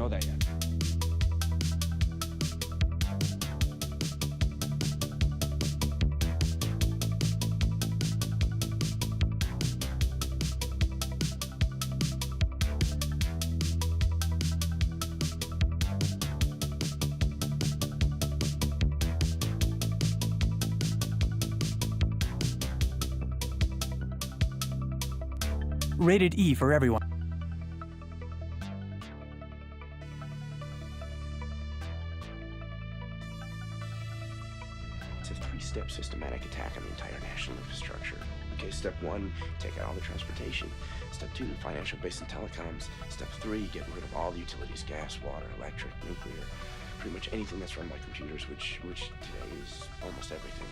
know that yet. Rated E for everyone. It's a three-step systematic attack on the entire national infrastructure. Okay, step 1, take out all the transportation. Step 2, financial base and telecoms. Step 3, get rid of all the utilities, gas, water, electric, nuclear, pretty much anything that's run by computers, which today is almost everything.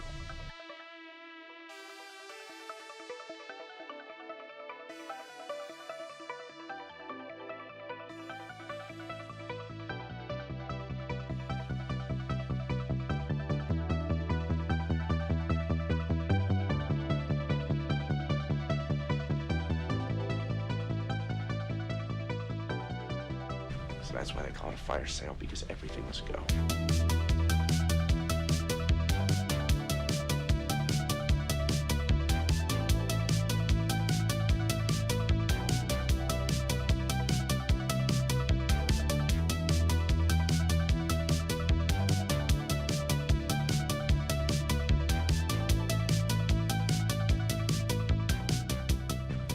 So that's why they call it a fire sale, because everything must go.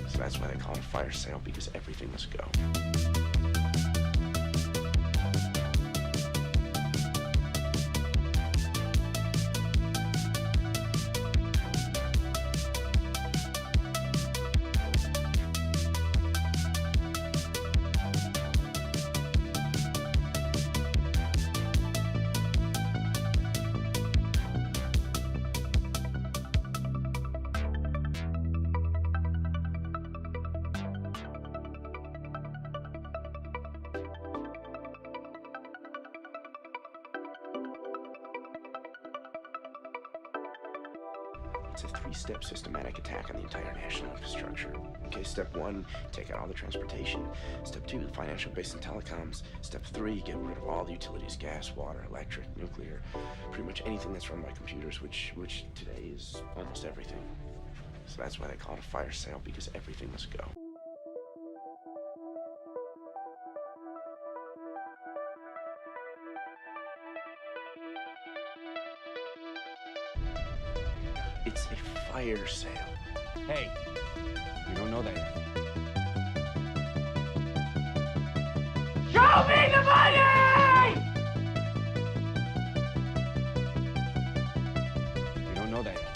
So that's why they call it a fire sale, because everything must go. It's a three-step systematic attack on the entire national infrastructure. Okay, step 1, take out all the transportation. Step 2, the financial base and telecoms. Step 3, get rid of all the utilities, gas, water, electric, nuclear, pretty much anything that's run by computers, which today is almost everything. So that's why they call it a fire sale, because everything must go. It's a fire sale. Hey, you don't know that yet. Show me the money! You don't know that yet.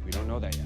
We don't know that yet.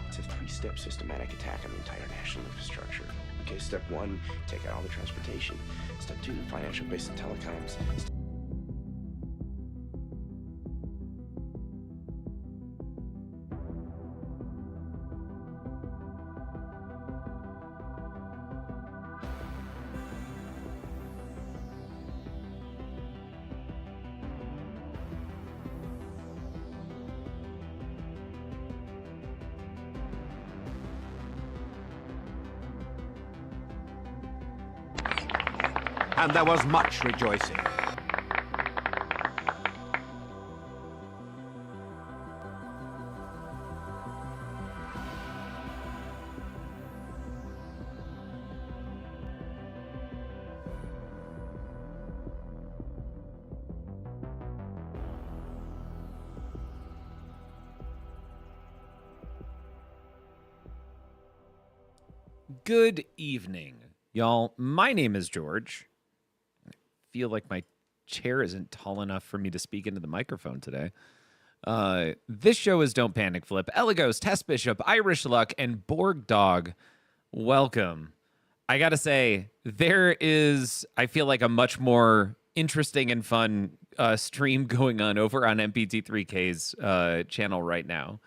It's a three-step systematic attack on the entire national infrastructure. Okay, step 1, take out all the transportation. Step 2, the financial base and telecoms. And there was much rejoicing. Good evening, y'all. My name is George. I feel like my chair isn't tall enough for me to speak into the microphone today. This show is Don't Panic Flip. Eligos, Test Bishop, Irish Luck, and Borg Dog. Welcome. I gotta say, there is, I feel like, a much more interesting and fun stream going on over on MPT3K's channel right now.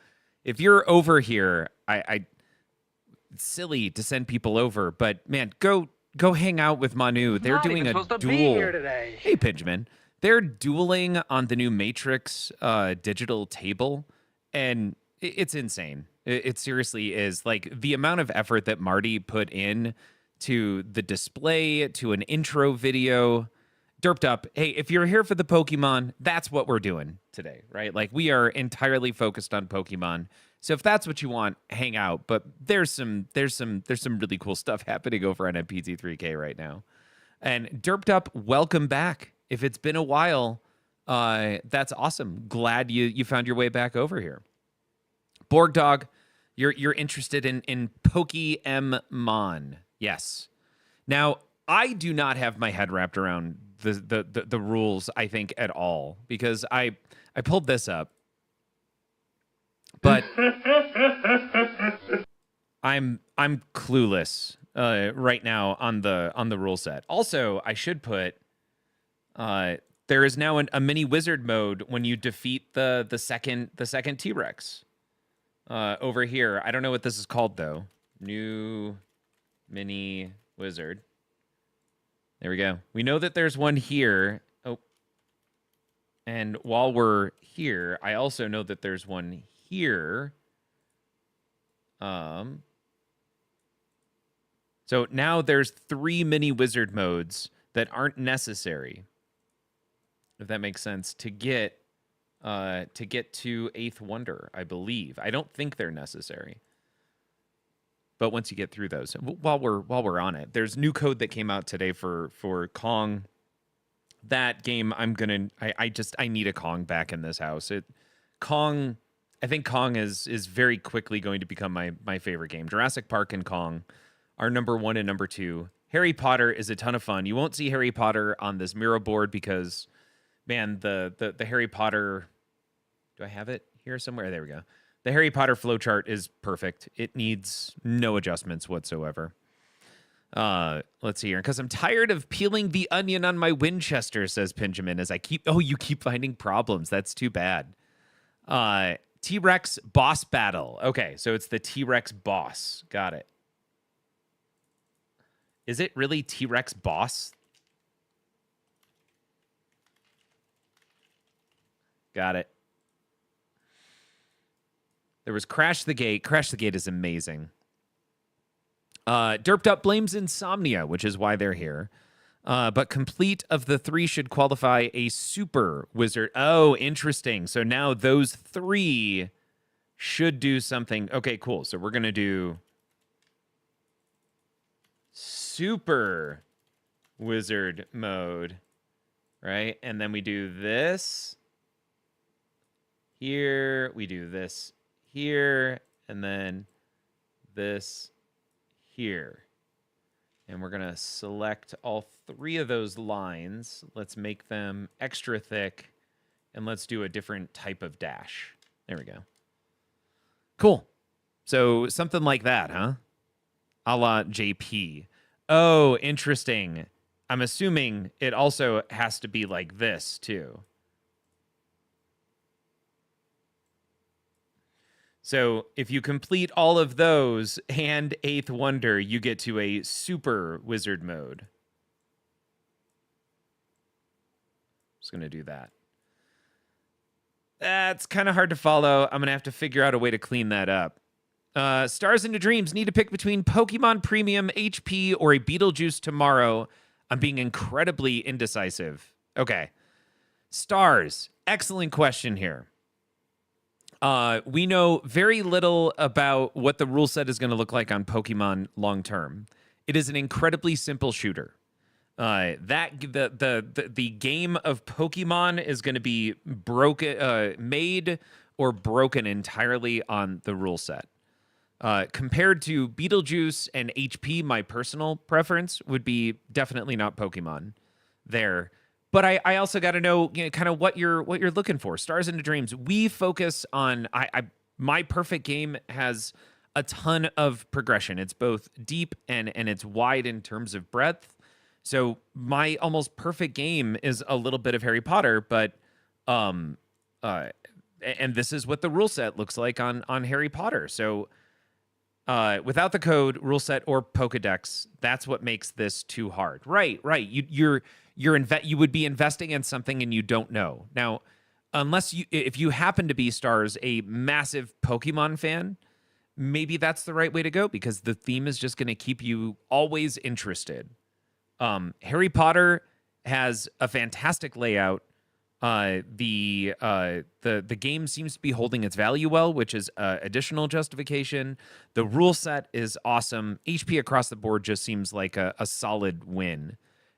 If you're over here, it's silly to send people over, but man, go hang out with Manu. They're doing a duel. Hey, Pidgeman. They're dueling on the new Matrix digital table, and it's insane. It seriously is. Like, the amount of effort that Marty put in to the display, to an intro video. Derped up. Hey, if you're here for the Pokemon, that's what we're doing today, right? Like, we are entirely focused on Pokemon. So if that's what you want, hang out. But there's some really cool stuff happening over on MPT3K right now. And Derped Up, welcome back. If it's been a while, that's awesome. Glad you found your way back over here. Borg Dog, you're interested in Pokemon. Yes. Now, I do not have my head wrapped around the rules, I think, at all, because I pulled this up. But I'm clueless right now on the rule set. Also, I should put there is now a mini wizard mode when you defeat the second T-Rex over here. I don't know what this is called though. New mini wizard. There we go. We know that there's one here. Oh, and while we're here, I also know that there's one here. So now there's 3 mini wizard modes that aren't necessary, if that makes sense, to get to Eighth Wonder, I believe. I don't think they're necessary. But once you get through those, while we're on it, there's new code that came out today for Kong. That game, I need a Kong back in this house. I think Kong is very quickly going to become my favorite game. Jurassic Park and Kong are number 1 and number 2. Harry Potter is a ton of fun. You won't see Harry Potter on this Miro board because, man, the Harry Potter. Do I have it here somewhere? There we go. The Harry Potter flowchart is perfect. It needs no adjustments whatsoever. Let's see here. Because I'm tired of peeling the onion on my Winchester, says Pinjamin, as you keep finding problems. That's too bad. T-Rex boss battle. Okay, so it's the T-Rex boss. Got it. Is it really T-Rex boss? Got it. There was Crash the Gate. Crash the Gate is amazing. Derped Up blames insomnia, which is why they're here. But complete of the 3 should qualify a super wizard. Oh, interesting. So now those 3 should do something. Okay, cool. So we're going to do super wizard mode, right? And then we do this here. We do this here. And then this here. And we're going to select all 3 of those lines. Let's make them extra thick. And let's do a different type of dash. There we go. Cool. So something like that, huh? A la JP. Oh, interesting. I'm assuming it also has to be like this, too. So if you complete all of those and Eighth Wonder, you get to a super wizard mode. Just going to do that. That's kind of hard to follow. I'm going to have to figure out a way to clean that up. Stars into Dreams need to pick between Pokemon Premium, HP, or a Beetlejuice tomorrow. I'm being incredibly indecisive. Okay. Stars. Excellent question here. We know very little about what the rule set is going to look like on Pokemon long term. It is an incredibly simple shooter. The game of Pokemon is going to be broken, made or broken entirely on the rule set. Compared to Beetlejuice and HP, my personal preference would be definitely not Pokemon there. But I also got to know, kind of what you're looking for. Stars into Dreams. We focus on my perfect game has a ton of progression. It's both deep and it's wide in terms of breadth. So my almost perfect game is a little bit of Harry Potter, but and this is what the rule set looks like on Harry Potter. So without the code, rule set, or Pokedex, that's what makes this too hard. Right. You would be investing in something and you don't know. Now, if you happen to be, Stars, a massive Pokemon fan, maybe that's the right way to go, because the theme is just going to keep you always interested. Harry Potter has a fantastic layout. The game seems to be holding its value well, which is additional justification. The rule set is awesome. HP across the board just seems like a solid win.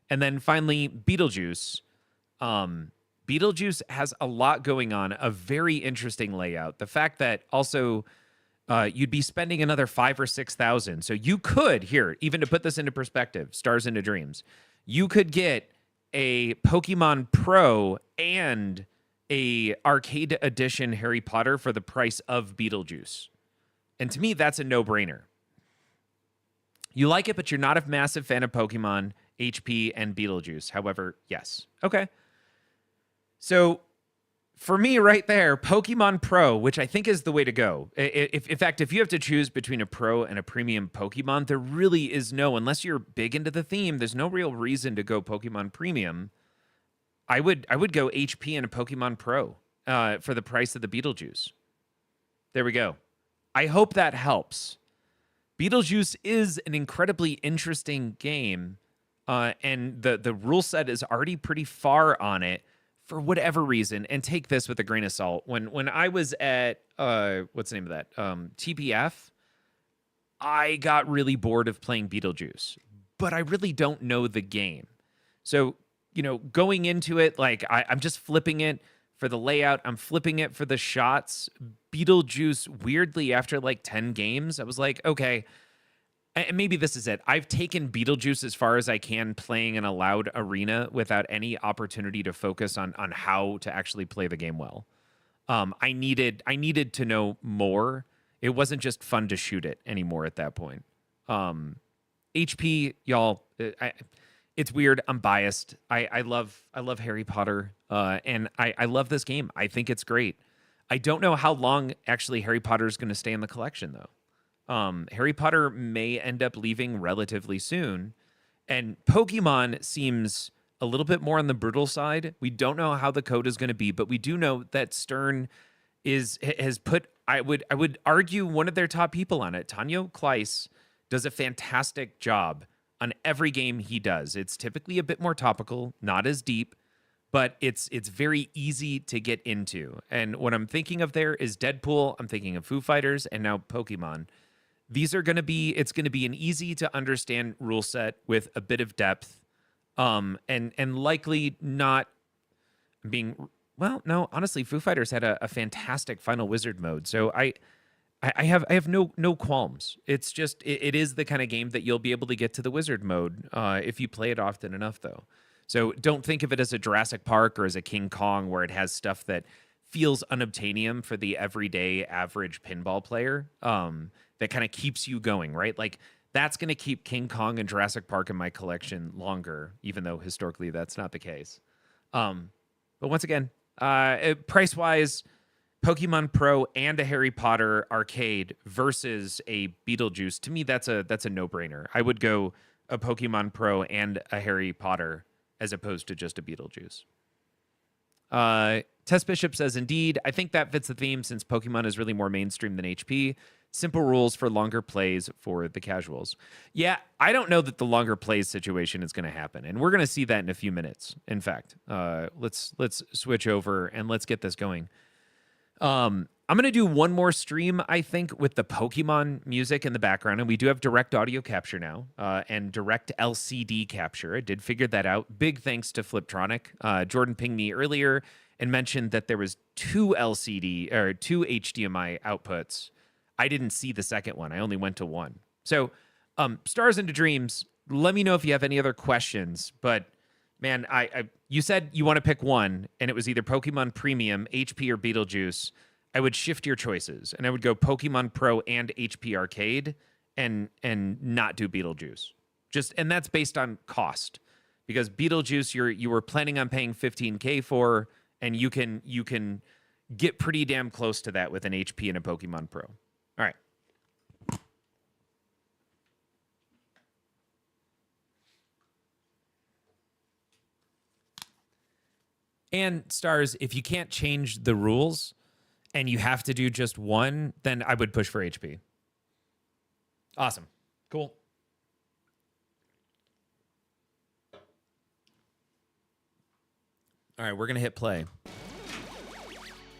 And then finally, Beetlejuice. Beetlejuice has a lot going on, a very interesting layout. The fact that also you'd be spending another 5,000 or 6,000. So you could, here, even to put this into perspective, Stars into Dreams, you could get a Pokemon Pro and a arcade edition Harry Potter for the price of Beetlejuice. And to me, that's a no-brainer. You like it, but you're not a massive fan of Pokemon, HP, and Beetlejuice. However, yes. Okay. So for me right there, Pokemon Pro, which I think is the way to go. In fact, if you have to choose between a Pro and a Premium Pokemon, there really is no, unless you're big into the theme, there's no real reason to go Pokemon Premium. I would go HP and a Pokemon Pro for the price of the Beetlejuice. There we go. I hope that helps. Beetlejuice is an incredibly interesting game, and the rule set is already pretty far on it. For whatever reason, and take this with a grain of salt, when I was at, what's the name of that? TPF, I got really bored of playing Beetlejuice, but I really don't know the game. So, going into it, like I'm just flipping it for the layout. I'm flipping it for the shots. Beetlejuice, weirdly, after like 10 games, I was like, okay, and maybe this is it. I've taken Beetlejuice as far as I can, playing in a loud arena without any opportunity to focus on how to actually play the game well. I needed to know more. It wasn't just fun to shoot it anymore at that point. HP, y'all, it's weird. I'm biased. I love Harry Potter, and I love this game. I think it's great. I don't know how long actually Harry Potter is going to stay in the collection, though. Harry Potter may end up leaving relatively soon, and Pokemon seems a little bit more on the brutal side. We don't know how the code is going to be, but we do know that Stern has put, I would argue, one of their top people on it. Tanyo Kleiss does a fantastic job on every game he does. It's typically a bit more topical, not as deep, but it's very easy to get into. And what I'm thinking of there is Deadpool, I'm thinking of Foo Fighters, and now Pokemon. It's going to be an easy to understand rule set with a bit of depth, and likely not being, well, no, honestly, Foo Fighters had a fantastic Final Wizard mode. So I have no qualms. It's just, it is the kind of game that you'll be able to get to the wizard mode if you play it often enough, though. So don't think of it as a Jurassic Park or as a King Kong, where it has stuff that feels unobtainium for the everyday average pinball player. That kind of keeps you going, right? Like, that's going to keep King Kong and Jurassic Park in my collection longer, even though historically that's not the case. But once again, price-wise, Pokemon Pro and a Harry Potter arcade versus a Beetlejuice, to me, that's a no-brainer. I would go a Pokemon Pro and a Harry Potter as opposed to just a Beetlejuice. Tess Bishop says, indeed, I think that fits the theme since Pokemon is really more mainstream than HP. Simple rules for longer plays for the casuals. Yeah, I don't know that the longer plays situation is going to happen, and we're going to see that in a few minutes. In fact, let's switch over and let's get this going. I'm going to do one more stream, I think, with the Pokemon music in the background, and we do have direct audio capture now, and direct LCD capture. I did figure that out. Big thanks to Fliptronic. Jordan pinged me earlier and mentioned that there was two HDMI outputs. I didn't see the second one. I only went to one. So, Stars into Dreams, let me know if you have any other questions. But, man, you said you want to pick one, and it was either Pokemon Premium, HP, or Beetlejuice. I would shift your choices, and I would go Pokemon Pro and HP Arcade and not do Beetlejuice. And that's based on cost. Because Beetlejuice, you were planning on paying $15K for, and you can get pretty damn close to that with an HP and a Pokemon Pro. All right. And Stars, if you can't change the rules and you have to do just one, then I would push for HP. Awesome. Cool. All right, we're going to hit play.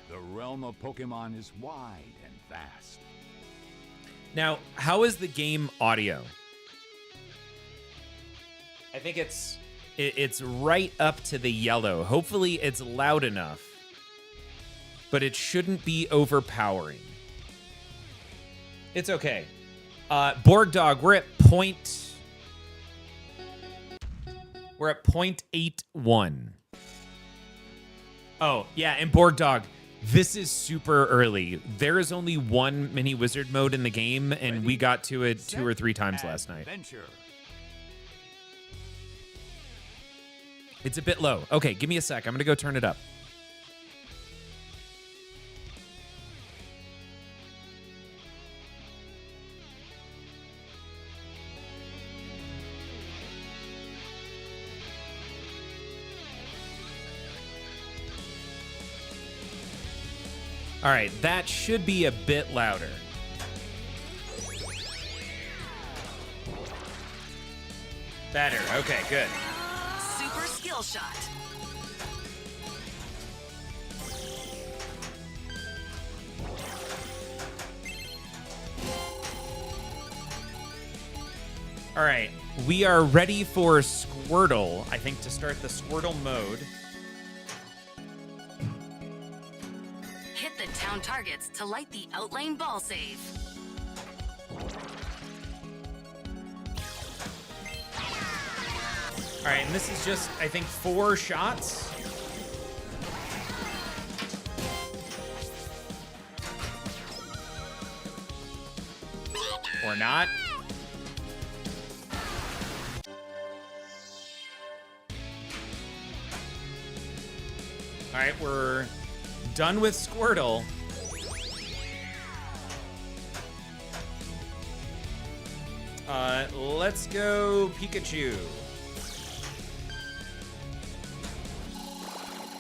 The realm of Pokemon is wide and vast. Now, how is the game audio? I think it's right up to the yellow. Hopefully it's loud enough, but it shouldn't be overpowering. It's okay. Borg Dog, we're at 0.81. Oh, yeah, and Borg Dog, this is super early. There is only one mini wizard mode in the game, and we got to it 2 or 3 times last night. Adventure. It's a bit low. Okay, give me a sec. I'm going to go turn it up. All right, that should be a bit louder. Better. Okay, good. Super skill shot. All right, we are ready for Squirtle, I think, to start the Squirtle mode. Hit the town targets to light the outlane ball save. All right, and this is just, I think, 4 shots. Or not. All right, we're done with Squirtle. Let's go Pikachu.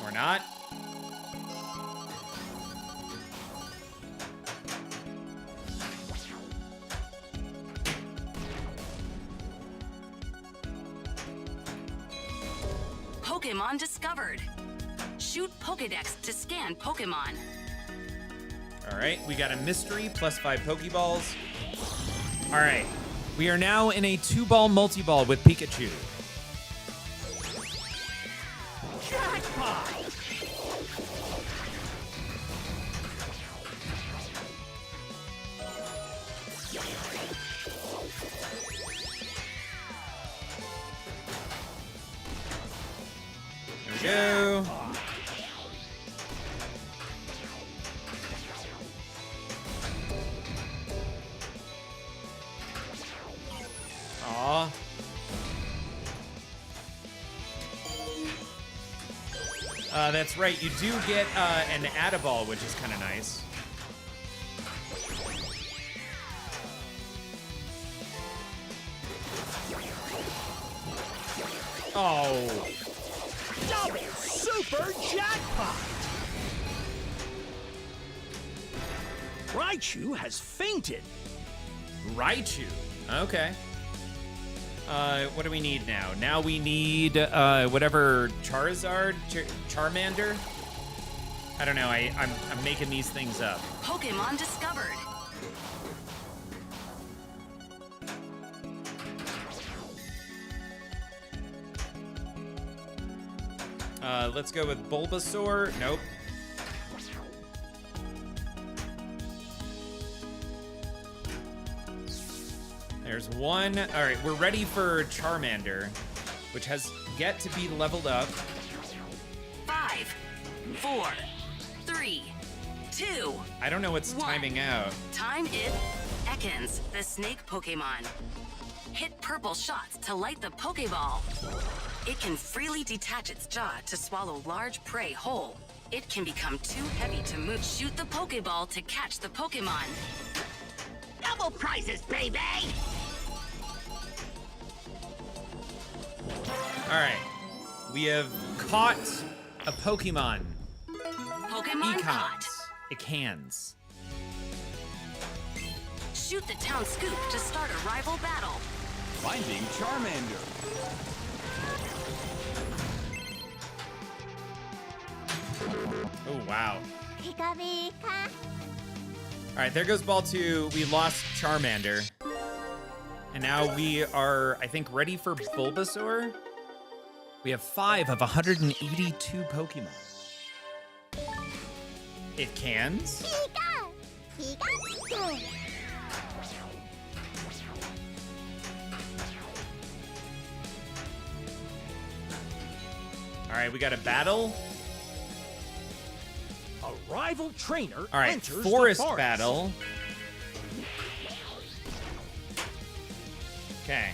Or not. Pokemon discovered. Shoot Pokedex to scan Pokemon. All right, we got a mystery plus 5 Pokeballs. All right, we are now in a 2-ball multi-ball with Pikachu. Jackpot! There we go. Aw. That's right. You do get an Add-a-Ball, which is kind of nice. Oh. Double super jackpot! Raichu has fainted. Raichu. Okay. What do we need now? Now we need whatever Charizard, Charmander. I don't know. I'm making these things up. Pokemon discovered. Let's go with Bulbasaur. Nope. one. All right, we're ready for Charmander, which has yet to be leveled up. 5, 4, 3, 2. I don't know what's timing out. Time it. Ekans, the snake Pokemon. Hit purple shots to light the Pokeball. It can freely detach its jaw to swallow large prey whole. It can become too heavy to move. Shoot the Pokeball to catch the Pokemon. Double prizes, baby! All right, we have caught a Pokemon. Pokemon caught. Ekans. Shoot the town scoop to start a rival battle. Finding Charmander. Oh, wow. Pika pika. All right, there goes ball 2. We lost Charmander. And now we are, I think, ready for Bulbasaur. We have 5 of 182 Pokemon. It cans. Pika. Pika pika. All right, we got a battle. A rival trainer All right, enters forest the forest. battle. Okay.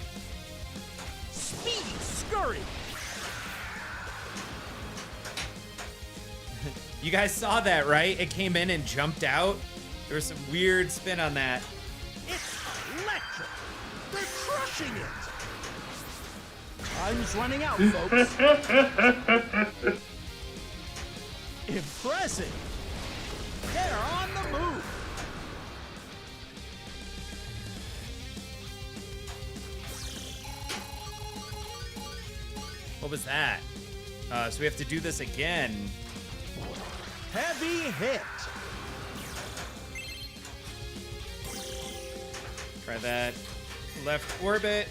Speedy scurry. You guys saw that, right? It came in and jumped out. There was some weird spin on that. It's electric. They're crushing it. Time's running out, folks. Impressive. They're on the move. What was that? So we have to do this again. Heavy hit. Try that left orbit.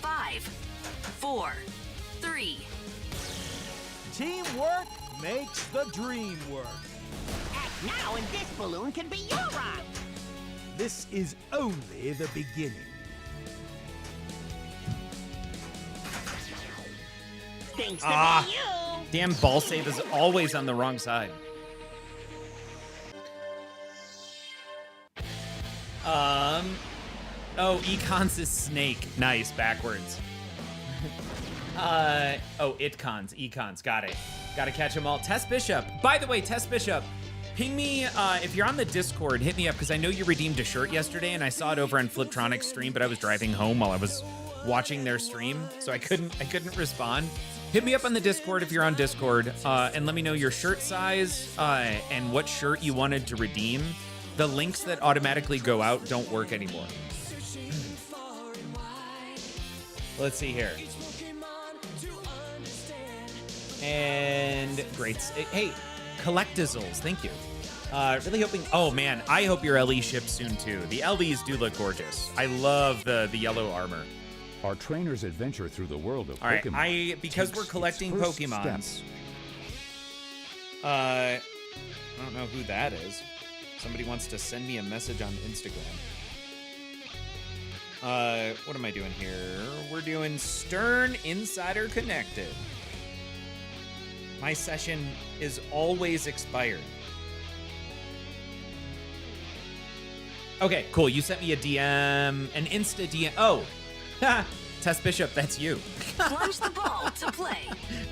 Five, 4, 3. Teamwork makes the dream work. Act now and this balloon can be your ride. This is only the beginning. Thanks to be you. Damn, ball save is always on the wrong side. Oh, Econs is snake. Nice, backwards. Econs, got it. Gotta catch them all. Tess Bishop. By the way, Tess Bishop, ping me, if you're on the Discord, hit me up, because I know you redeemed a shirt yesterday, and I saw it over on Fliptronic's stream, but I was driving home while I was watching their stream, so I couldn't respond. Hit me up on the Discord if you're on Discord, and let me know your shirt size, and what shirt you wanted to redeem. The links that automatically go out don't work anymore. Let's see here. And great. Hey, Collectizzles, thank you. Really hoping. Oh man, I hope your LE ships soon too. The LEs do look gorgeous. I love the yellow armor. Our trainer's adventure through the world of All right, Pokemon. because takes we're collecting its first Pokemons. steps. I don't know who that is. Somebody wants to send me a message on Instagram. What am I doing here? We're doing Stern Insider Connected. My session is always expired. Okay, cool. You sent me a DM, an Insta DM. Oh, Tess Bishop, that's you. Plunge the ball to play.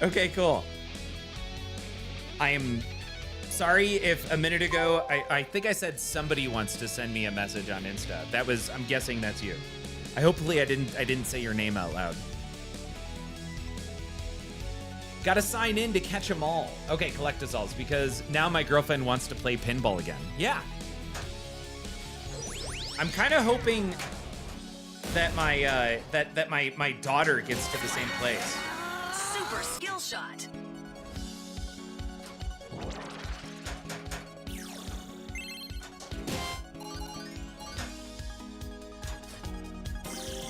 Okay, cool. I am sorry if a minute ago I think I said somebody wants to send me a message on Insta. I'm guessing that's you. Hopefully I didn't say your name out loud. Gotta sign in to catch them all. Okay, Collectizzles, because now my girlfriend wants to play pinball again. Yeah. I'm kind of hoping that my daughter gets to the same place. Super skill shot.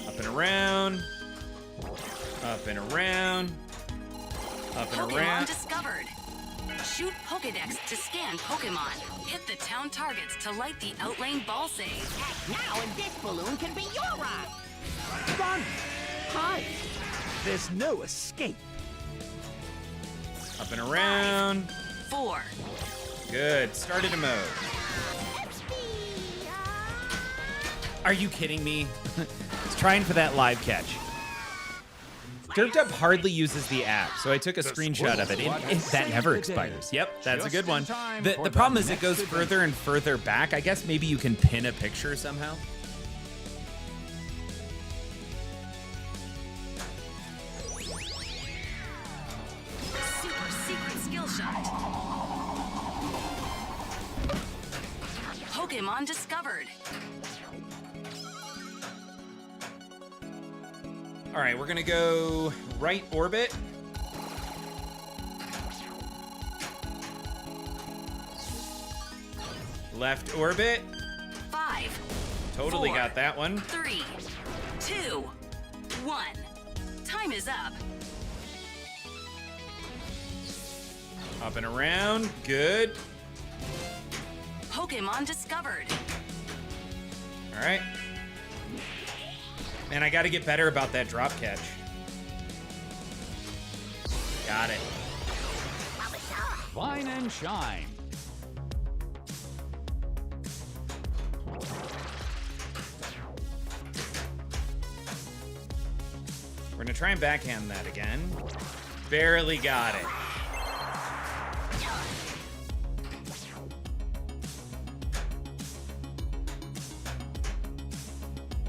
Up and around. Up and around. Up and Pokemon around. discovered. Shoot Pokedex to scan Pokemon. Hit the town targets to light the outlane ball save. Act now and this balloon can be your ride. Run! Hide! There's no escape. Up and around. 4. Good. Started a mode. Are you kidding me? It's trying for that live catch. Derped Up hardly uses the app, so I took a screenshot of it. That never expires. Yep, that's a good one. The problem is it goes further and further back. I guess maybe you can pin a picture somehow. Super secret skill shot. Pokemon discovered. All right, we're gonna go right orbit. Left orbit. 5. Totally 4, got that one. 3, 2, 1. Time is up. Up and around. Good. Pokemon discovered. All right. Man, I got to get better about that drop catch. Got it. Vine and shine. We're going to try and backhand that again. Barely got it.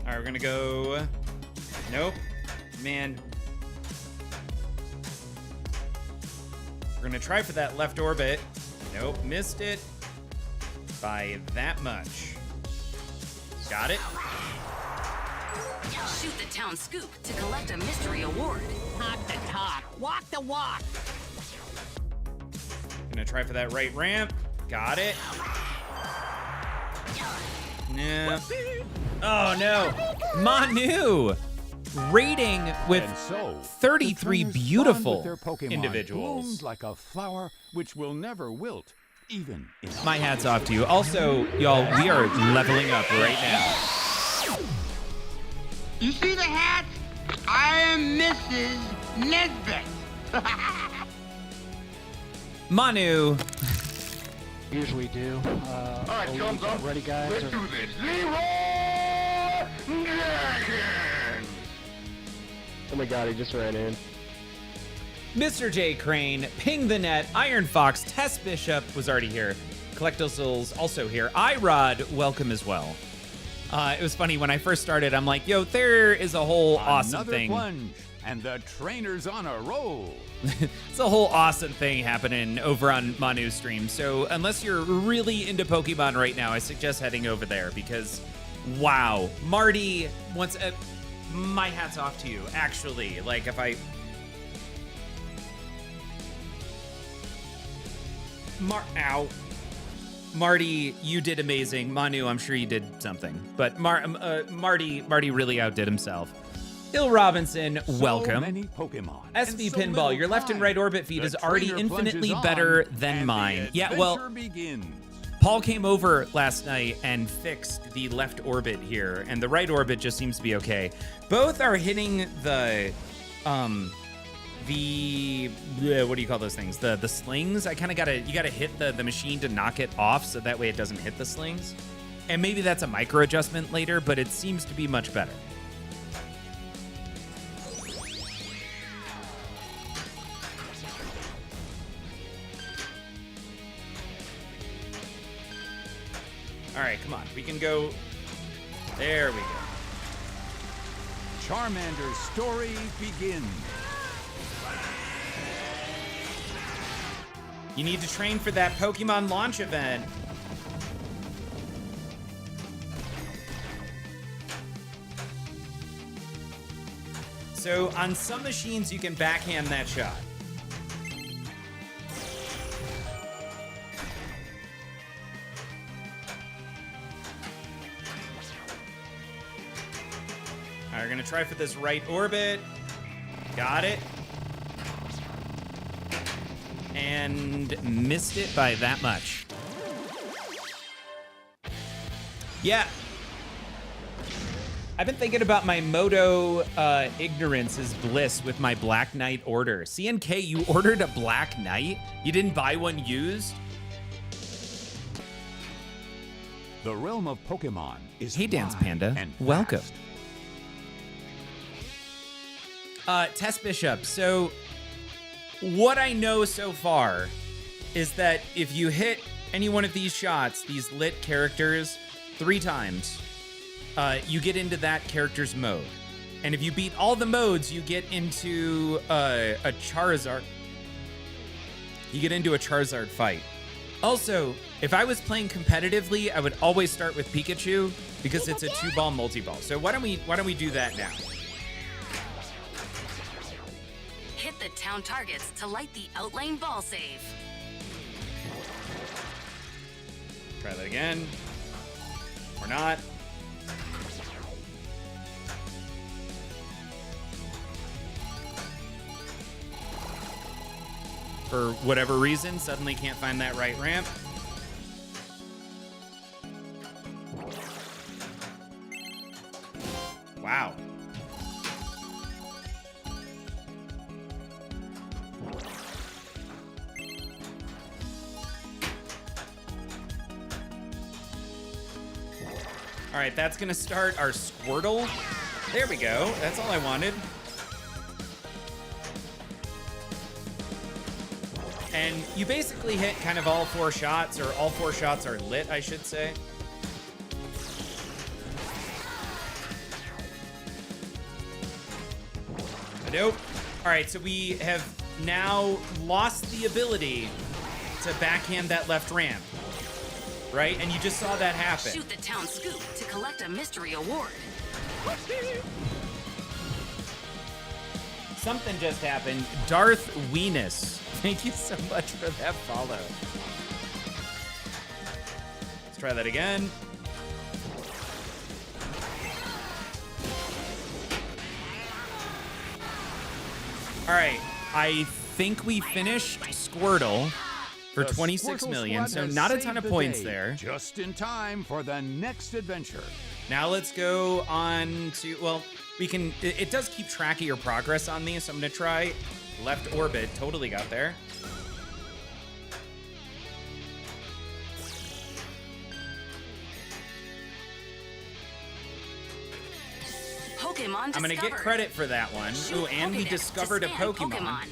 All right, we're going to go... Nope. Man. We're going to try for that left orbit. Nope, missed it by that much. Got it. Shoot the town scoop to collect a mystery award. Talk the talk, walk the walk. Gonna try for that right ramp. Got it. No. Oh no. Manu rating with And so, 33 the trainers beautiful bond with their Pokemon, individuals. bloomed like a flower which will never wilt, even in My hat's off to you. Also, y'all, we are leveling up right now. You see the hat? I am Mrs. Nesbit. Manu. Usually do. All right, thumbs up. Ready, guys? Let's do this. Leroy Jenkins. Oh my god, he just ran in. Mr. J. Crane, Ping the Net, Iron Fox, Tess Bishop was already here. Collectibles also here. iRod, welcome as well. It was funny when I first started. I'm like, yo, there is a whole awesome another thing. plunge, and the trainer's on a roll. It's a whole awesome thing happening over on Manu's stream. So unless you're really into Pokemon right now, I suggest heading over there because, wow, Marty wants. My hat's off to you. Actually, like if I. Ow. Marty, you did amazing. Manu, I'm sure you did something. But Marty really outdid himself. Bill Robinson, welcome. So many Pokemon. SV and so Pinball, little your left and time. right orbit feed The is already trainer infinitely plunges better on, than and mine. the Yeah, well, adventure begins. Paul came over last night and fixed the left orbit here, and the right orbit just seems to be okay. Both are hitting the what do you call those things? The slings. I kind of you gotta hit the machine to knock it off, so that way it doesn't hit the slings. And maybe that's a micro adjustment later, but it seems to be much better. All right, come on. We can go. There we go. Charmander's story begins. You need to train for that Pokemon launch event. So on some machines, you can backhand that shot. All right, we're gonna try for this right orbit. Got it. and missed it by that much. Yeah. I've been thinking about my Moto ignorance is bliss with my Black Knight order. CNK, you ordered a Black Knight? You didn't buy one used? The realm of Pokemon is Hey, Dance wide Panda. and Welcome. vast. Test Bishop. So, what I know so far is that if you hit any one of these shots, these lit characters, 3 times, you get into that character's mode. And if you beat all the modes, you get into a Charizard. You get into a Charizard fight. Also, if I was playing competitively, I would always start with Pikachu because it's a 2-ball multi-ball. So why don't we do that now? Hit the town targets to light the outlane ball save. Try that again. Or not. For whatever reason, suddenly can't find that right ramp. Wow. All right, that's gonna start our Squirtle. There we go. That's all I wanted. And you basically hit kind of all 4 shots, or all 4 shots are lit, I should say. Nope. All right, so we have now lost the ability to backhand that left ramp, right? And you just saw that happen. Shoot the town scoop to collect a mystery award. Something just happened. Darth Weenus. Thank you so much for that follow. Let's try that again. All right, I think we finished Squirtle for 26 million, so not a ton of points there. Just in time for the next adventure. Now let's go on to, well, we can, it does keep track of your progress on these, so I'm gonna try left orbit. Totally got there. Pokemon discovered. I'm gonna get credit for that one. Ooh, and we discovered a Pokemon.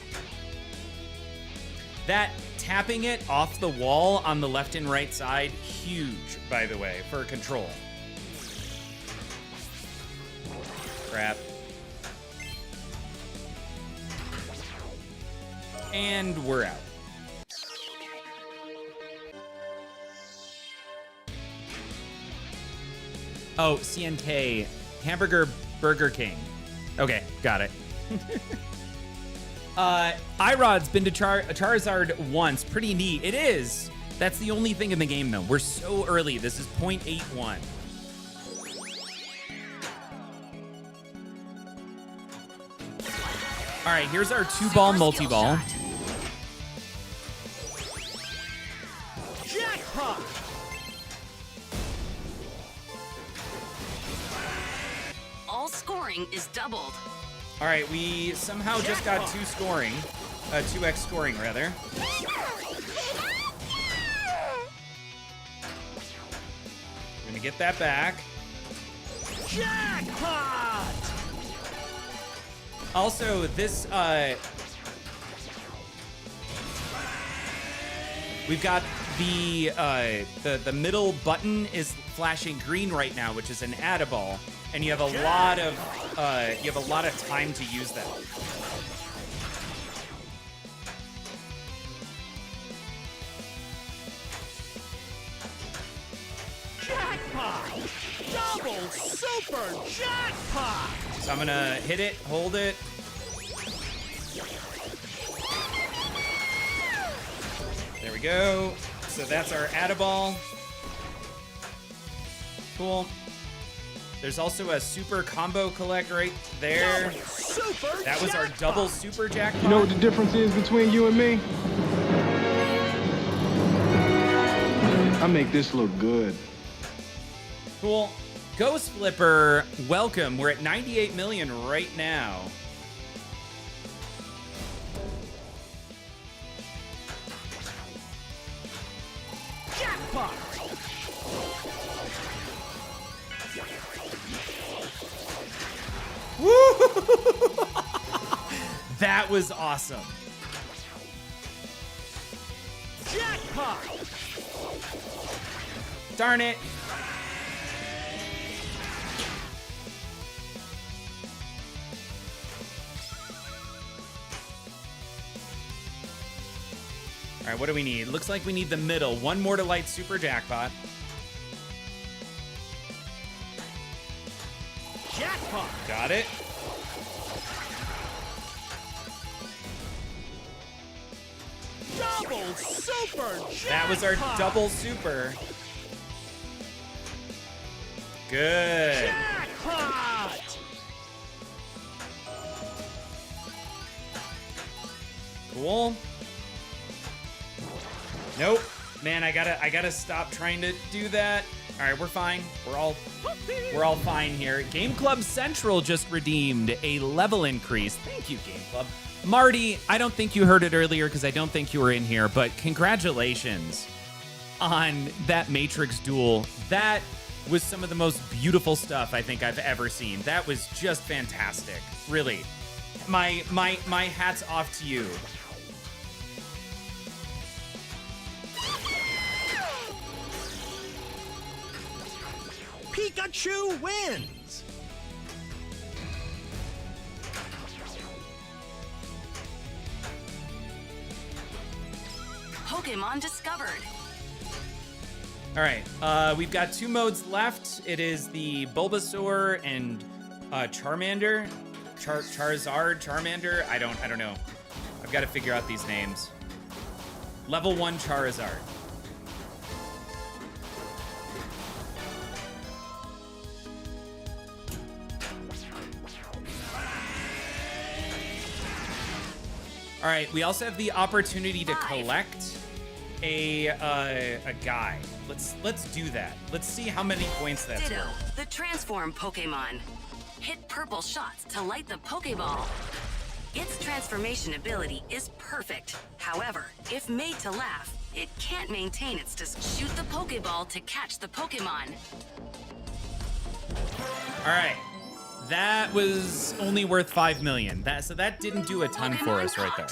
That tapping it off the wall on the left and right side, huge, by the way, for control. Crap. And we're out. Oh, CNK, Hamburger Burger King. Okay, got it. Irod's been to Charizard once. Pretty neat. It is. That's the only thing in the game, though. We're so early. This is 0.81. All right, here's our 2-ball multi-ball. Jackpot! All scoring is doubled. All right, we somehow just got 2x scoring, rather. We're gonna get that back. Jackpot! Also, this, we've got the middle button is flashing green right now, which is an add-a-ball, and you have a lot of time to use that. Jackpot! Double super jackpot! So I'm gonna hit it, hold it. There we go. So that's our add-a-ball. Cool. There's also a super combo collect right there. Super That was our double super jackpot. You know what the difference is between you and me? I make this look good. Cool. Ghost Flipper, welcome. We're at 98 million right now. Jackpot! That was awesome. Jackpot! Darn it. All right, what do we need? Looks like we need the middle. One more to light super jackpot. Jackpot! Got it. Double super jackpot! That was our double super. Good. Jackpot! Cool. Nope. Man, I gotta stop trying to do that. All right, we're fine. We're all fine here. Game Club Central just redeemed a level increase. Thank you, Game Club. Marty, I don't think you heard it earlier because I don't think you were in here, but congratulations on that Matrix duel. That was some of the most beautiful stuff I think I've ever seen. That was just fantastic. Really. My hat's off to you. Pikachu wins! Pokemon discovered. All right, we've got two modes left. It is the Bulbasaur and Charmander. Charizard, Charmander. I don't know. I've got to figure out these names. Level 1 Charizard. All right, we also have the opportunity to collect a guy. Let's do that. Let's see how many points that's Ditto, worth. the transform Pokemon. Hit purple shots to light the Pokeball. Its transformation ability is perfect. However, if made to laugh, it can't maintain its shoot the Pokeball to catch the Pokemon. All right, that was only worth 5 million. So that didn't do a ton for us right there.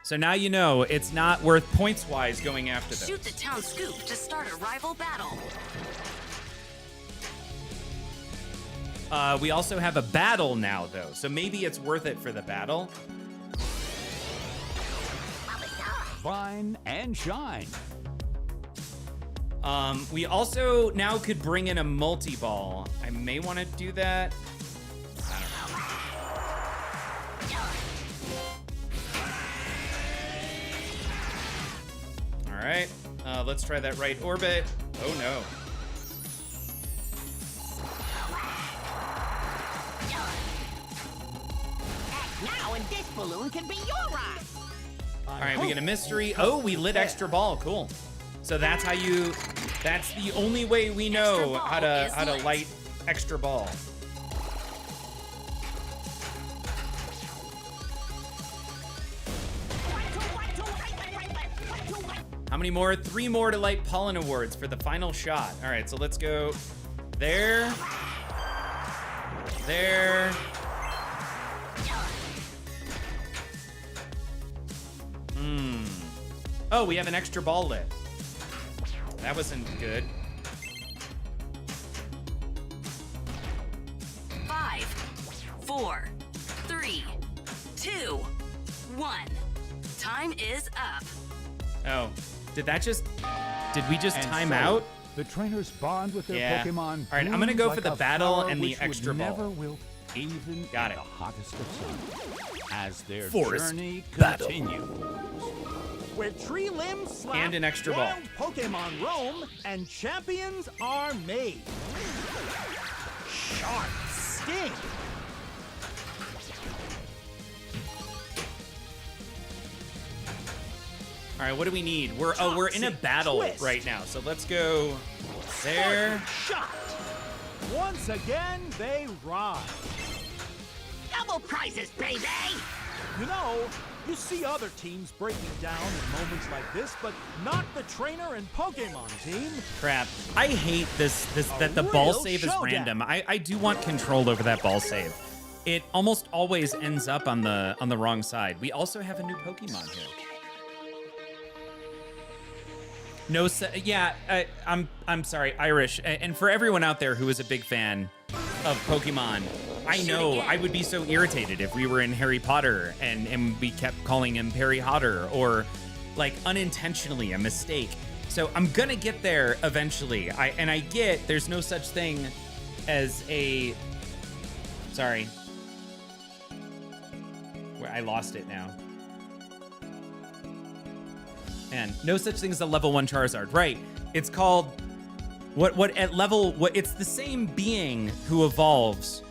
So now you know it's not worth points-wise going after those. Shoot the town scoop to start a rival battle. We also have a battle now, though, so maybe it's worth it for the battle. Fine and shine. We also now could bring in a multi-ball. I may want to do that. I don't know. All right, let's try that right orbit. Oh no. Now and this balloon can be your ride. All right, we get a mystery. Oh, we lit extra ball. Cool. So that's how you. That's the only way we know how to light extra ball. How many more? 3 more to light Pollen Awards for the final shot. All right, so let's go there. There. Oh, we have an extra ball lit. That wasn't good. 5, 4, 3, 2, 1. Time is up. Oh, did we just And time so, out? The trainers bond with their Yeah. Pokemon. All right, I'm gonna blooms go like for the a battle flower and the which would extra ball. never wilt, even Got in it. the hottest of summer. As their Forest journey battle. continues. Where tree limbs slap, And an extra ball. wild Pokemon roam, and champions are made. Sharp sting. All right, what do we need? We're in a battle right now, so let's go there. Shot. Once again, they rise. Double prizes, baby! You know, you see other teams breaking down in moments like this, but not the trainer and Pokemon team. Crap. I hate that the ball save is random. I do want control over that ball save. It almost always ends up on the wrong side. We also have a new Pokemon here. No, I'm sorry, Irish. And for everyone out there who is a big fan of Pokemon, I know I would be so irritated if we were in Harry Potter and we kept calling him Perry Hotter, or like unintentionally a mistake. So I'm gonna get there eventually. I get there's no such thing as a, sorry. I lost it now. Man, no such thing as a level 1 Charizard. Right. It's called it's the same being who evolves.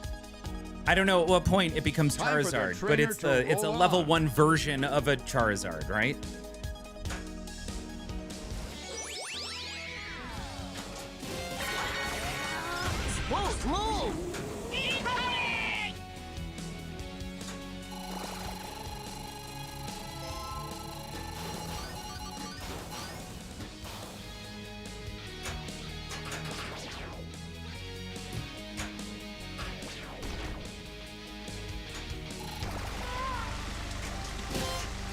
I don't know at what point it becomes Charizard, but it's a level 1 version of a Charizard, right? Move!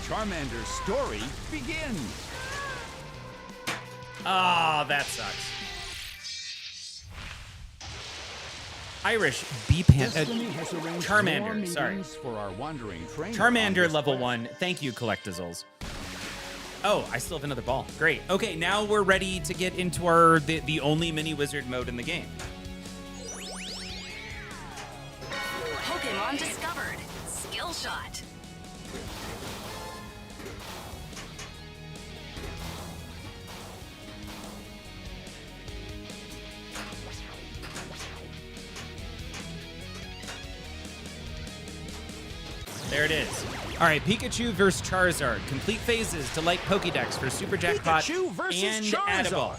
Charmander's story begins. Ah, that sucks. Irish Charmander, sorry. For our wandering trainer Charmander level 1. Thank you, Collectizzles. Oh, I still have another ball. Great. Okay, now we're ready to get into the only mini wizard mode in the game. Pokemon discovered. Skill shot. There it is. All right, Pikachu versus Charizard. Complete phases to light Pokédex for Super Jackpot Pikachu versus and Charizard. Add-a-Ball.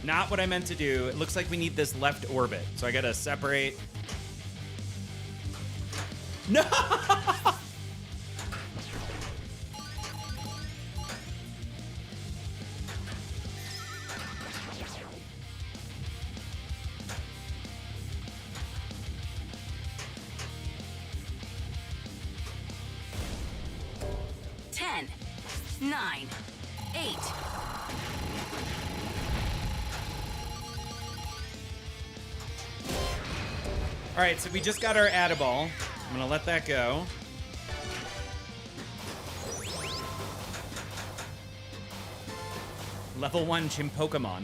Not what I meant to do. It looks like we need this left orbit. So I gotta separate. No! Ten, 9, 8. All right, so we just got our Add-a-Ball. I'm gonna let that go. Level 1 Chimpokemon.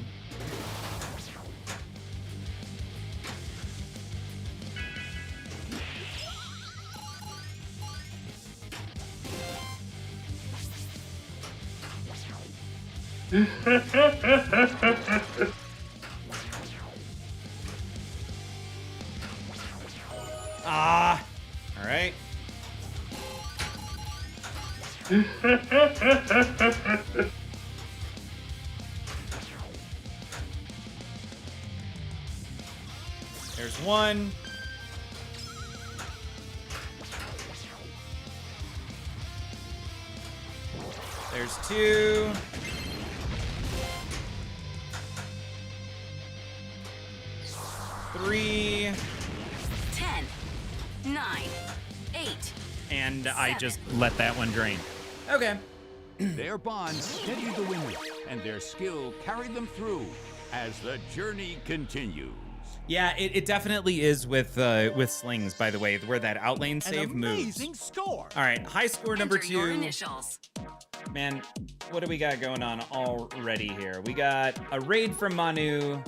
Ah, all right. There's one. There's two. Three. 10, 9, 8. And I just let that one drain. Okay. Their bonds steadied the winners, and their skill carried them through. as the journey continues. Yeah, it definitely is with slings, by the way, where that outlane save An moves. amazing score. All right, high score number Enter your 2. initials. Man, what do we got going on already here? We got a raid from Manu.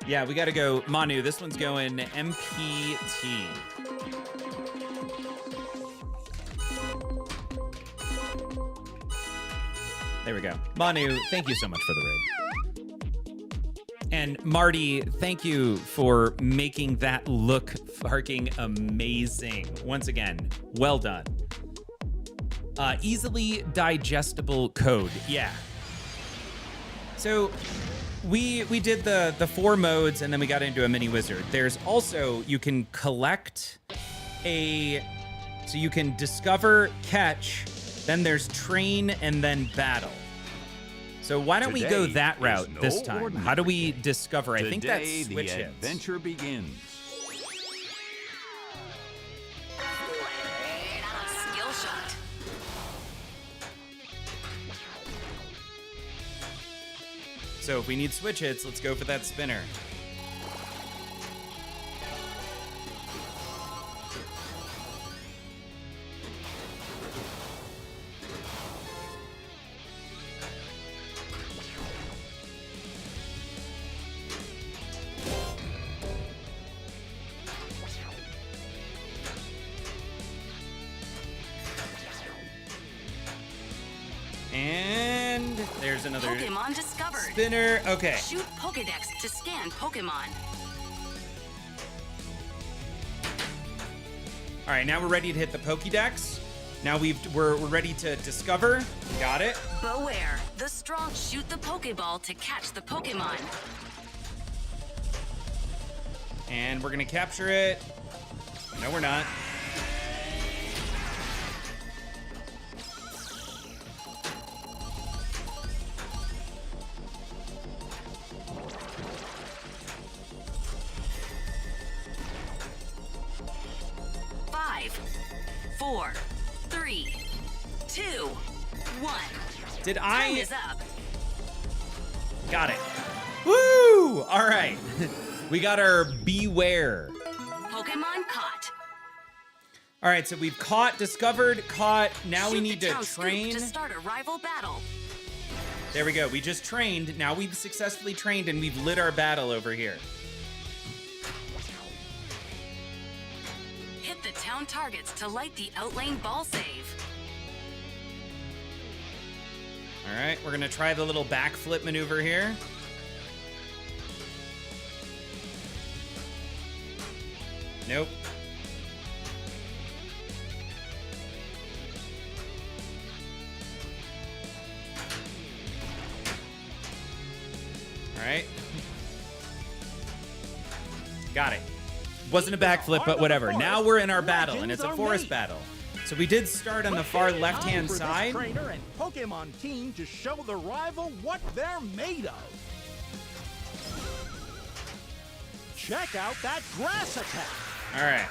Yeah, we got to go Manu. This one's going MPT. There we go. Manu, thank you so much for the raid. And Marty, thank you for making that look fucking amazing. Once again, well done. Easily digestible code. Yeah. So we did the 4 modes and then we got into a mini wizard. There's also, you can collect so you can discover, catch, then there's train and then battle. So why don't we go that route this time? How do we discover? I think that's switch the hits. adventure begins. Skill shot. So if we need switch hits, let's go for that spinner. And there's another Pokemon discovered. spinner. Okay. Shoot Pokedex to scan Pokemon. All right, now we're ready to hit the Pokédex. Now we're ready to discover. Got it. Beware, the strong shoot the Pokeball to catch the Pokemon. And we're gonna capture it. No, we're not. Five, 4, 3, 2, 1. Did Time I? is up. Got it. Woo! All right. We got our Beware. Pokemon caught. All right, so we've caught, discovered, caught. Now we Shoot need the to town scoop train. to start a rival battle. There we go. We just trained. Now we've successfully trained and we've lit our battle over here. Hit the town targets to light the outlane ball save. All right, we're gonna try the little backflip maneuver here. Nope. All right. Got it. Wasn't a backflip, but whatever. Now we're in our battle, and it's a forest battle. So we did start on the far left-hand Time for this side. trainer and Pokemon team to show the rival what they're made of. Check out that grass attack. All right.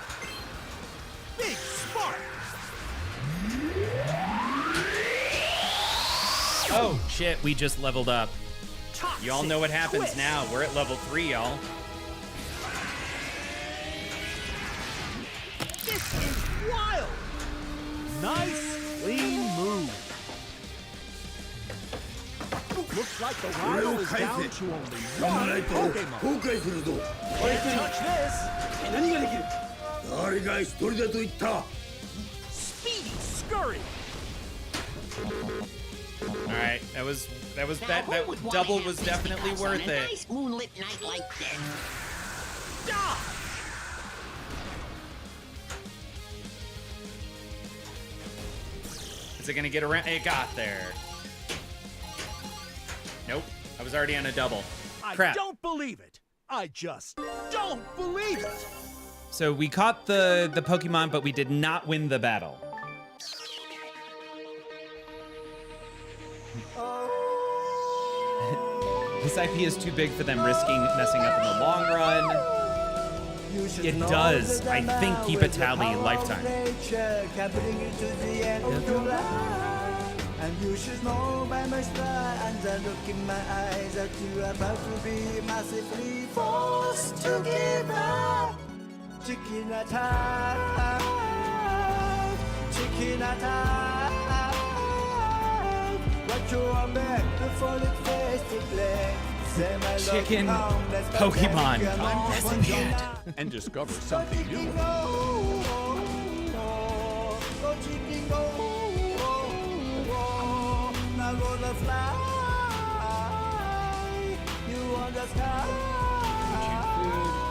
Big spark. Oh, shit, we just leveled up. Y'all know what happens Twist. now. We're at level 3, y'all. This is wild. Nice, clean move. Looks like the rival is down to only one Pokemon. Can't touch this. Speedy scurry. All right, that double was definitely worth it. Nice moonlit night like this. Dodge. Is it gonna get around? It got there. Nope, I was already on a double. I Crap. don't believe it. I just don't believe it. So we caught the Pokemon, but we did not win the battle. This IP is too big for them risking messing up in the long run. It does, I think, keep a tally lifetime. And you should know by my smile and the look in my eyes that you are about to be massively forced to give up. Chicken attack, chicken attack. What you want back before it face to play. Chicken Pokemon. That's weird. And discover something new.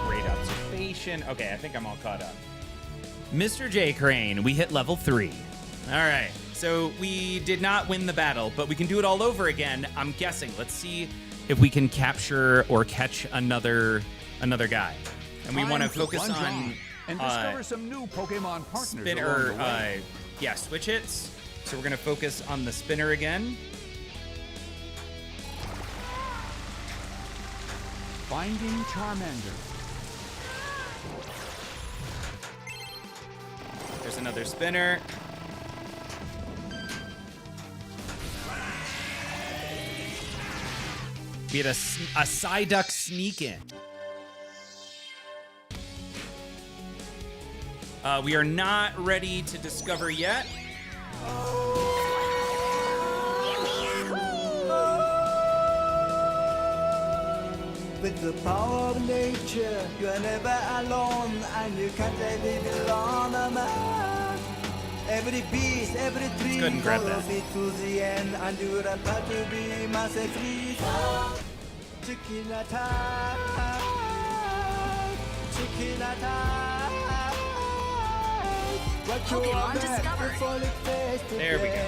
Great observation. Okay, I think I'm all caught up. Mr. J. Crane, we hit level 3. All right, so we did not win the battle, but we can do it all over again, I'm guessing. Let's see if we can capture or catch another guy. And we want to focus on and discover some new Pokemon partners. Spinner, yeah, switch hits. So we're going to focus on the spinner again. Finding Charmander. There's another spinner. We had a Psyduck sneak in. We are not ready to discover yet. With the power of nature, you are never alone, and you can't live alone, man. Every beast, every tree follows it to the end, and you're about to be massively chicken attack, chicken attack. Pokemon discovered. There we go.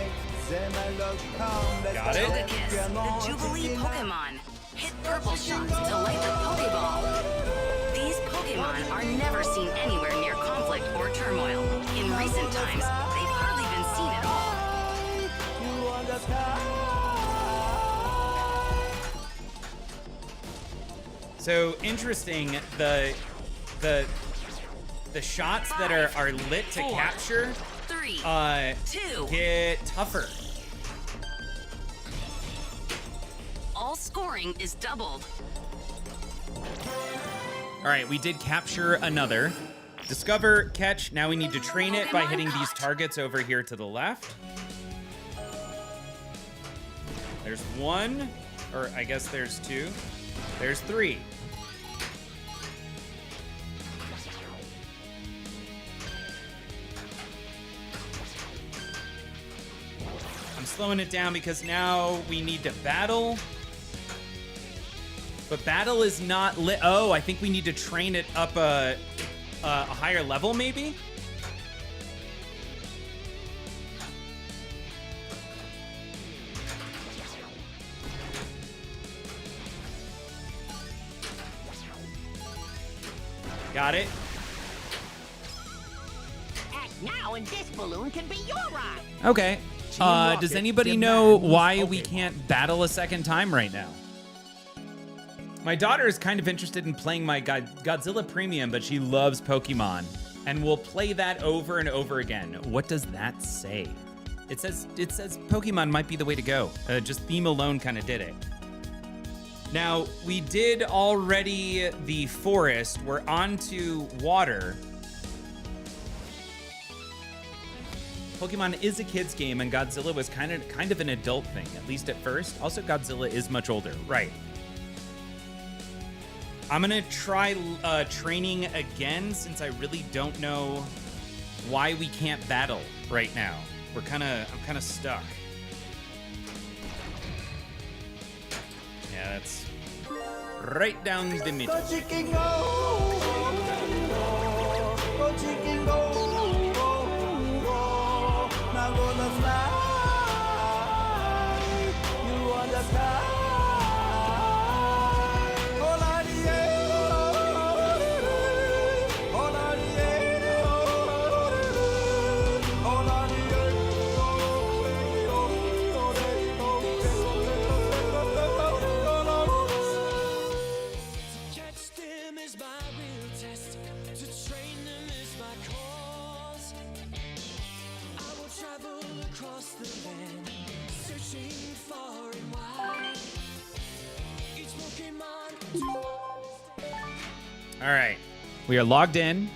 Got it. Togekiss, the Jubilee Pokemon. Hit purple shots to light the Pokeball. These Pokemon are never seen anywhere near conflict or turmoil. In recent times, they've hardly been seen at all. So interesting, the shots that are lit to capture 3, 2, get tougher. All scoring is doubled. All right, we did capture another. Discover, catch. Now we need to train it by hitting these targets over here to the left. There's 1, or I guess there's 2. There's 3. I'm slowing it down because now we need to battle. But battle is not lit. Oh, I think we need to train it up a higher level, maybe? Got it. Act now and this balloon can be your ride. Okay. Does anybody know why we can't battle a second time right now? My daughter is kind of interested in playing my Godzilla Premium, but she loves Pokemon and will play that over and over again. What does that say? It says Pokemon might be the way to go. Just theme alone kind of did it. Now, we did already the forest. We're on to water. Pokemon is a kid's game, and Godzilla was kind of an adult thing, at least at first. Also, Godzilla is much older. Right. I'm gonna try training again since I really don't know why we can't battle right now. I'm kind of stuck. Yeah, that's right down the middle. All right. We are logged in.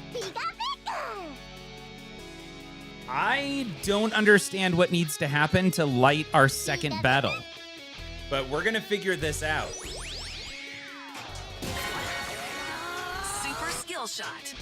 I don't understand what needs to happen to light our second battle, but we're going to figure this out. Super skill shot.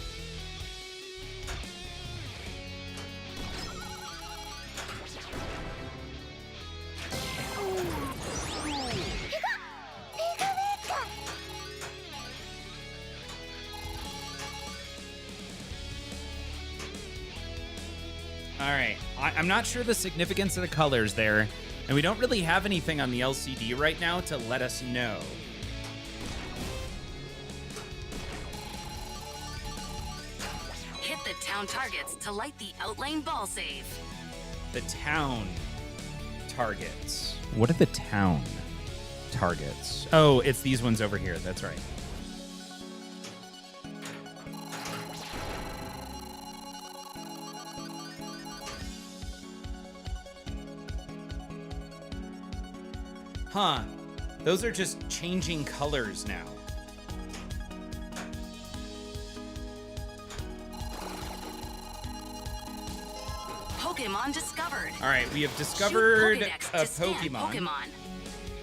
All right. I'm not sure the significance of the colors there, and we don't really have anything on the LCD right now to let us know. Hit the town targets to light the outlane ball save. The town targets. What are the town targets? Oh, it's these ones over here. That's right. Huh. Those are just changing colors now. Pokemon discovered. All right, we have discovered Pokédex a to scan Pokemon.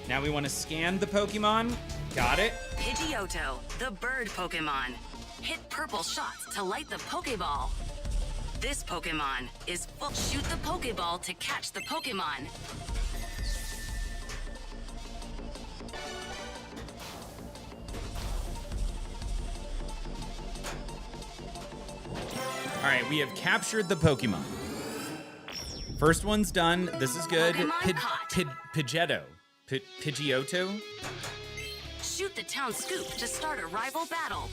Now we want to scan the Pokemon. Got it. Pidgeotto, the bird Pokemon. Hit purple shots to light the Pokeball. This Pokemon is full. Shoot the Pokeball to catch the Pokemon. All right, we have captured the Pokemon. First one's done. This is good. Pidgeotto. Pidgeotto? Shoot the town scoop to start a rival battle.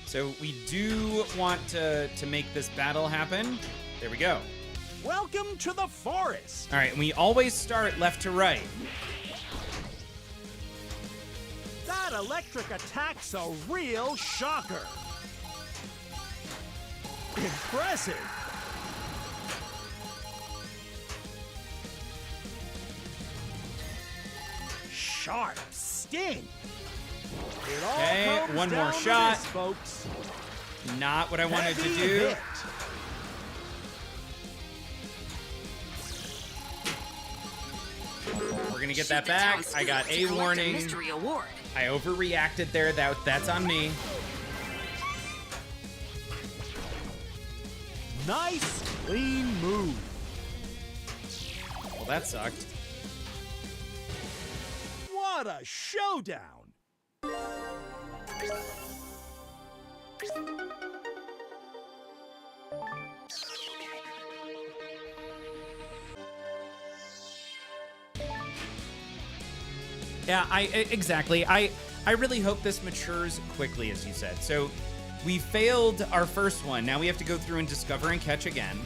So we do want to make this battle happen. There we go. Welcome to the forest. All right, and we always start left to right. That electric attack's a real shocker. Impressive. Sharp sting. It all Okay, comes one more down to shot. this, folks. Not what I wanted to Heavy do. hit. We're gonna get that back. I got a warning. Mystery award. I overreacted there. That's on me. Nice, clean move. Well, that sucked. What a showdown. Yeah, exactly. I really hope this matures quickly, as you said. So we failed our first one. Now we have to go through and discover and catch again.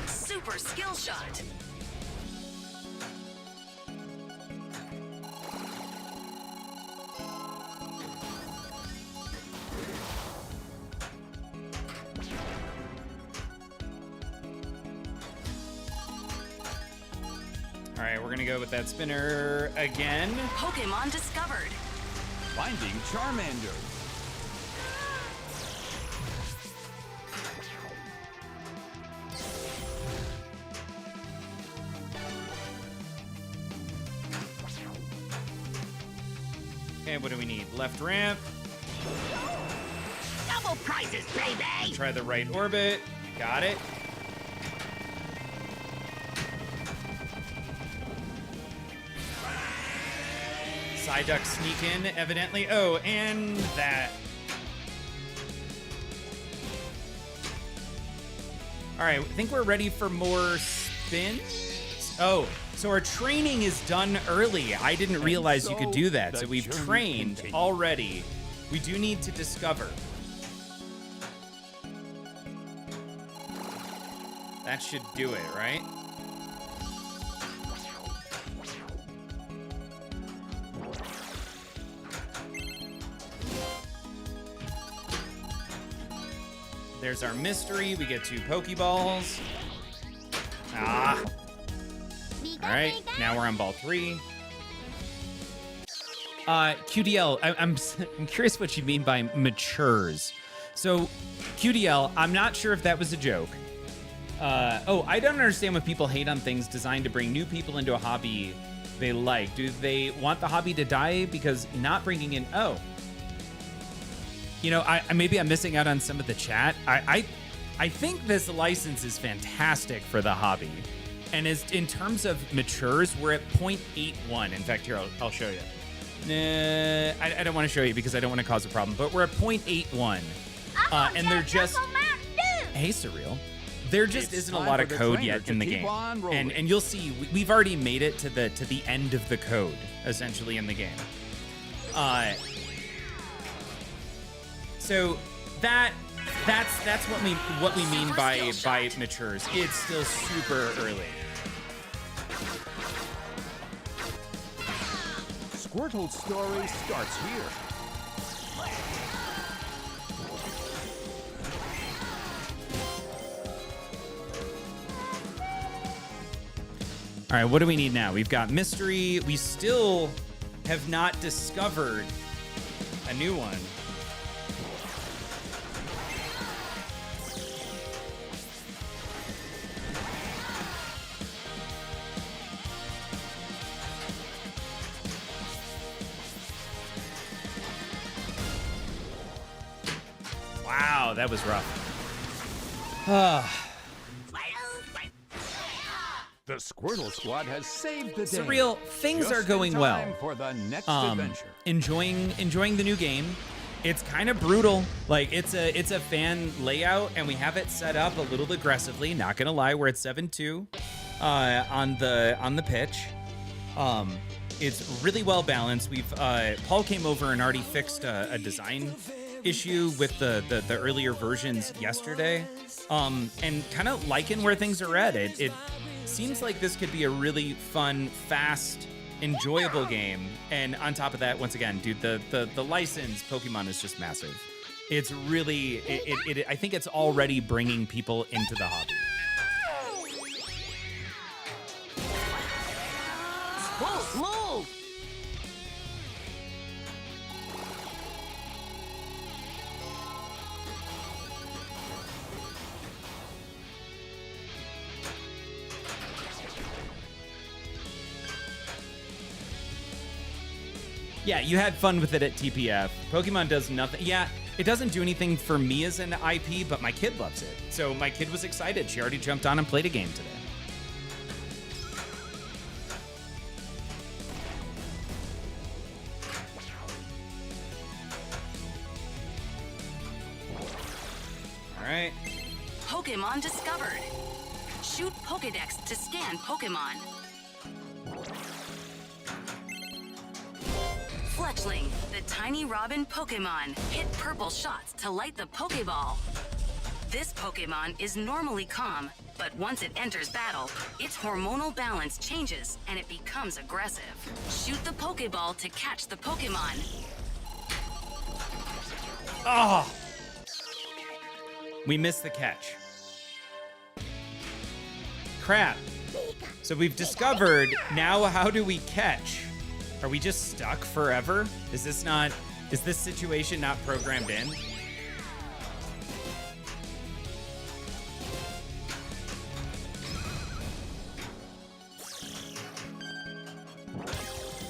Super skill shot. All right, we're gonna go with that spinner again. Pokemon discovered. Finding Charmander. Okay, what do we need? Left ramp. Double prizes, baby! Try the right orbit. Got it. Psyduck sneak in, evidently. Oh, and that. All right, I think we're ready for more spins. Oh, so our training is done early. I didn't realize you could do that. So we've trained already. We do need to discover. That should do it, right? There's our mystery. We get 2 Pokeballs. Ah. All right, now we're on ball 3. QDL, I'm curious what you mean by matures. So, QDL, I'm not sure if that was a joke. I don't understand when people hate on things designed to bring new people into a hobby they like. Do they want the hobby to die because not bringing in... Oh. You know, maybe I'm missing out on some of the chat. I think this license is fantastic for the hobby. And as in terms of matures, we're at 0.81. In fact, here, I'll show you. I don't want to show you because I don't want to cause a problem, but we're at 0.81. And they're just... Hey, Surreal. There just isn't a lot of code yet in the game. And you'll see, we've already made it to the end of the code, essentially, in the game. So that's what we mean by matures. It's still super early. Squirtle's story starts here. All right, what do we need now? We've got mystery. We still have not discovered a new one. Wow, that was rough. The Squirtle Squad has saved the day. Surreal, things Just are going in well. time for the next adventure. Enjoying the new game. It's kind of brutal. Like it's a fan layout, and we have it set up a little aggressively. Not gonna lie, we're at 7-2 on the pitch. It's really well balanced. We've Paul came over and already fixed a design issue with the earlier versions yesterday, and kind of liking where things are at. It seems like this could be a really fun, fast, enjoyable game. And on top of that, once again, dude, the license Pokemon is just massive. It's really, I think it's already bringing people into the hobby. Move! Yeah, you had fun with it at TPF. Pokemon does nothing. Yeah, it doesn't do anything for me as an IP, but my kid loves it. So my kid was excited. She already jumped on and played a game today. All right. Pokemon discovered. Shoot Pokedex to scan Pokemon. Fletchling, the tiny robin Pokemon, hit purple shots to light the Pokeball. This Pokemon is normally calm, but once it enters battle, its hormonal balance changes and it becomes aggressive. Shoot the Pokeball to catch the Pokemon. Oh! We missed the catch. Crap. So we've discovered, now how do we catch? Are we just stuck forever? Is this situation not programmed in?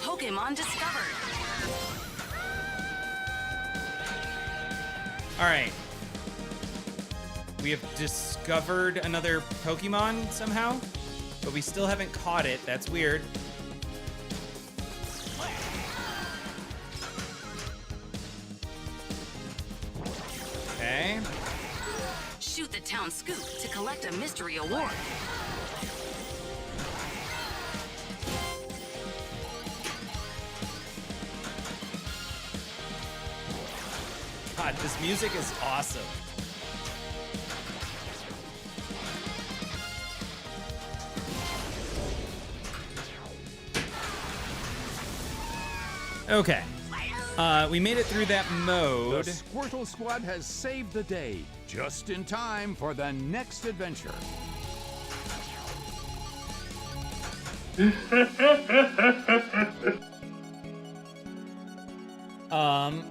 Pokemon discovered. All right. We have discovered another Pokemon somehow, but we still haven't caught it. That's weird. Okay. Shoot the town scoop to collect a mystery award. God, this music is awesome. Okay. We made it through that The mode. Squirtle Squad has saved the day, just in time for the next adventure.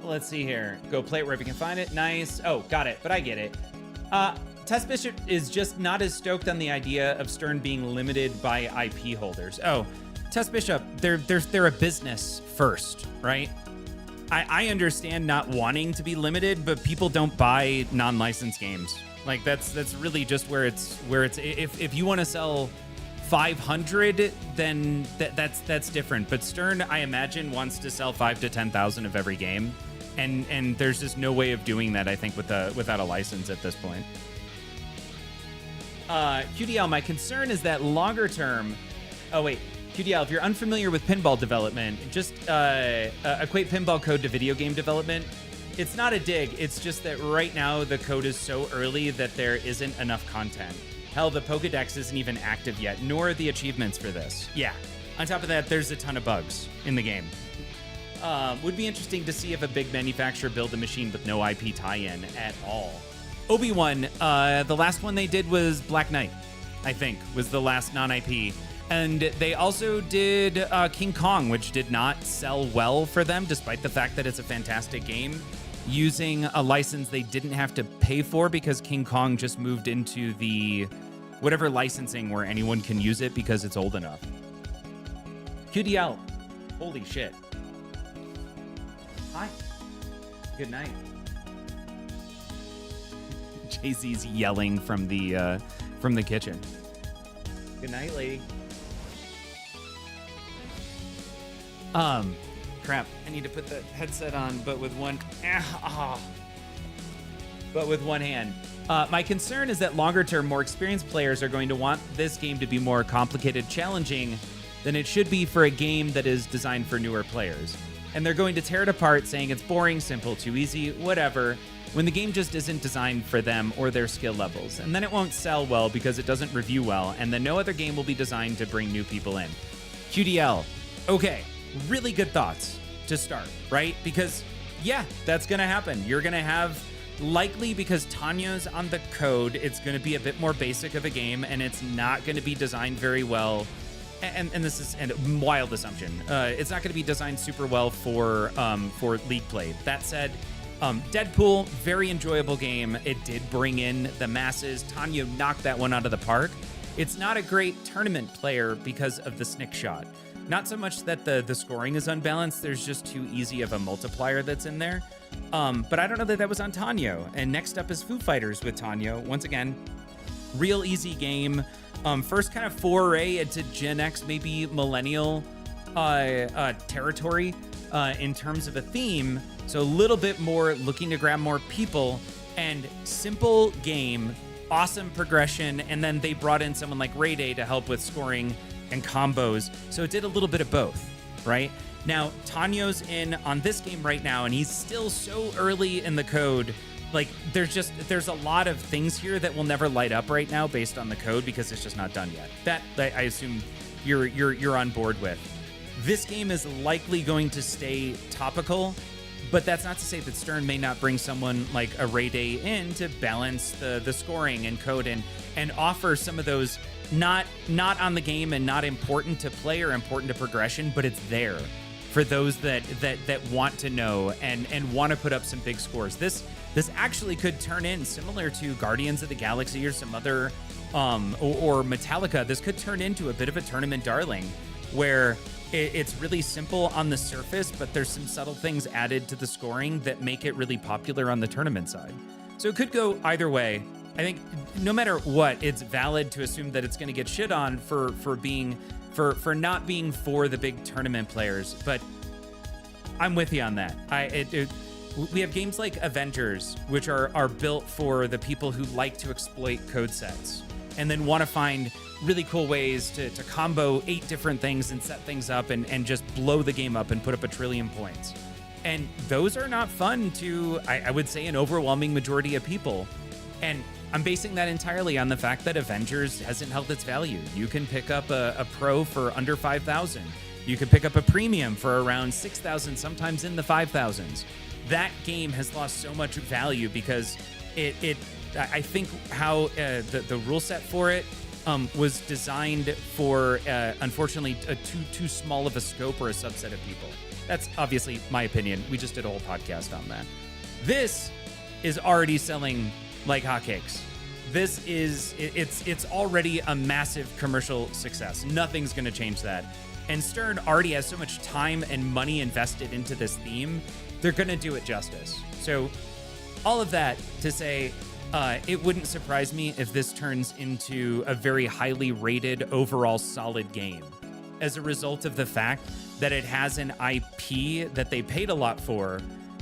Let's see here. Go play it wherever you can find it. Nice. Oh, got it, but I get it. Tess Bishop is just not as stoked on the idea of Stern being limited by IP holders. Oh, Tess Bishop, they're a business first, right? I understand not wanting to be limited, but people don't buy non-licensed games. Like that's really just where it's if you want to sell 500, then that's different. But Stern, I imagine, wants to sell 5,000 to 10,000 of every game, and there's just no way of doing that, I think, without a license at this point. QDL, my concern is that longer term. Oh wait, QDL, if you're unfamiliar with pinball development, just equate pinball code to video game development. It's not a dig. It's just that right now the code is so early that there isn't enough content. Hell, the Pokedex isn't even active yet, nor the achievements for this. Yeah. On top of that, there's a ton of bugs in the game. Would be interesting to see if a big manufacturer build a machine with no IP tie-in at all. Obi-Wan, the last one they did was Black Knight, I think, was the last non-IP. And they also did King Kong, which did not sell well for them, despite the fact that it's a fantastic game, using a license they didn't have to pay for because King Kong just moved into the whatever licensing where anyone can use it because it's old enough. QDL, holy shit. Hi. Good night. Jay-Z's yelling from the kitchen. Good night, lady. Crap. I need to put the headset on, but with one hand. My concern is that longer term, more experienced players are going to want this game to be more complicated, challenging than it should be for a game that is designed for newer players. And they're going to tear it apart, saying it's boring, simple, too easy, whatever, when the game just isn't designed for them or their skill levels. And then it won't sell well because it doesn't review well, and then no other game will be designed to bring new people in. QDL. Okay, really good thoughts to start, right? Because, yeah, that's going to happen. You're going to have, likely because Tanya's on the code, it's going to be a bit more basic of a game, and it's not going to be designed very well. And this is a wild assumption. It's not going to be designed super well for League play. That said, Deadpool, very enjoyable game. It did bring in the masses. Tanya knocked that one out of the park. It's not a great tournament player because of the snick shot. Not so much that the scoring is unbalanced. There's just too easy of a multiplier that's in there. But I don't know that was on Tanyo. And next up is Foo Fighters with Tanyo. Once again, real easy game. First kind of foray into Gen X, maybe millennial territory in terms of a theme. So a little bit more looking to grab more people, and simple game, awesome progression. And then they brought in someone like Ray Day to help with scoring and combos. So it did a little bit of both, right? Now, Tanyo's in on this game right now, and he's still so early in the code. Like, there's a lot of things here that will never light up right now based on the code because it's just not done yet. That I assume you're on board with. This game is likely going to stay topical, but that's not to say that Stern may not bring someone like a Ray Day in to balance the scoring and code and offer some of those not on the game and not important to play or important to progression, but it's there for those that want to know and want to put up some big scores. This actually could turn in similar to Guardians of the Galaxy or some other or Metallica. This could turn into a bit of a tournament darling where it's really simple on the surface, but there's some subtle things added to the scoring that make it really popular on the tournament side. So it could go either way. I think no matter what, it's valid to assume that it's going to get shit on for not being for the big tournament players. But I'm with you on that. We have games like Avengers, which are built for the people who like to exploit code sets and then want to find really cool ways to combo 8 different things and set things up and just blow the game up and put up a trillion points. And those are not fun to, I would say, an overwhelming majority of people. And I'm basing that entirely on the fact that Avengers hasn't held its value. You can pick up a pro for under 5,000. You could pick up a premium for around 6,000, sometimes in the 5,000s. That game has lost so much value because I think how the rule set for it was designed for, unfortunately, too small of a scope or a subset of people. That's obviously my opinion. We just did a whole podcast on that. This is already selling like hotcakes. It's already a massive commercial success. Nothing's going to change that. And Stern already has so much time and money invested into this theme. They're going to do it justice. So all of that to say, it wouldn't surprise me if this turns into a very highly rated, overall solid game as a result of the fact that it has an IP that they paid a lot for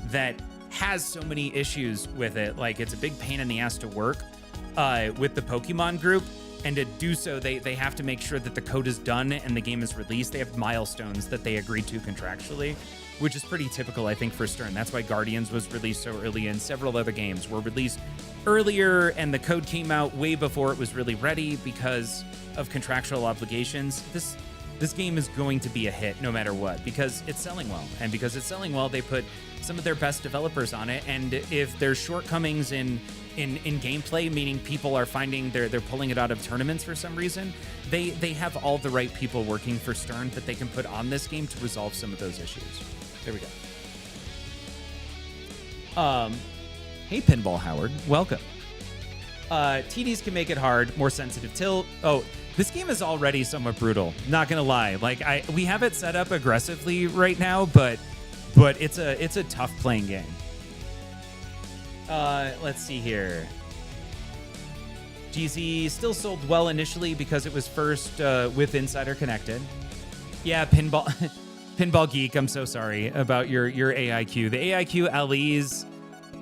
that has so many issues with it. Like, it's a big pain in the ass to work with the Pokemon group. And to do so, they have to make sure that the code is done and the game is released. They have milestones that they agreed to contractually, which is pretty typical, I think, for Stern. That's why Guardians was released so early, and several other games were released earlier, and the code came out way before it was really ready because of contractual obligations. This game is going to be a hit no matter what because it's selling well. And because it's selling well, they put some of their best developers on it. And if there's shortcomings in gameplay, meaning people are finding they're pulling it out of tournaments for some reason, they have all the right people working for Stern that they can put on this game to resolve some of those issues. There we go. Hey, Pinball Howard, welcome. TDs can make it hard, more sensitive tilt. Oh, this game is already somewhat brutal. Not gonna lie, like we have it set up aggressively right now, but it's a tough playing game. Let's see here. GZ still sold well initially because it was first with Insider connected. Yeah, Pinball Geek, I'm so sorry about your AIQ. The AIQ LEs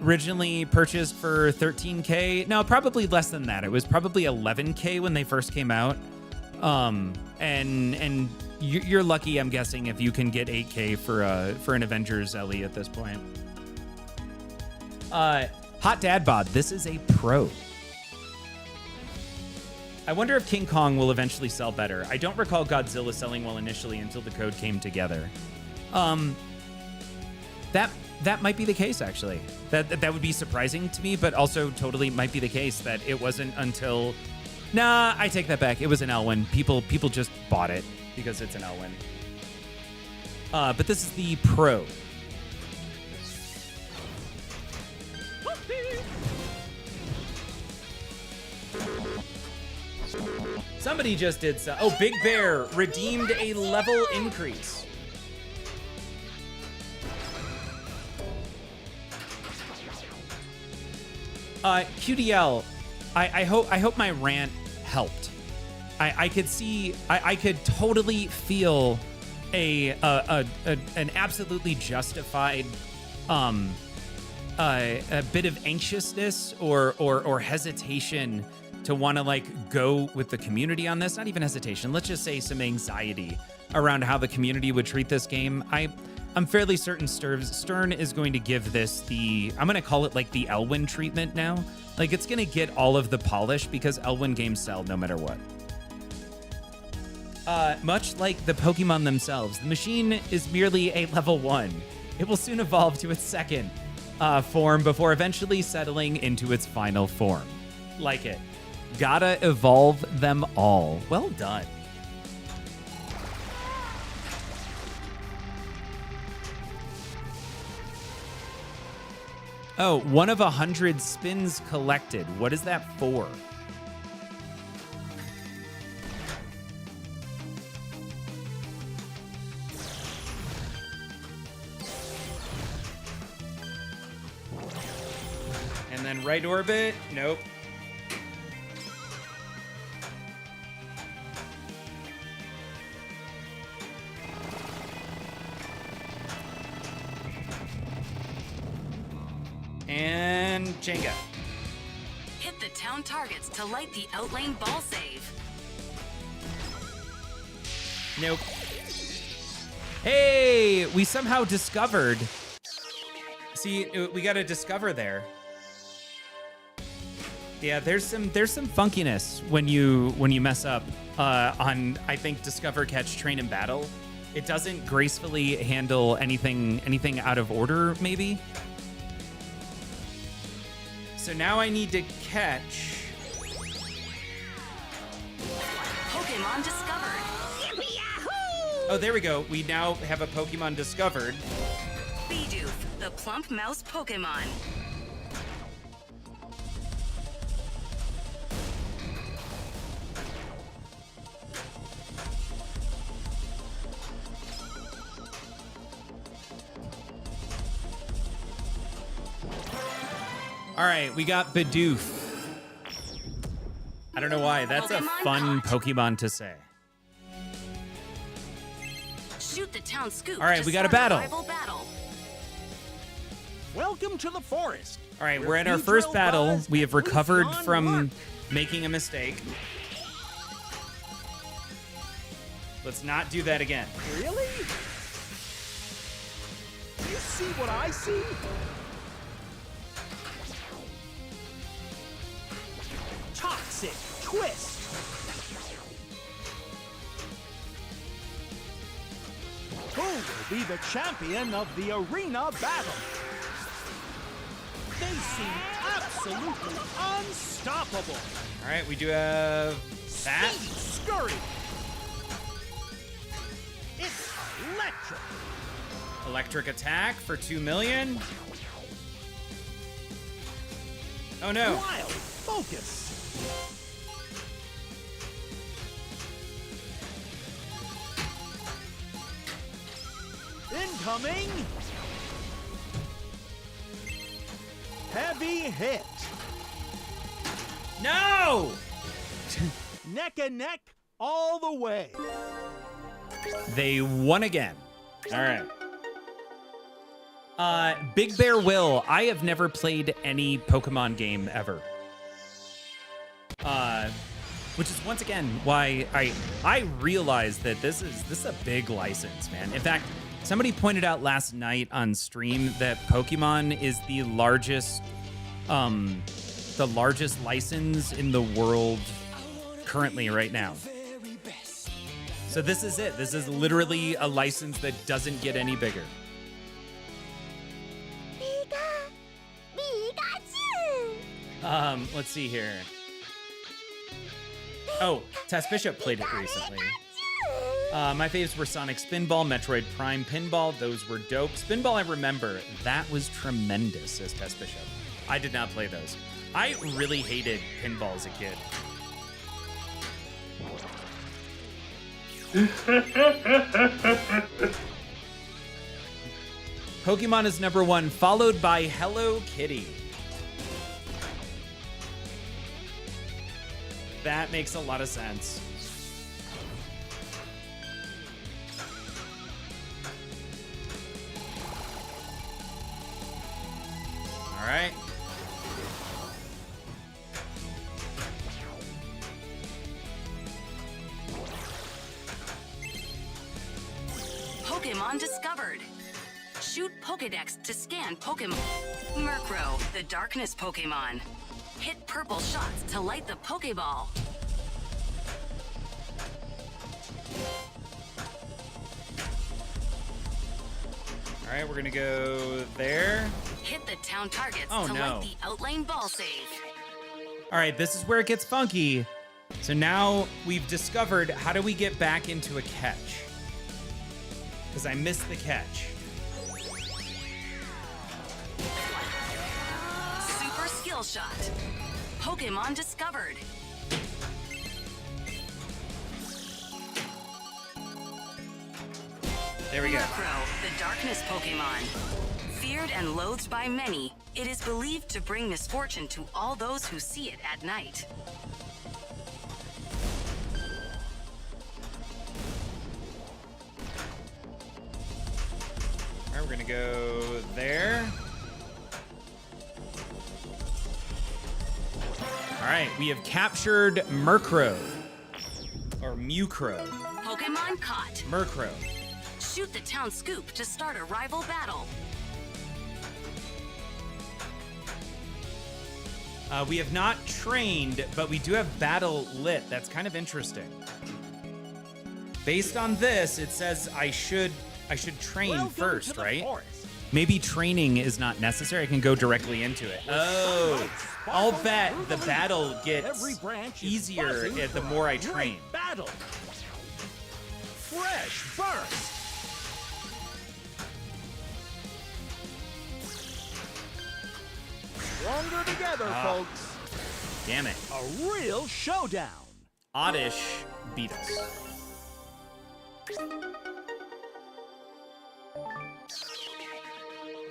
originally purchased for $13K. No, probably less than that. It was probably $11K when they first came out. And you're lucky, I'm guessing, if you can get $8K for an Avengers LE at this point. Hot Dad Bod, this is a pro. I wonder if King Kong will eventually sell better. I don't recall Godzilla selling well initially until the code came together. That might be the case, actually. That would be surprising to me, but also totally might be the case that it wasn't until... Nah, I take that back. It was an Elwyn. People just bought it because it's an Elwyn. But this is the Pro. Somebody just did so. Oh, Big Bear redeemed a level increase. QDL, I hope my rant helped. I could totally feel an absolutely justified a bit of anxiousness or hesitation to want to like go with the community on this. Not even hesitation. Let's just say some anxiety around how the community would treat this game. I'm fairly certain Stern is going to give this I'm going to call it like the Elwyn treatment now. Like, it's going to get all of the polish because Elwyn games sell no matter what. Much like the Pokemon themselves, the machine is merely a level 1. It will soon evolve to its second form before eventually settling into its final form. Like it. Gotta evolve them all. Well done. Oh, 1 of 100 spins collected. What is that for? And then right orbit? Nope. And Jenga. Hit the town targets to light the outlane ball save. Nope. Hey, we somehow discovered. See, we got to discover there. Yeah, there's some funkiness when you mess up on, I think, Discover, Catch, Train, and Battle. It doesn't gracefully handle anything out of order, maybe. So now I need to catch. Pokemon discovered. Yippee-yahoo! Oh, there we go. We now have a Pokemon discovered. Bidoof, the plump mouse Pokemon. All right, we got Bidoof. I don't know why. That's a fun Pokemon to say. Shoot the town scoop. All right, to we got a start battle. rival battle. Welcome to the forest. All right, where we're at our Beedrill first battle. buzz We have and recovered Lucian from bark. making a mistake. Let's not do that again. Really? You see what I see? Toxic twist. Who will be the champion of the arena battle? They seem absolutely unstoppable. All right, we do have that. Speed scurry. It's electric. Electric attack for 2 million. Oh no. Wild focus. Incoming. Heavy hit. No! Neck and neck all the way. They won again. All right. Big Bear Will. I have never played any Pokemon game ever. Which is once again why I realized that this is a big license, man. In fact, somebody pointed out last night on stream that Pokemon is the largest license in the world currently right now. So this is it. This is literally a license that doesn't get any bigger. Let's see here. Oh, Tess Bishop played it recently. My faves were Sonic Spinball, Metroid Prime Pinball. Those were dope. Spinball, I remember. That was tremendous, says Tess Bishop. I did not play those. I really hated pinball as a kid. Pokemon is number 1, followed by Hello Kitty. That makes a lot of sense. All right. Pokemon discovered. Shoot Pokedex to scan Pokemon. Murkrow, the darkness Pokemon. Hit purple shots to light the Pokeball. All right, we're gonna go there. Hit the town targets Oh, to no. light the outlane ball save. All right, this is where it gets funky. So now we've discovered how do we get back into a catch? Because I missed the catch. Super skill shot. Pokemon discovered. There we go. Murkrow, the darkness Pokemon. Feared and loathed by many, it is believed to bring misfortune to all those who see it at night. All right, we're gonna go there. All right, we have captured Murkrow. Or Mewcrow. Pokemon caught. Murkrow. Shoot the town scoop to start a rival battle. We have not trained, but we do have battle lit. That's kind of interesting. Based on this, it says I should train first, right? Maybe training is not necessary. I can go directly into it. Oh, I'll bet the battle gets easier the more I train. Battle. Fresh burst. Stronger together, folks. Damn it. A real showdown. Oddish beat us.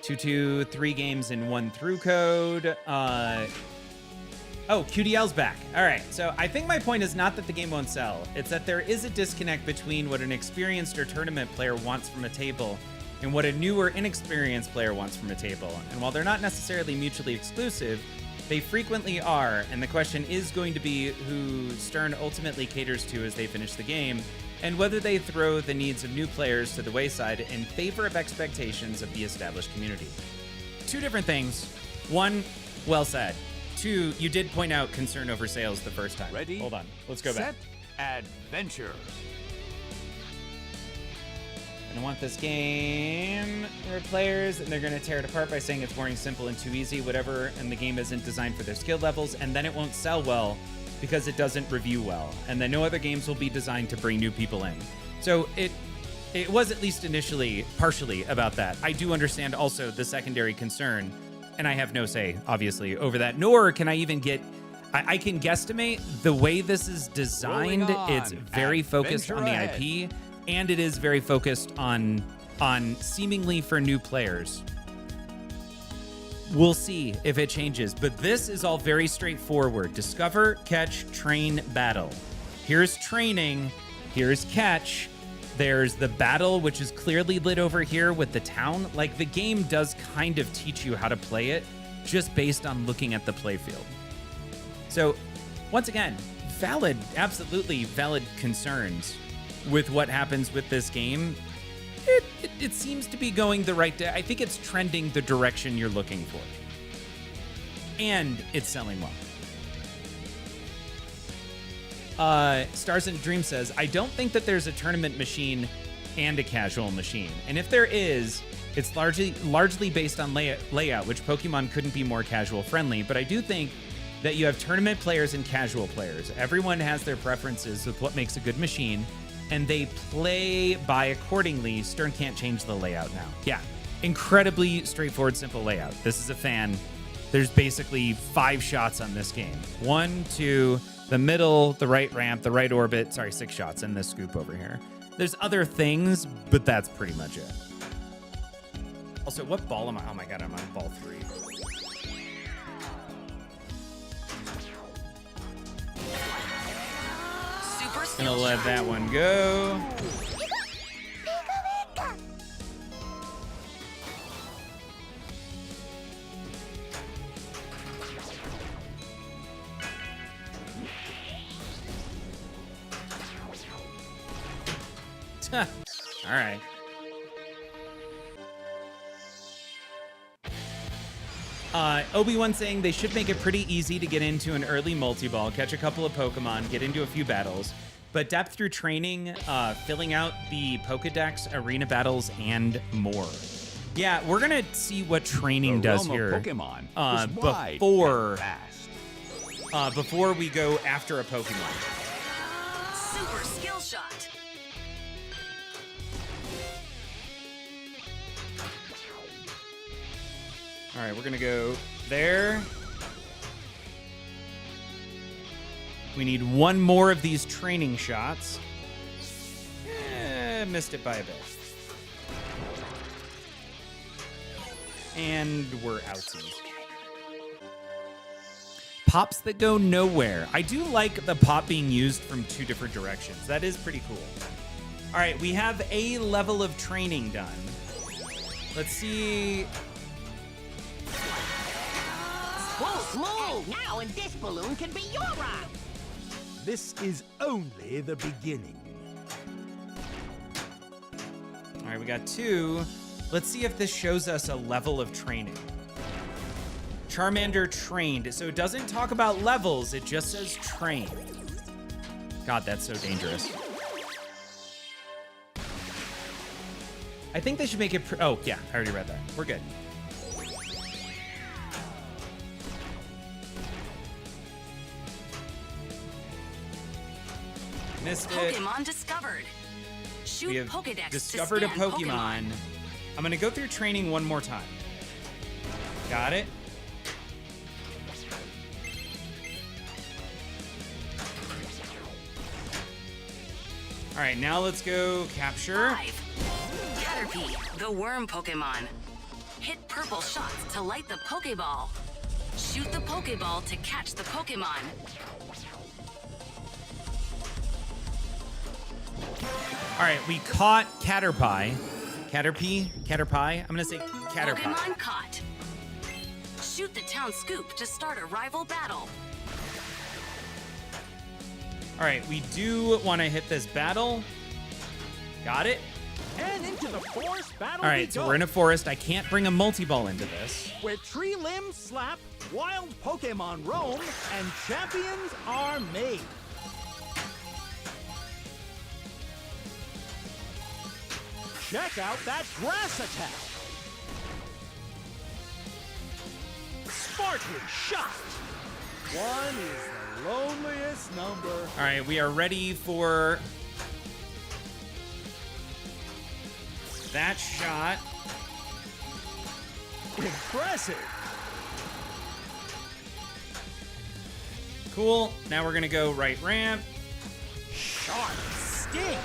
Two, 3 games in 1 through code. Oh, QDL's back. All right, so I think my point is not that the game won't sell. It's that there is a disconnect between what an experienced or tournament player wants from a table and what a new or inexperienced player wants from a table. And while they're not necessarily mutually exclusive, they frequently are, and the question is going to be who Stern ultimately caters to as they finish the game, and whether they throw the needs of new players to the wayside in favor of expectations of the established community. 2 different things. 1, well said. 2, you did point out concern over sales the first time. Ready? Hold on. Let's go back. Adventure. And I want this game. There are players, and they're going to tear it apart by saying it's boring, simple, and too easy, whatever, and the game isn't designed for their skill levels, and then it won't sell well because it doesn't review well, and then no other games will be designed to bring new people in. So it was at least initially partially about that. I do understand also the secondary concern, and I have no say, obviously, over that, nor can I even get... I can guesstimate the way this is designed. It's very focused on the IP, and it is very focused on seemingly for new players. We'll see if it changes, but this is all very straightforward. Discover, catch, train, battle. Here's training, here's catch, there's the battle, which is clearly lit over here with the town. Like, the game does kind of teach you how to play it just based on looking at the playfield. So, once again, valid, absolutely valid concerns with what happens with this game. It seems to be going the right I think it's trending the direction you're looking for. And it's selling well. Stars in a Dream says, I don't think that there's a tournament machine and a casual machine. And if there is, it's largely based on layout, which Pokemon couldn't be more casual friendly. But I do think that you have tournament players and casual players. Everyone has their preferences with what makes a good machine, and they play by accordingly. Stern can't change the layout now. Yeah, incredibly straightforward, simple layout. This is a fan. There's basically 5 shots on this game. 1, 2, the middle, the right ramp, the right orbit. Sorry, 6 shots in this scoop over here. There's other things, but that's pretty much it. Also, what ball am I? Oh my God, I'm on ball 3. Gonna let that one go. All right. Obi-Wan saying they should make it pretty easy to get into an early multi-ball, catch a couple of Pokemon, get into a few battles. But depth through training, filling out the Pokedex, arena battles, and more. Yeah, we're gonna see what training does here Pokemon before we go after a Pokemon. Super skill shot. All right, we're gonna go there. We need 1 more of these training shots. Missed it by a bit. And we're outsies. Pops that go nowhere. I do like the pop being used from 2 different directions. That is pretty cool. All right, we have a level of training done. Let's see. Whoa, now and this balloon can be your ride. This is only the beginning. All right, we got 2. Let's see if this shows us a level of training. Charmander trained. So it doesn't talk about levels. It just says trained. God, that's so dangerous. I think they should make it. Oh yeah, I already read that. We're good. Missed it. Pokemon discovered. Shoot We have Pokedex discovered to a scan Pokemon. I'm gonna go through training one more time. Got it. All right, now let's go capture. 5. Caterpie, the worm Pokemon. Hit purple shots to light the Pokeball. Shoot the Pokeball to catch the Pokemon. All right, we caught Caterpie. Caterpie. I'm gonna say Caterpie. Pokemon caught. Shoot the town scoop to start a rival battle. All right, we do want to hit this battle. Got it. And into the forest battle. All right, so we're in a forest. I can't bring a multi-ball into this. Where tree limbs slap, wild Pokemon roam, and champions are made. Check out that grass attack. Sparkly shot. One is the loneliest number. All right, we are ready for that shot. Impressive. Cool. Now we're gonna go right ramp. Sharp sting.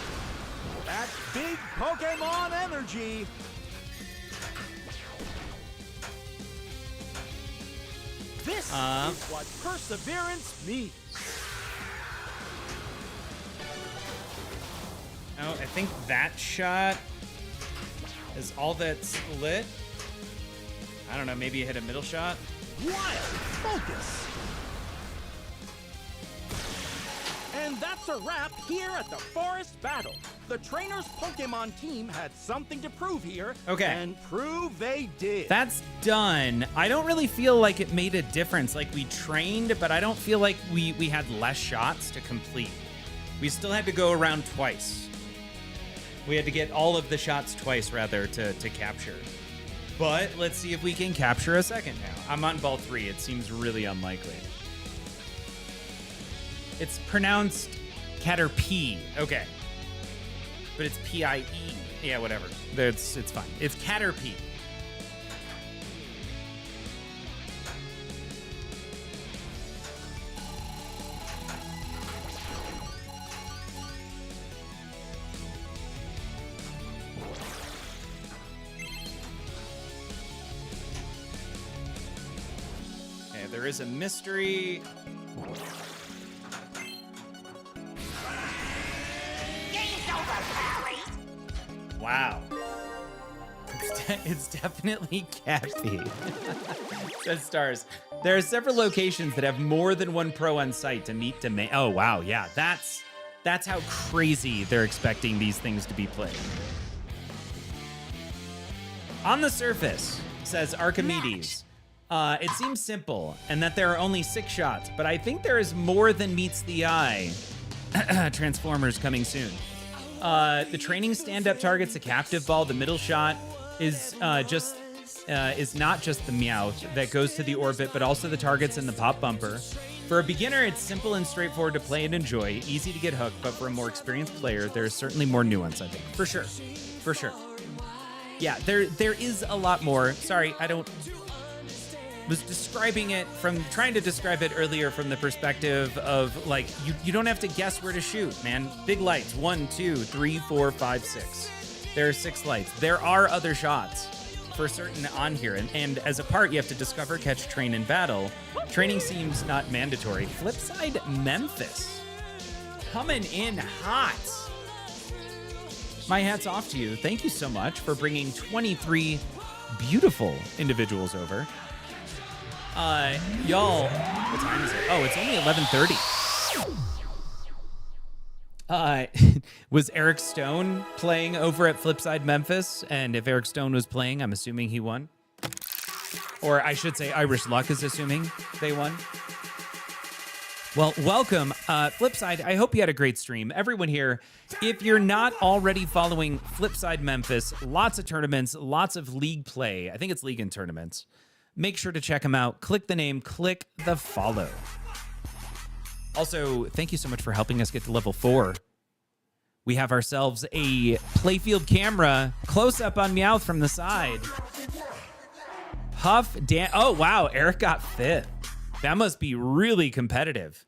That big Pokemon energy. This is what perseverance means. Oh, I think that shot is all that's lit. I don't know, maybe you hit a middle shot. Wild focus. And that's a wrap here at the Forest Battle. The trainer's Pokemon team had something to prove here. Okay. And prove they did. That's done. I don't really feel like it made a difference. Like, we trained, but I don't feel like we had less shots to complete. We still had to go around twice. We had to get all of the shots twice, rather, to capture. But let's see if we can capture a second now. I'm on ball 3. It seems really unlikely. It's pronounced Caterpie. Okay. But it's P-I-E. Yeah, whatever. It's fine. It's Caterpie. Okay, there is a mystery. Wow. It's definitely Cappy. Says Stars. There are several locations that have more than one pro on site to meet demand. Oh, wow. Yeah, that's how crazy they're expecting these things to be played. On the surface, says Archimedes, it seems simple and that there are only 6 shots, but I think there is more than meets the eye. Transformers coming soon. The training stand-up targets the captive ball. The middle shot is not just the Meowth that goes to the orbit, but also the targets in the pop bumper. For a beginner, it's simple and straightforward to play and enjoy, easy to get hooked, but for a more experienced player, there's certainly more nuance, I think. For sure. Yeah, there is a lot more. Sorry, was trying to describe it earlier from the perspective of, like, you don't have to guess where to shoot, man. Big lights, 1, 2, 3, 4, 5, 6. There are 6 lights. There are other shots for certain on here, and as a part, you have to discover, catch, train, and battle. Training seems not mandatory. Flipside Memphis, coming in hot. My hat's off to you. Thank you so much for bringing 23 beautiful individuals over. Y'all, what time is it? Oh, it's only 11:30. Was Eric Stone playing over at Flipside Memphis? And if Eric Stone was playing, I'm assuming he won. Or I should say Irish Luck is assuming they won. Well, welcome. Flipside, I hope you had a great stream. Everyone here, if you're not already following Flipside Memphis, lots of tournaments, lots of league play. I think it's league and tournaments. Make sure to check them out. Click the name, click the follow. Also, thank you so much for helping us get to level 4. We have ourselves a playfield camera close up on Meowth from the side. Huff, Dan. Oh, wow. Eric got 5th. That must be really competitive.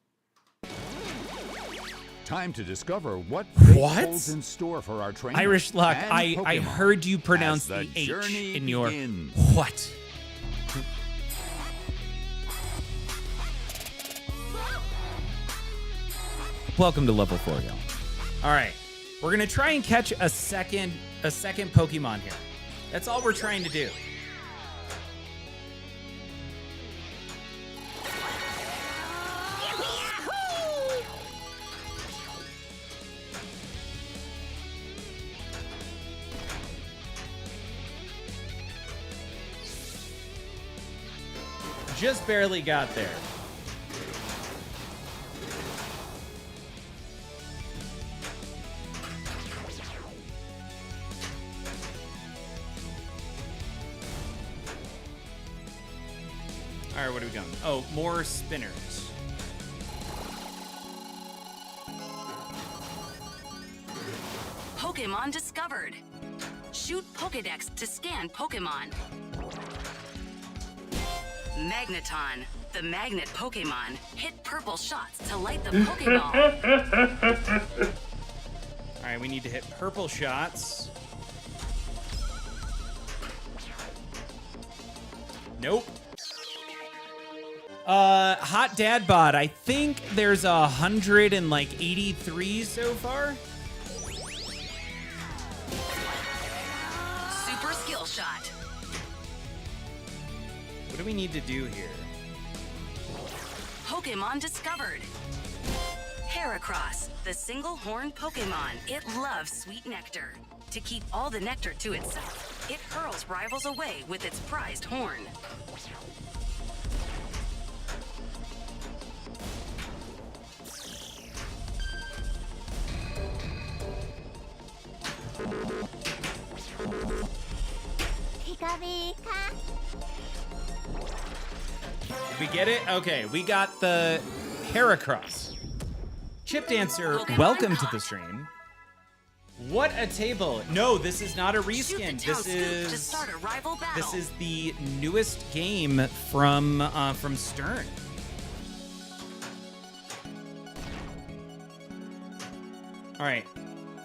Time to discover what fate What? holds in store for our trainers. Irish Luck, and I Pokemon heard you pronounce as the H journey in your... begins. What? Welcome to level 4, y'all. All right. We're going to try and catch a second Pokemon here. That's all we're trying to do. Just barely got there. All right, what are we going? Oh, more spinners. Pokemon discovered. Shoot Pokedex to scan Pokemon. Magneton, the magnet Pokemon, hit purple shots to light the Pokeball. All right, we need to hit purple shots. Nope. Hot Dad Bod. I think there's 183 so far. Super skill shot. What do we need to do here? Pokemon discovered. Heracross, the single-horned Pokemon. It loves sweet nectar. To keep all the nectar to itself, it hurls rivals away with its prized horn. Did we get it? Okay, we got the Heracross. Chip Dancer, welcome to the stream. What a table. No, this is not a reskin. This is the newest game from Stern. All right.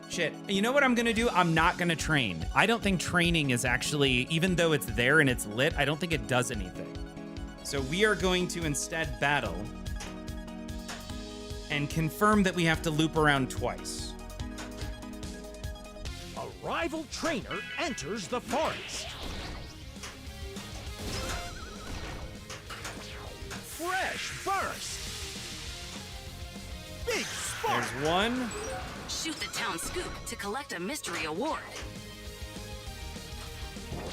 Shit. You know what I'm going to do? I'm not going to train. I don't think training is actually, even though it's there and it's lit, I don't think it does anything. So we are going to instead battle and confirm that we have to loop around twice. A rival trainer enters the forest. Fresh burst. Big spark. There's one. Shoot the town scoop to collect a mystery award.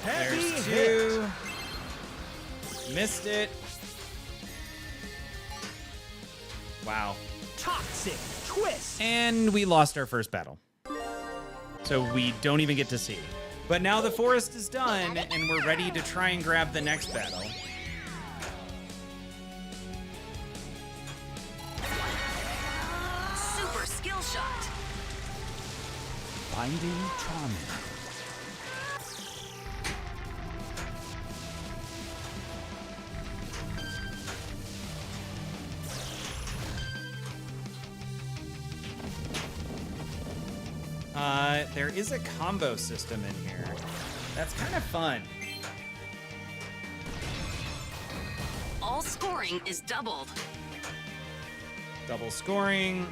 There's two. Missed it. Wow. Toxic twist. And we lost our first battle. So we don't even get to see. But now the forest is done, and we're ready to try and grab the next battle. Super skill shot. Finding Charmin. There is a combo system in here. That's kind of fun. All scoring is doubled. Double scoring.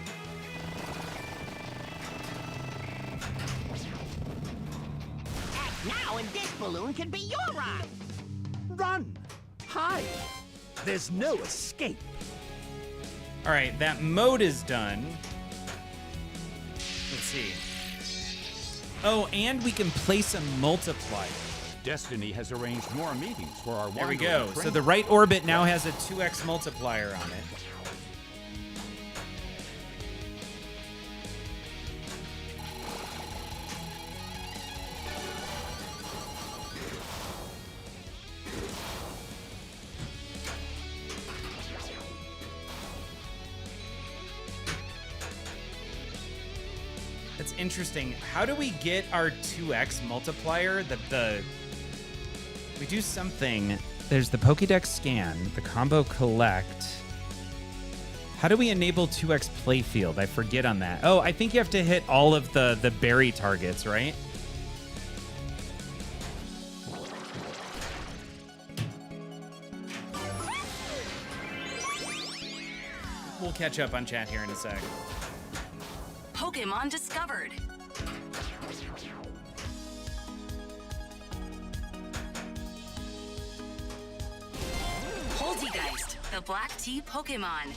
Act now and this balloon can be your ride. Run. Hide. There's no escape. All right, that mode is done. Let's see. Oh, and we can place a multiplier. Destiny has arranged more meetings for our There we wandering go. trainers. So the right orbit now has a 2x multiplier on it. That's interesting. How do we get our 2x multiplier? We do something. There's the Pokédex scan, the combo collect. How do we enable 2x playfield? I forget on that. Oh, I think you have to hit all of the berry targets, right? We'll catch up on chat here in a sec. Pokemon discovered. Poltegeist, the black tea Pokemon.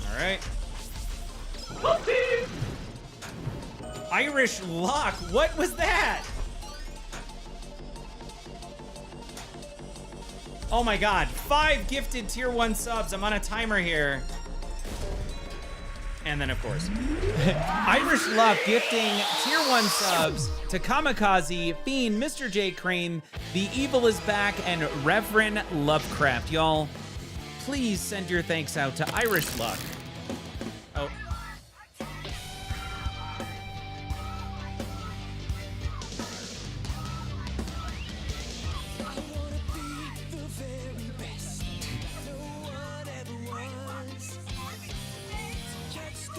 All right. Irish Lock. What was that? Oh my God. 5 gifted tier 1 subs. I'm on a timer here. And then, of course, Irish Love gifting tier 1 subs to Kamikaze, Fiend, Mr. J. Crane, The Evil is Back, and Reverend Lovecraft. Y'all, please send your thanks out to Irish Luck. Oh.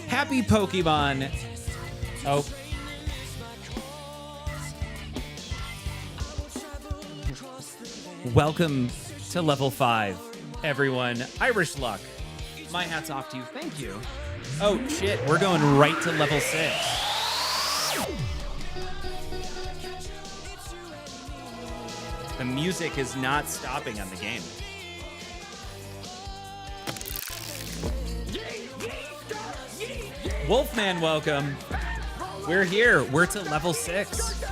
Happy Pokemon. Oh. Welcome to level 5, everyone. Irish Luck. My hat's off to you. Thank you. Oh, shit. We're going right to level 6. The music is not stopping on the game. Wolfman, welcome. We're here. We're to level 6.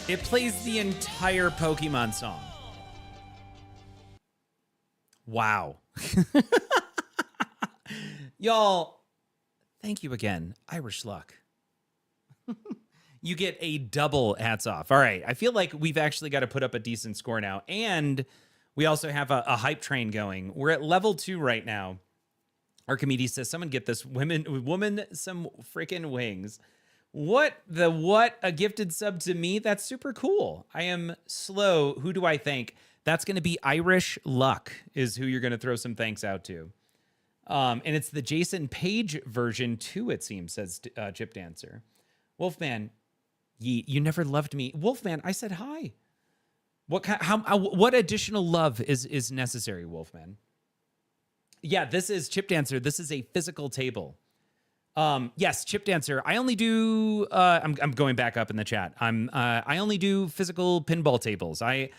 It plays the entire Pokemon song. Wow. Y'all, thank you again. Irish Luck. You get a double hats off. All right. I feel like we've actually got to put up a decent score now. And we also have a hype train going. We're at level 2 right now. Archimedes says, someone get this woman some freaking wings. What a gifted sub to me. That's super cool. I am slow. Who do I thank? That's going to be Irish Luck is who you're going to throw some thanks out to. And it's the Jason Page version too, it seems, says Chip Dancer. Wolfman, you never loved me. Wolfman, I said hi. What additional love is necessary, Wolfman? Yeah, this is Chip Dancer. This is a physical table. Yes, Chip Dancer. I only do. I'm going back up in the chat. I only do physical pinball tables. I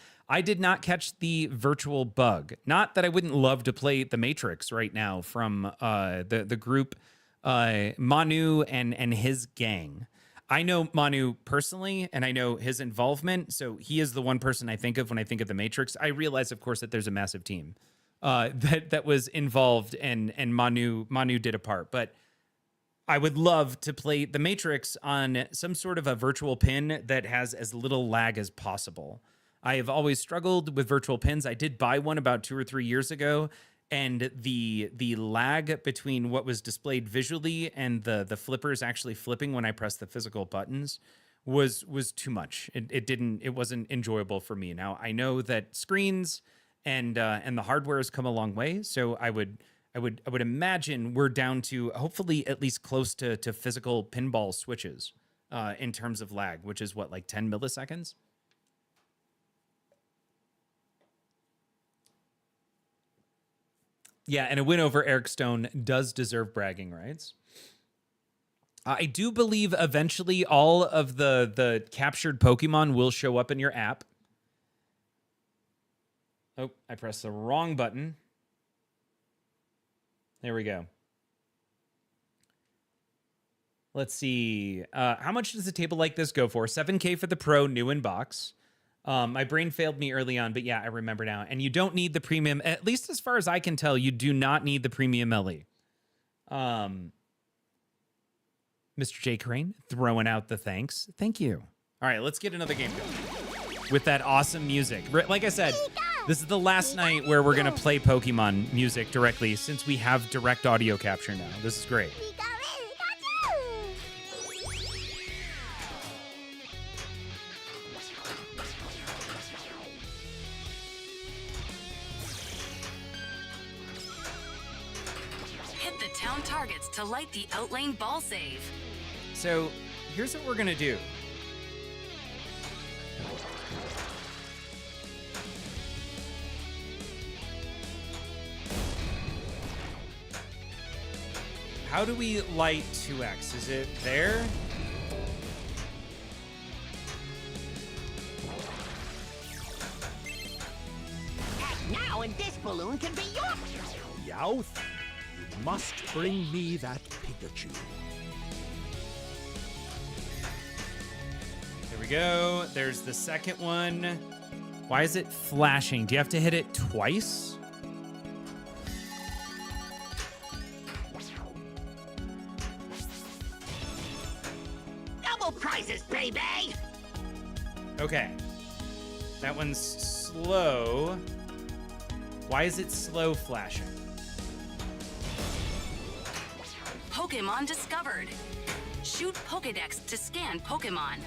did not catch the virtual bug. Not that I wouldn't love to play The Matrix right now from the group Manu and his gang. I know Manu personally, and I know his involvement, so he is the one person I think of when I think of The Matrix. I realize, of course, that there's a massive team that was involved, and Manu did a part. But I would love to play The Matrix on some sort of a virtual pin that has as little lag as possible. I have always struggled with virtual pins. I did buy one about 2 or 3 years ago, and the lag between what was displayed visually and the flippers actually flipping when I pressed the physical buttons was too much. It wasn't enjoyable for me. Now I know that screens and the hardware has come a long way, so I would imagine we're down to hopefully at least close to physical pinball switches in terms of lag, which is what, like 10 milliseconds? Yeah, and a win over Eric Stone does deserve bragging rights. I do believe eventually all of the captured Pokemon will show up in your app. Oh, I pressed the wrong button. There we go. Let's see. How much does a table like this go for? $7K for the Pro, new in box. My brain failed me early on, but yeah, I remember now. And you don't need the premium, at least as far as I can tell, you do not need the premium LE. Mr. J. Crane throwing out the thanks. Thank you. All right, let's get another game going with that awesome music. Like I said, this is the last night where we're going to play Pokemon music directly since we have direct audio capture now. This is great. Hit the town targets to light the outlane ball save. So here's what we're going to do. How do we light 2x? Is it there? Act now and this balloon can be yours. Youth, you must bring me that Pikachu. There we go. There's the second one. Why is it flashing? Do you have to hit it twice? Double prizes, baby. Okay. That one's slow. Why is it slow flashing? Pokemon discovered. Shoot Pokedex to scan Pokemon.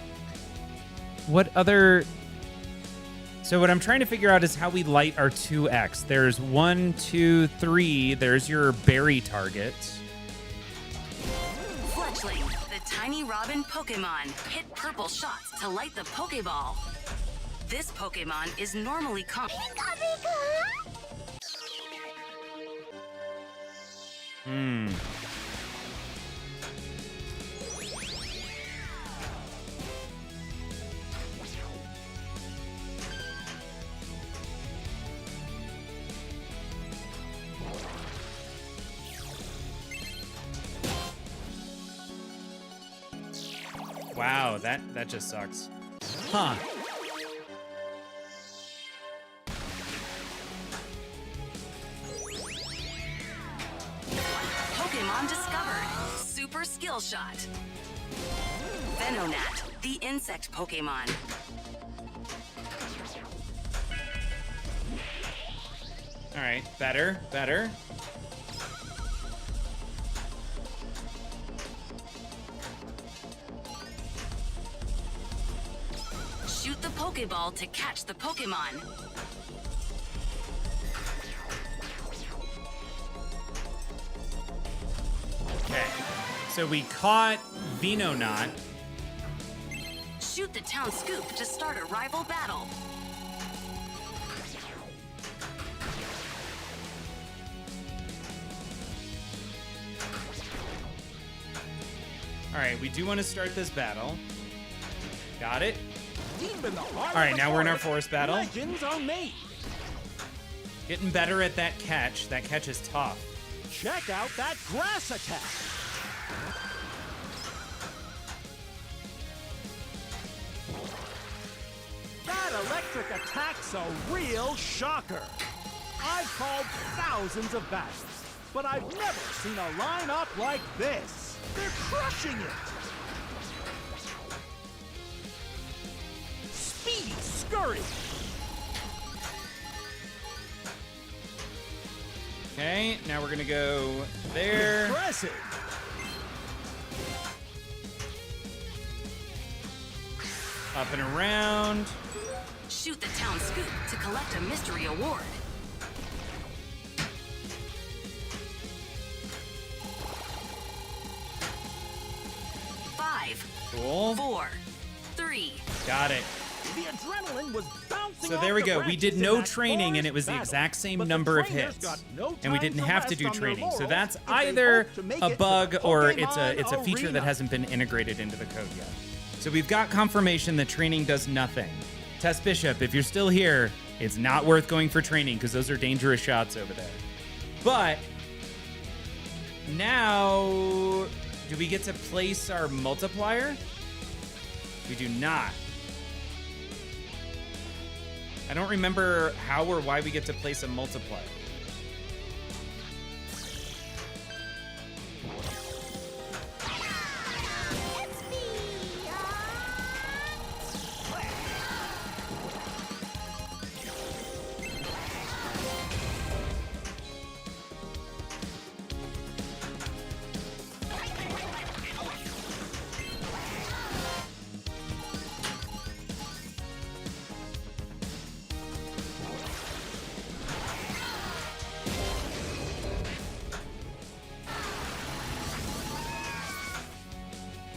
What other... So what I'm trying to figure out is how we light our 2x. There's 1, 2, 3. There's your berry target. Fletchling, the tiny robin Pokemon, hit purple shots to light the Pokeball. This Pokemon is normally Wow, that just sucks. Huh. Pokemon discovered. Super skill shot. Venonat, the insect Pokemon. All right, better. Shoot the Pokeball to catch the Pokemon. Okay, so we caught Venonat. Shoot the town scoop to start a rival battle. All right, we do want to start this battle. Got it. All right, now we're in our forest battle. Legends are made. Getting better at that catch. That catch is tough. Check out that grass attack. That electric attack's a real shocker. I've called thousands of battles, but I've never seen a lineup like this. They're crushing it. Speedy scurry. Okay, now we're gonna go there. Impressive. Up and around. Shoot the town scoop to collect a mystery award. Cool. 4, 3. Got it. The adrenaline was bouncing. So there we go. We did no training, and it was the exact same number of hits, and we didn't have to do training. So that's either a bug or it's a feature that hasn't been integrated into the code yet. So we've got confirmation that training does nothing. Tess Bishop, if you're still here, it's not worth going for training because those are dangerous shots over there. But now, do we get to place our multiplier? We do not. I don't remember how or why we get to place a multiplier.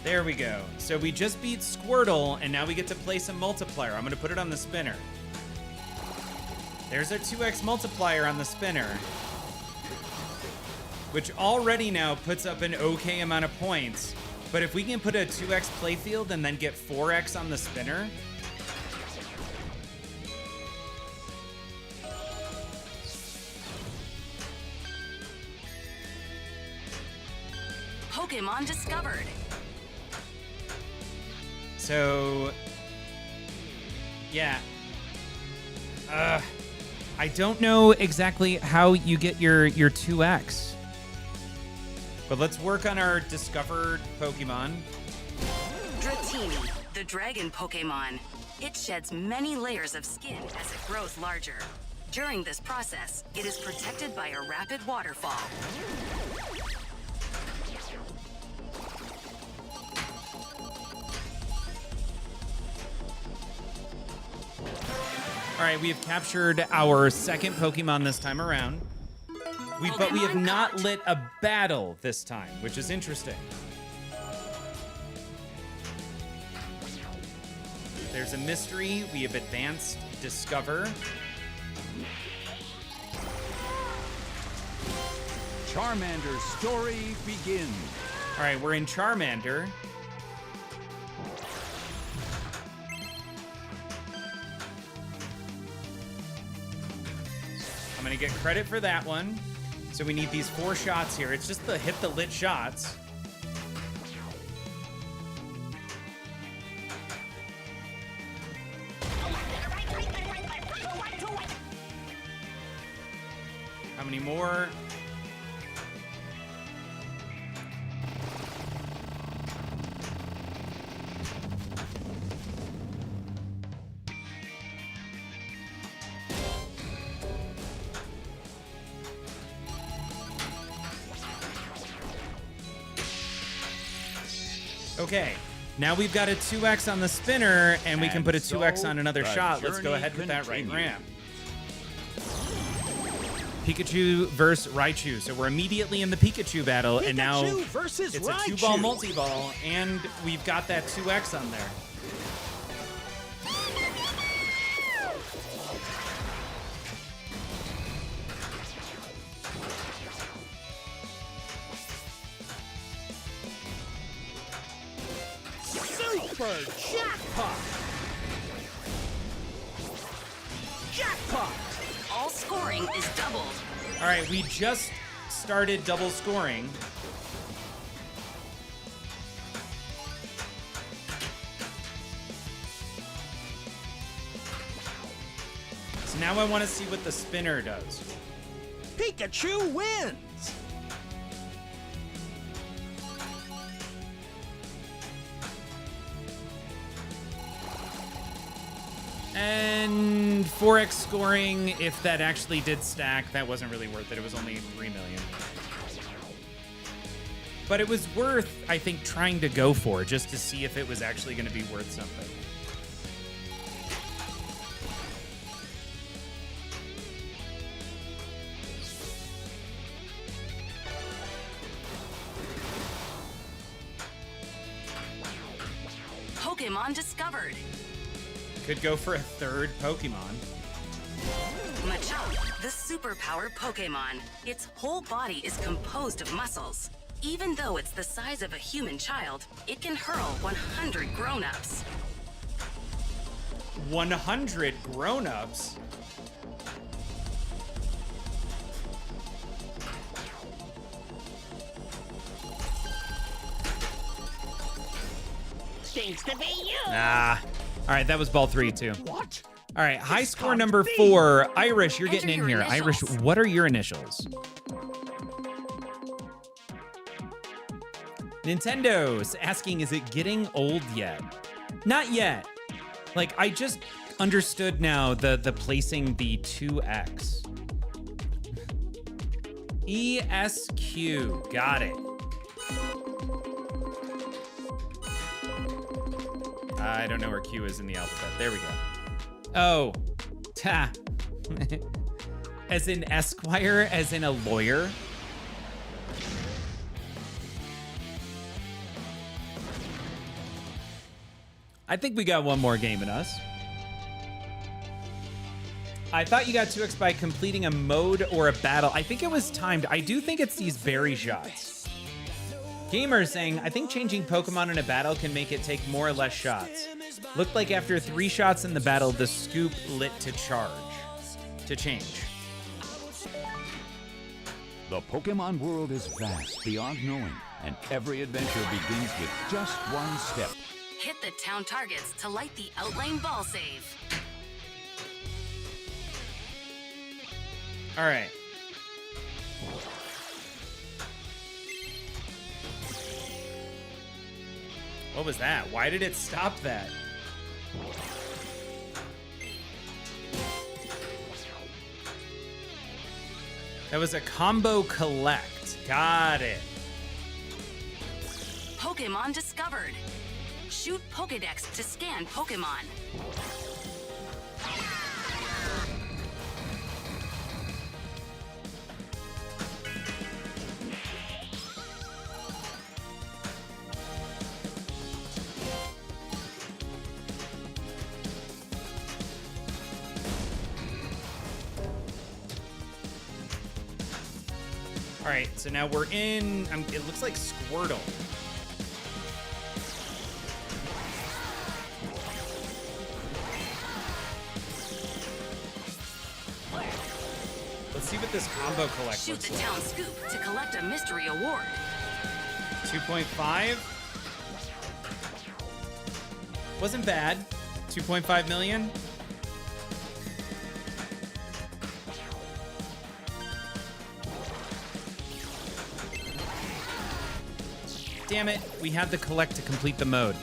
There we go. So we just beat Squirtle, and now we get to place a multiplier. I'm going to put it on the spinner. There's our 2x multiplier on the spinner, which already now puts up an okay amount of points. But if we can put a 2x playfield and then get 4x on the spinner, Pokemon discovered. so yeah. I don't know exactly how you get your 2x. But let's work on our discovered Pokemon. Dratini, the dragon Pokemon. It sheds many layers of skin as it grows larger. During this process, it is protected by a rapid waterfall. All right, we have captured our second Pokemon this time around. But we have not lit a battle this time, which is interesting. There's a mystery. We have advanced discover. Charmander's story begins. All right, we're in Charmander. I'm gonna get credit for that one. So we need these 4 shots here. It's just the hit the lit shots. How many more? Okay, now we've got a 2x on the spinner, and we can put a 2x on another shot. Let's go ahead with that right ramp. Pikachu versus Raichu. So we're immediately in the Pikachu battle, and now it's a 2-ball multi-ball, and we've got that 2x on there. Super jackpot! Jackpot! All scoring is doubled. All right, we just started double scoring. So now I want to see what the spinner does. Pikachu wins! And 4x scoring, if that actually did stack, that wasn't really worth it. It was only 3 million. But it was worth, I think, trying to go for, just to see if it was actually going to be worth something. Pokemon discovered. Could go for a 3rd Pokemon. Machop, the superpowered Pokemon. Its whole body is composed of muscles. Even though it's the size of a human child, it can hurl 100 grown-ups. 100 grown-ups? Seems to be you. Nah. All right, that was ball 3 too. What? All right, high score number 4. Irish, you're getting in here. Enter your Irish, initials. what are your initials? Nintendo's asking, is it getting old yet? Not yet. Like, I just understood now the placing the 2x. ESQ, got it. I don't know where Q is in the alphabet. There we go. Oh, ta. As in Esquire, as in a lawyer. I think we got one more game in us. I thought you got 2x by completing a mode or a battle. I think it was timed. I do think it's these berry shots. Gamer is saying, I think changing Pokemon in a battle can make it take more or less shots. Looked like after 3 shots in the battle, the scoop lit to charge. To change. The Pokemon world is vast beyond knowing, and every adventure begins with just one step. Hit the town targets to light the outlane ball save. All right. What was that? Why did it stop that? That was a combo collect. Got it. Pokemon discovered. Shoot Pokedex to scan Pokemon. All right, so now we're in, it looks like Squirtle. Let's see what this combo collect Shoot looks the like. town scoop to collect a mystery award. 2.5. Wasn't bad. 2.5 million. Damn it, we had the collect to complete the mode.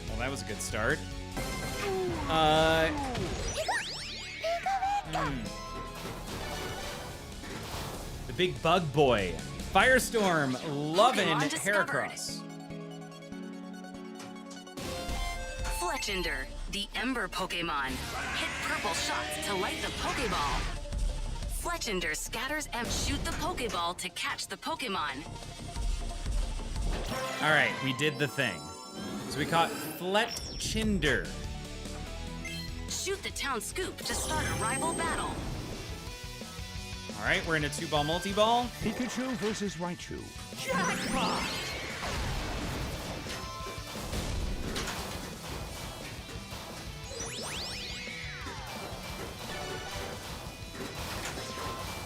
Well, that was a good start. The big bug boy. Firestorm, loving Pokemon discovered. Heracross. Fletchinder, the Ember Pokemon. Hit purple shots to light the Pokeball. Fletchinder scatters and shoot the Pokeball to catch the Pokemon. All right, we did the thing. So we caught Fletchinder. Shoot the town scoop to start a rival battle. All right, we're in a 2-ball multi-ball. Pikachu versus Raichu. Jackpot!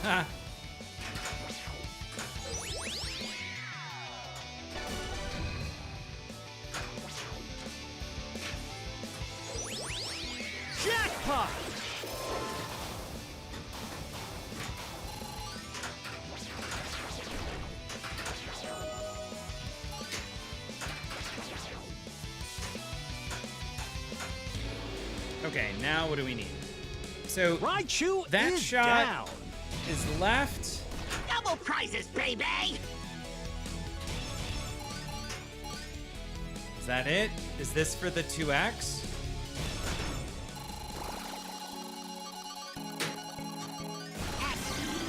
Ha. Jackpot! Okay, now what do we need? So Raichu that is shot down. is left. Double prizes, baby! Is that it? Is this for the 2x?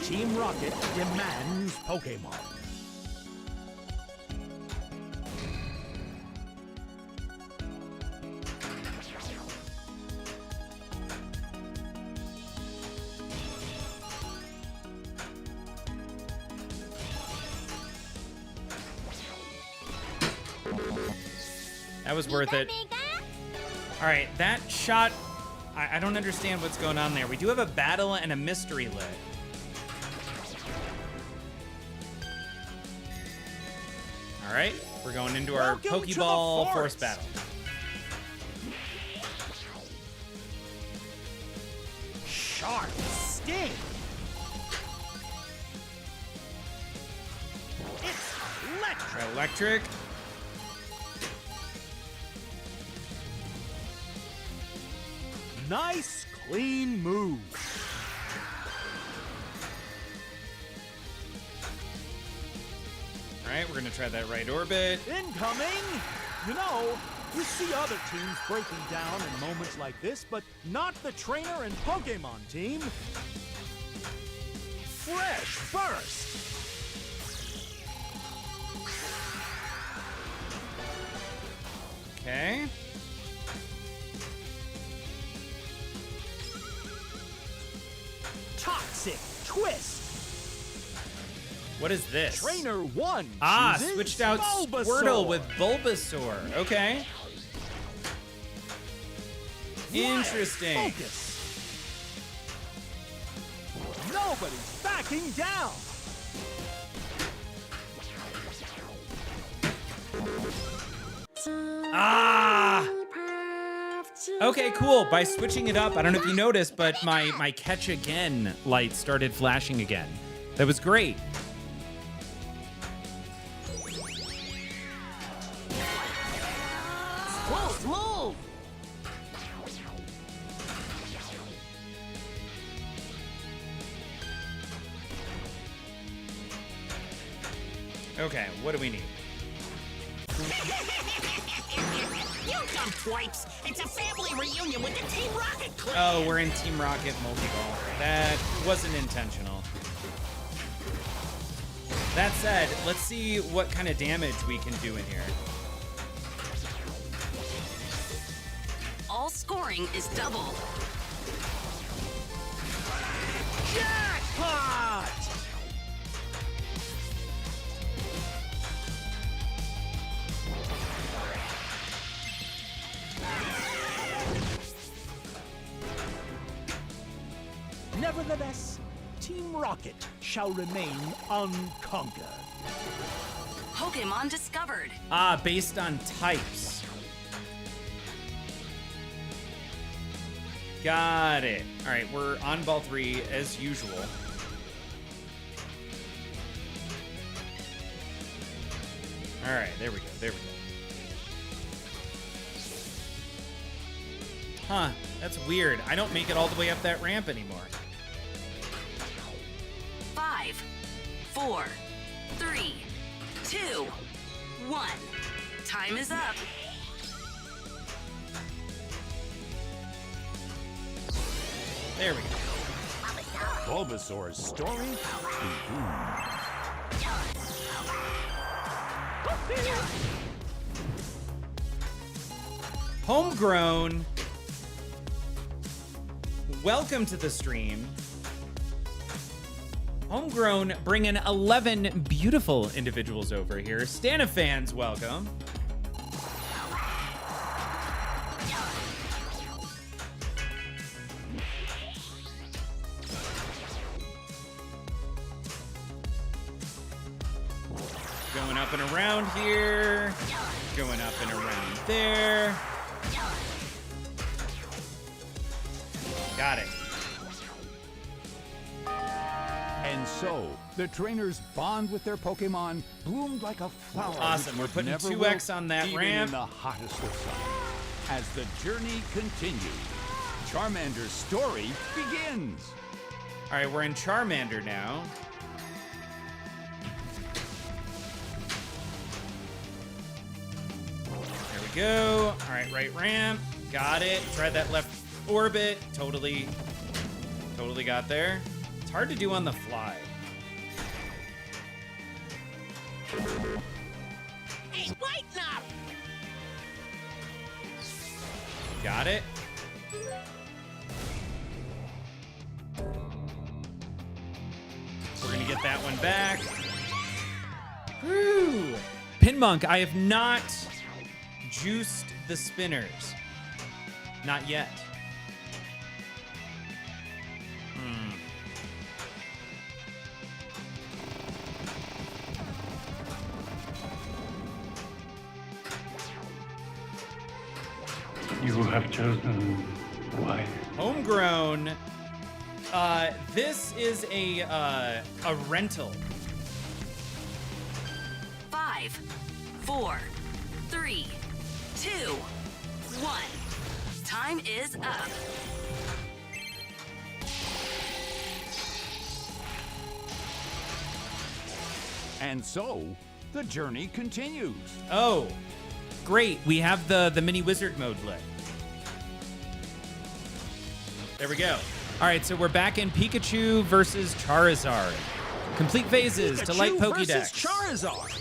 Team Rocket demands Pokemon. That was worth it. All right, that shot, I don't understand what's going on there. We do have a battle and a mystery lit. All right, we're going into our Welcome to the Pokeball force forest. battle. Sharp sting. It's electric. Electric. Nice, clean move. All right, we're gonna try that right orbit. Incoming! You know, you see other teams breaking down in moments like this, but not the trainer and Pokemon team. fresh first. Okay. Toxic twist. What is this? Trainer 1 chooses switched out Bulbasaur. Squirtle with Bulbasaur. Okay. Interesting. Focus. Nobody's backing down. Okay, cool. By switching it up, I don't know if you noticed, but my catch again light started flashing again. That was great. Move! Okay, what do we need? You dumb twipes! It's a family reunion with the Team Rocket crew! Oh, we're in Team Rocket multi-ball. That wasn't intentional. That said, let's see what kind of damage we can do in here. All scoring is double. Jackpot! Nevertheless, Team Rocket shall remain unconquered. Pokemon discovered. Based on types. Got it. All right, we're on ball 3 as usual. All right, there we go. There we go. Huh, that's weird. I don't make it all the way up that ramp anymore. 5, 4, 3, 2, 1. Time is up. There we go. Bulbasaur's story Homegrown. Welcome to the stream. Homegrown bringing 11 beautiful individuals over here. Stana fans, welcome. Going up and around here. Going up and around there. Got it. And so, the trainers bond with their Pokemon, bloomed like a flower. Awesome. We're putting 2x on that even ramp. in the hottest of summers. As the journey continues, Charmander's story begins. All right, we're in Charmander now. There we go. All right, right ramp. Got it. Tried that left orbit. Totally got there. It's hard to do on the fly. He's waiting up! Got it. We're gonna get that one back. Woo! Pinmonk, I have not juiced the spinners. Not yet. You have chosen why. Homegrown. This is a rental. 5, 4, 3, 2, 1. Time is up. And so, the journey continues. Oh, great. We have the mini wizard mode lit. There we go. All right, so we're back in Pikachu versus Charizard. Complete phases to light Pikachu versus Pokédex. Charizard.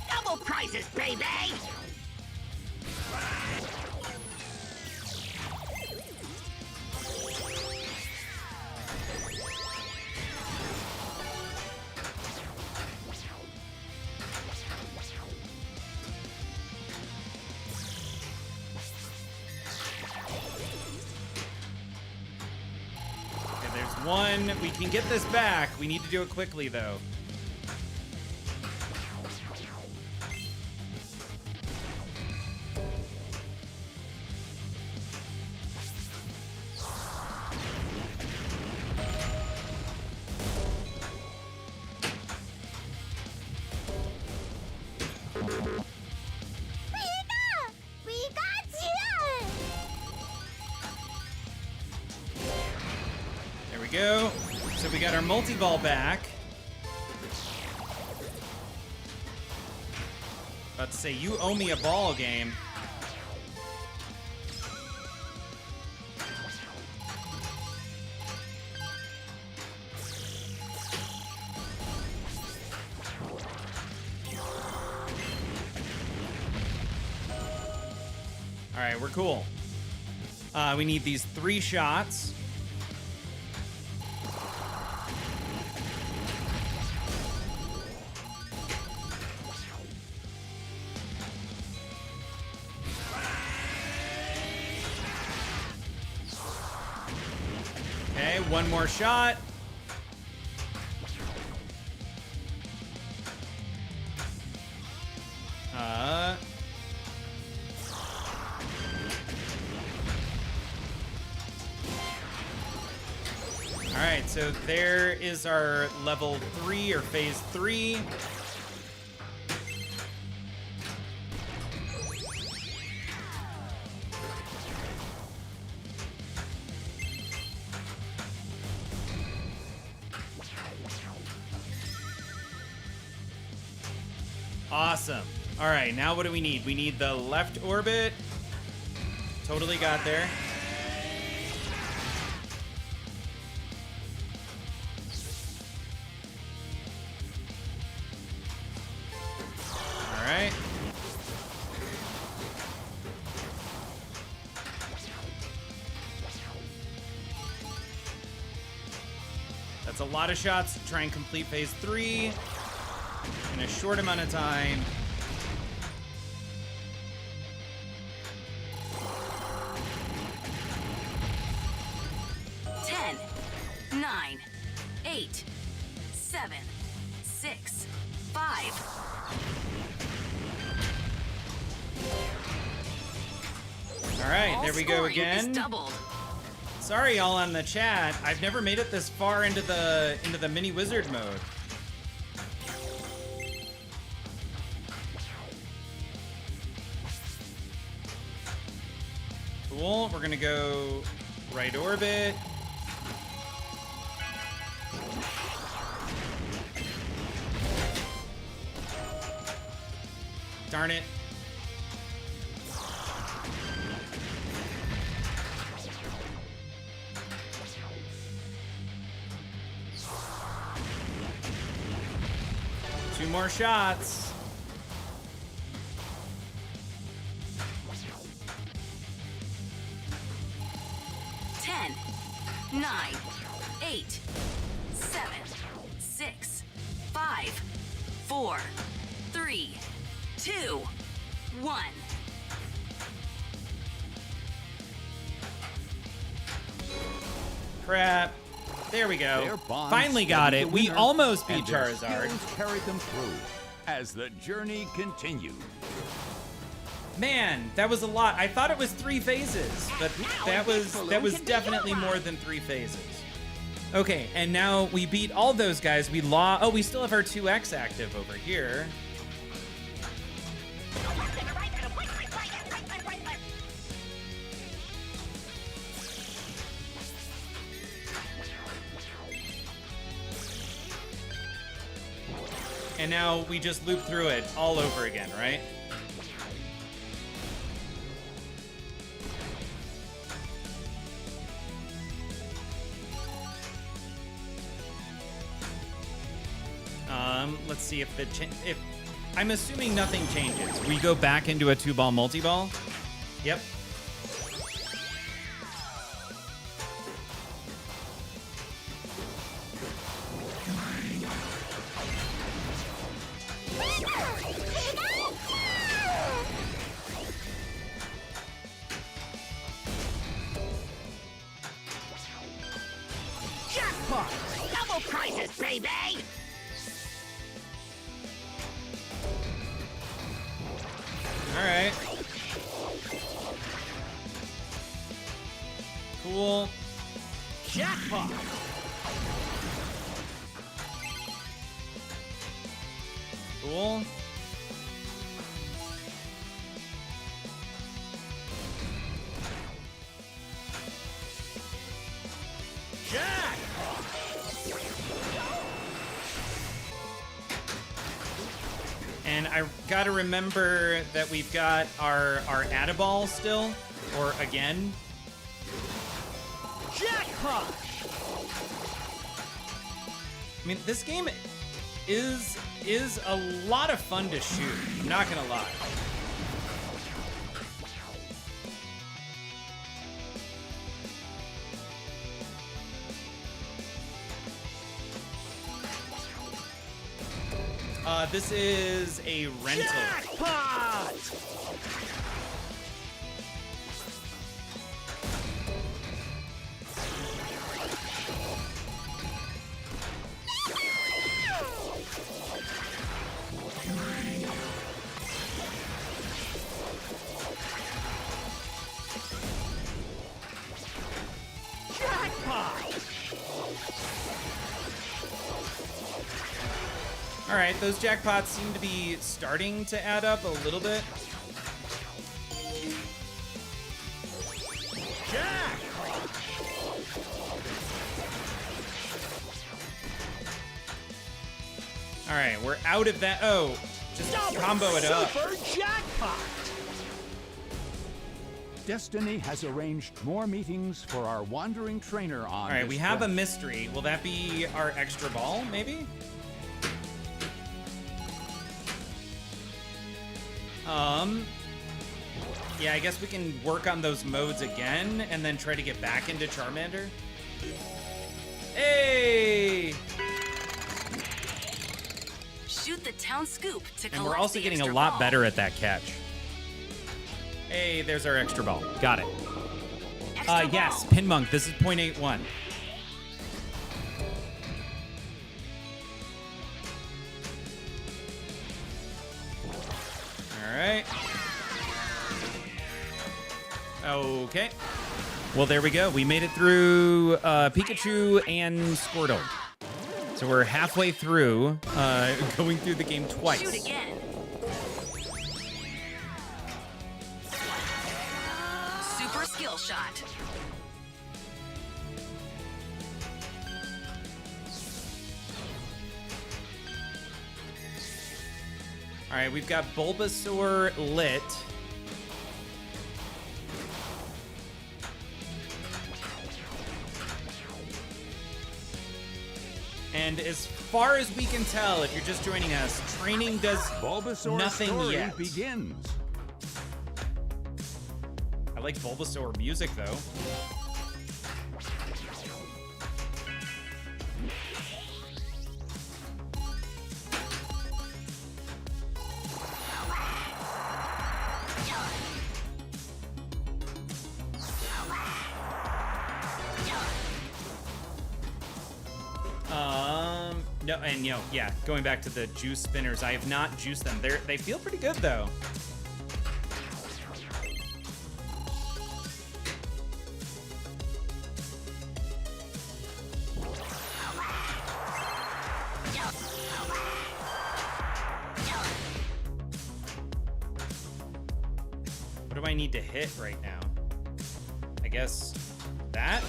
Double prizes, baby! Okay, there's one. We can get this back. We need to do it quickly, though. There we go. So we got our multi-ball back. About to say, you owe me a ball game. All right, we're cool. We need these 3 shots. Okay, one more shot. All right, so there is our level 3 or phase 3. Awesome. All right, now what do we need? We need the left orbit. Totally got there. All right. That's a lot of shots to try and complete phase 3 in a short amount of time. Ten, 9, 8, 7, 6, 5. All right, there we go Scoring again. is doubled. Sorry, all on the chat. I've never made it this far into the mini wizard mode. Cool. We're gonna go right orbit. Darn it. Two more shots. Ten, 9, 8, 7, 6, 5, 4, 3, 2, 1. Crap. There we go. Their bonds Finally got steady it. the We winner, almost beat and their Charizard. skills carried them through as the journey continued. Man, that was a lot. I thought it was 3 phases, but that was definitely more than 3 phases. Okay, and now we beat all those guys. Oh, we still have our 2X active over here. And now we just loop through it all over again, right? Let's see if if I'm assuming nothing changes. We go back into a 2-ball multi-ball. Yep. Jackpot! Double prizes, baby! All right. Cool. Jackpot! Cool. And I gotta remember that we've got our Add-a-Ball still, or again. Jackpot! I mean, this game is a lot of fun to shoot. I'm not gonna lie. This is a rental. Jackpot! All right, those jackpots seem to be starting to add up a little bit. Jackpot! All right, we're out of that. Oh, just combo it up. Super jackpot! Destiny has arranged more meetings for our wandering trainer on. All right, we have a mystery. Will that be our extra ball, maybe? Yeah, I guess we can work on those modes again and then try to get back into Charmander. Hey! Shoot the town scoop to collect And we're also the getting a extra lot ball. better at that catch. Hey, there's our extra ball. Got it. Extra Yes, ball. Pin Monk, this is 0.81. All right. Okay. Well, there we go. We made it through Pikachu and Squirtle. So we're halfway through, going through the game twice. Shoot again. Super skill shot. All right, we've got Bulbasaur lit. And as far as we can tell, if you're just joining us, training does Bulbasaur's nothing story yet. begins. I like Bulbasaur music, though. No, and yeah, going back to the juice spinners, I have not juiced them. They feel pretty good though. What do I need to hit right now? I guess that?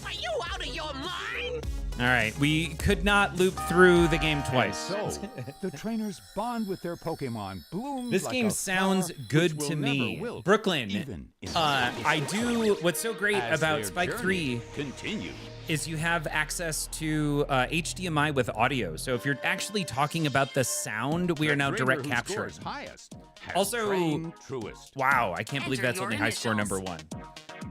Are you out of your mind? All right, we could not loop through the game twice. So, the trainers bond with their Pokemon. Bloom. This like game a sounds flower good which to will me. never wilt, Brooklyn, even in I do. What's so great As about their Spike journey 3 continues. is you have access to HDMI with audio. So if you're actually talking about the sound, we are now trainer direct who capturing. scores highest has Also, trained truest. wow, I can't believe Enter that's your only high score initials. number 1.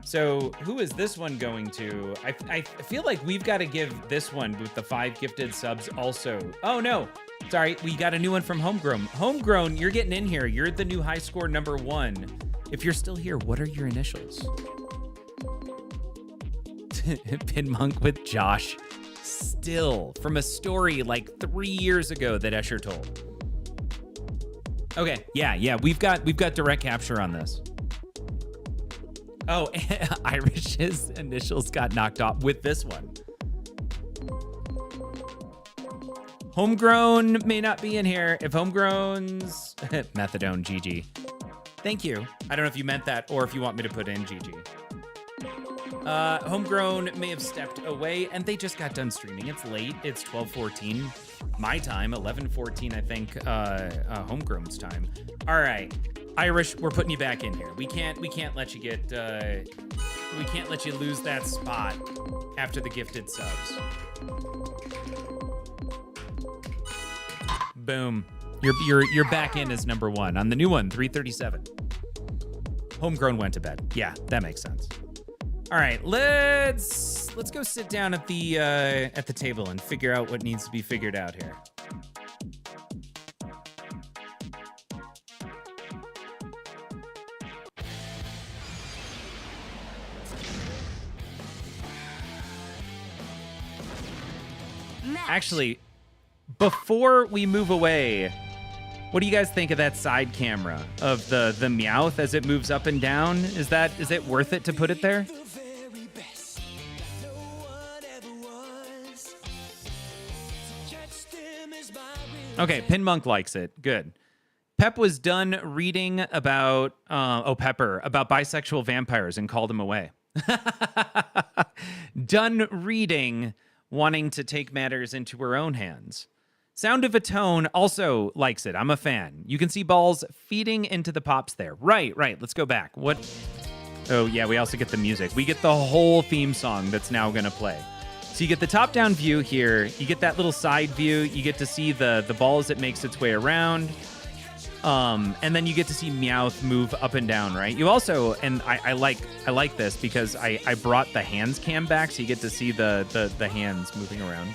So who is this one going to? I feel like we've got to give this one with the 5 gifted subs also. Oh no, sorry, we got a new one from Homegrown. Homegrown, you're getting in here. You're the new high score number 1. If you're still here, what are your initials? Pin Monk with Josh. Still from a story like 3 years ago that Escher told. Okay, yeah, we've got direct capture on this. Oh, Irish's initials got knocked off with this one. Homegrown may not be in here. If Homegrown's Methadone, GG. Thank you. I don't know if you meant that or if you want me to put in GG. Homegrown may have stepped away and they just got done streaming. It's late. It's 12:14 my time, 11:14 I think Homegrown's time. All right. Irish, we're putting you back in here. We can't let you get we can't let you lose that spot after the gifted subs. Boom. You're back in as number 1 on the new one, 337. Homegrown went to bed. Yeah, that makes sense. All right, let's go sit down at the table and figure out what needs to be figured out here. Actually, before we move away, what do you guys think of that side camera of the Meowth as it moves up and down? Is it worth it to put it there? Okay, Pin Monk likes it. Good. Pep was done reading about Pepper about bisexual vampires and called him away. Done reading, wanting to take matters into her own hands. Sound of a Tone also likes it. I'm a fan. You can see balls feeding into the pops there. Right. Let's go back. What? Oh, yeah, we also get the music. We get the whole theme song that's now going to play. So you get the top-down view here. You get that little side view. You get to see the ball as it makes its way around. And then you get to see Meowth move up and down, right? You also, and I like this because I brought the hands cam back, so you get to see the hands moving around.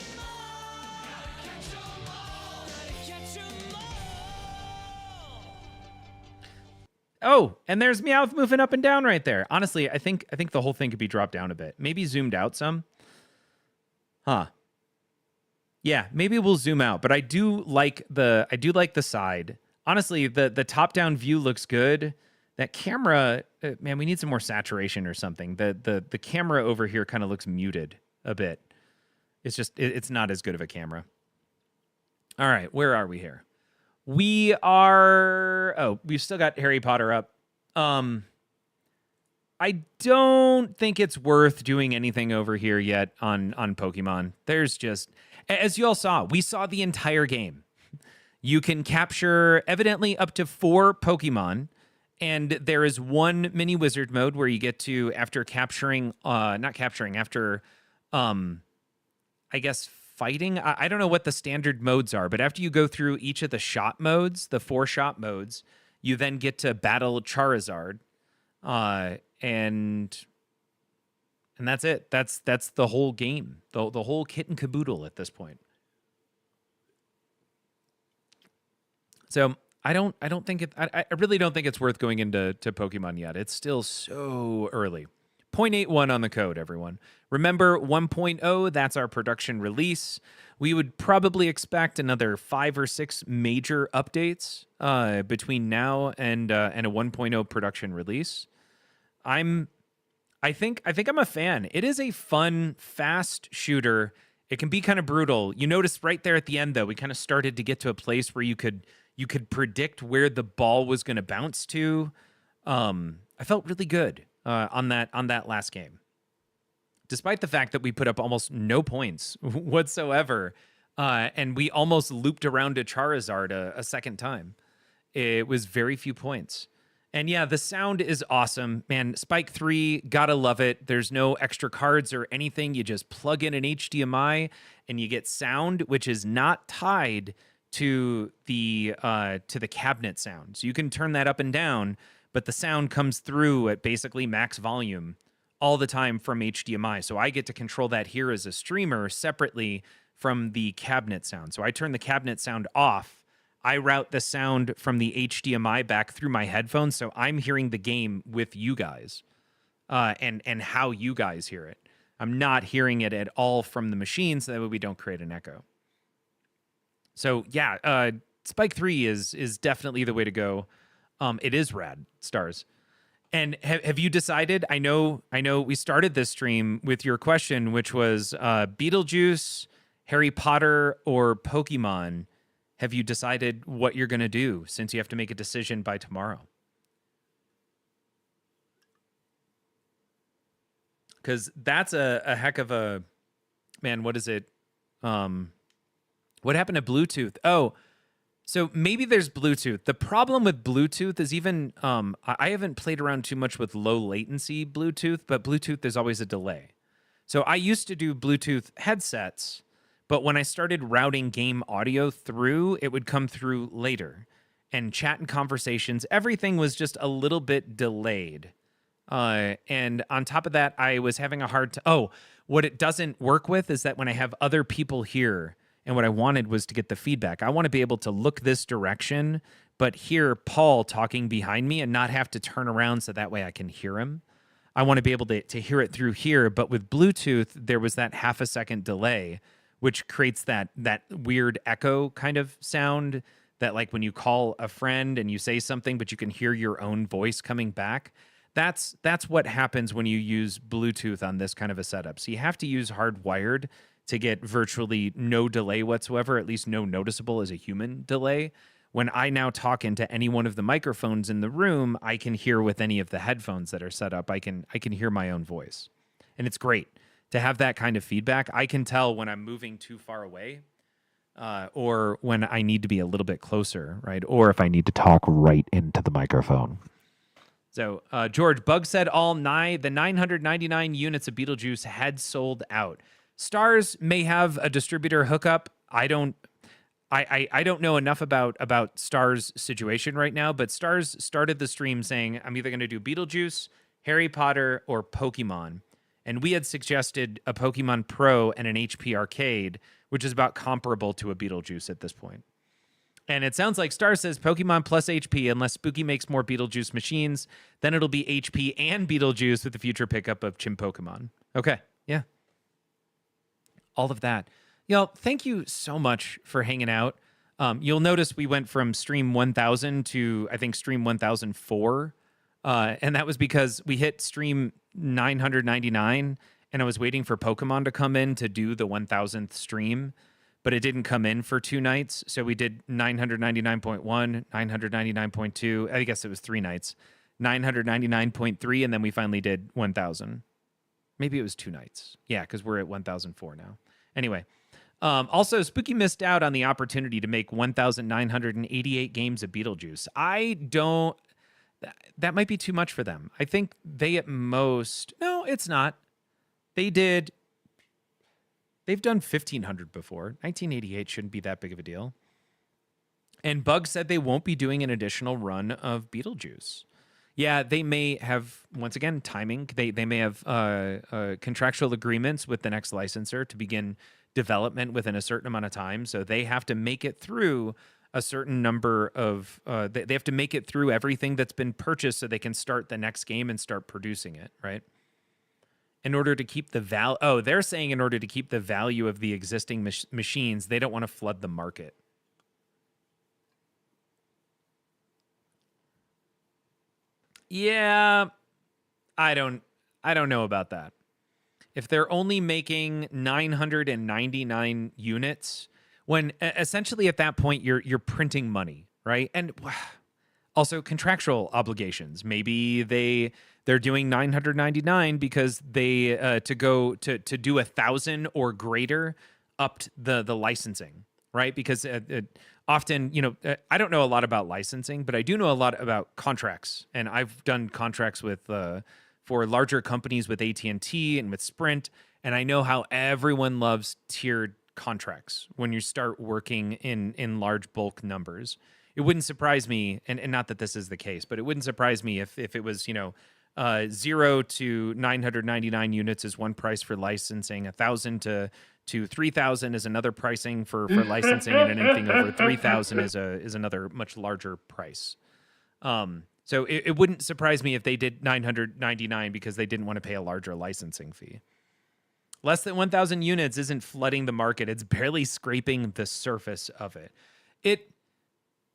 Oh, and there's Meowth moving up and down right there. Honestly, I think the whole thing could be dropped down a bit. Maybe zoomed out some. Huh. Yeah, maybe we'll zoom out, but I do like the side. Honestly, the top-down view looks good. That camera, man, we need some more saturation or something. The camera over here kind of looks muted a bit. It's just it's not as good of a camera. All right, where are we here? We've still got Harry Potter up. I don't think it's worth doing anything over here yet on Pokemon. There's just, as you all saw, we saw the entire game. You can capture evidently up to 4 Pokemon, and there is one mini wizard mode where you get to, after I guess fighting. I don't know what the standard modes are, but after you go through each of the shop modes, the 4 shop modes, you then get to battle Charizard. And that's it. That's the whole game. The whole kit and caboodle at this point. So I really don't think it's worth going into Pokemon yet. It's still so early. 0.81 on the code, everyone. Remember, 1.0, that's our production release. We would probably expect another 5 or 6 major updates between now and a 1.0 production release. I think I'm a fan. It is a fun, fast shooter. It can be kind of brutal. You notice right there at the end, though, we kind of started to get to a place where you could predict where the ball was going to bounce to. I felt really good on that last game. despite the fact that we put up almost no points whatsoever, and we almost looped around to Charizard a second time. It was very few points. And yeah, the sound is awesome. Man, Spike 3, gotta love it. There's no extra cards or anything. You just plug in an HDMI and you get sound, which is not tied to the cabinet sound. So you can turn that up and down, but the sound comes through at basically max volume all the time from HDMI. So I get to control that here as a streamer separately from the cabinet sound. So I turn the cabinet sound off. I route the sound from the HDMI back through my headphones, so I'm hearing the game with you guys, and how you guys hear it. I'm not hearing it at all from the machine, so that way we don't create an echo. So yeah, Spike 3 is definitely the way to go. It is rad, Stars. And have you decided? I know we started this stream with your question, which was Beetlejuice, Harry Potter, or Pokemon. Have you decided what you're going to do since you have to make a decision by tomorrow? Because that's a heck of a... Man, what is it? What happened to Bluetooth? Oh, so maybe there's Bluetooth. The problem with Bluetooth is even... I haven't played around too much with low latency Bluetooth, but Bluetooth, there's always a delay. So I used to do Bluetooth headsets, but when I started routing game audio through, it would come through later. And chat and conversations, everything was just a little bit delayed. And on top of that, I was having a hard time. Oh, what it doesn't work with is that when I have other people here, and what I wanted was to get the feedback. I want to be able to look this direction, but hear Paul talking behind me and not have to turn around so that way I can hear him. I want to be able to hear it through here, but with Bluetooth, there was that half a second delay, which creates that weird echo kind of sound that, like, when you call a friend and you say something, but you can hear your own voice coming back. That's what happens when you use Bluetooth on this kind of a setup. So you have to use hardwired to get virtually no delay whatsoever, at least no noticeable as a human delay. When I now talk into any one of the microphones in the room, I can hear with any of the headphones that are set up. I can hear my own voice. And it's great to have that kind of feedback. I can tell when I'm moving too far away, or when I need to be a little bit closer, right? Or if I need to talk right into the microphone. So, George, Bug said the 999 units of Beetlejuice had sold out. Stars may have a distributor hookup. I don't know enough about Stars' situation right now, but Stars started the stream saying, I'm either going to do Beetlejuice, Harry Potter, or Pokemon. And we had suggested a Pokemon Pro and an HP Arcade, which is about comparable to a Beetlejuice at this point. And it sounds like Star says Pokemon plus HP, unless Spooky makes more Beetlejuice machines, then it'll be HP and Beetlejuice with the future pickup of Chim Pokemon. Okay, yeah. All of that. Y'all, thank you so much for hanging out. You'll notice we went from stream 1000 to, I think, stream 1004. And that was because we hit stream 999 and I was waiting for Pokemon to come in to do the 1000th stream, but it didn't come in for 2 nights. So we did 999.1, 999.2. I guess it was 3 nights, 999.3. And then we finally did 1000. Maybe it was 2 nights. Yeah, because we're at 1004 now. Anyway, also, Spooky missed out on the opportunity to make 1,988 games of Beetlejuice. That might be too much for them. I think they at most... No, it's not. They've done 1,500 before. 1988 shouldn't be that big of a deal. And Bug said they won't be doing an additional run of Beetlejuice. Yeah, they may have, once again, timing. They may have contractual agreements with the next licensor to begin development within a certain amount of time. So they have to make it through a certain number of... they have to make it through everything that's been purchased so they can start the next game and start producing it, right? In order to keep the value... Oh, they're saying in order to keep the value of the existing machines, they don't want to flood the market. Yeah, I don't know about that. If they're only making 999 units, when essentially at that point you're printing money, right? And Also, contractual obligations. Maybe they're doing 999 because they to do 1,000 or greater upped the licensing, right? Because often, I don't know a lot about licensing, but I do know a lot about contracts, and I've done contracts with for larger companies with AT&T and with Sprint, and I know how everyone loves tiered contracts when you start working in large bulk numbers. It wouldn't surprise me, and not that this is the case, but it wouldn't surprise me if it was, 0 to 999 units is one price for licensing, 1,000 to 3,000 is another pricing for licensing, and anything over 3,000 is another much larger price. So it wouldn't surprise me if they did 999 because they didn't want to pay a larger licensing fee. Less than 1,000 units isn't flooding the market; it's barely scraping the surface of it.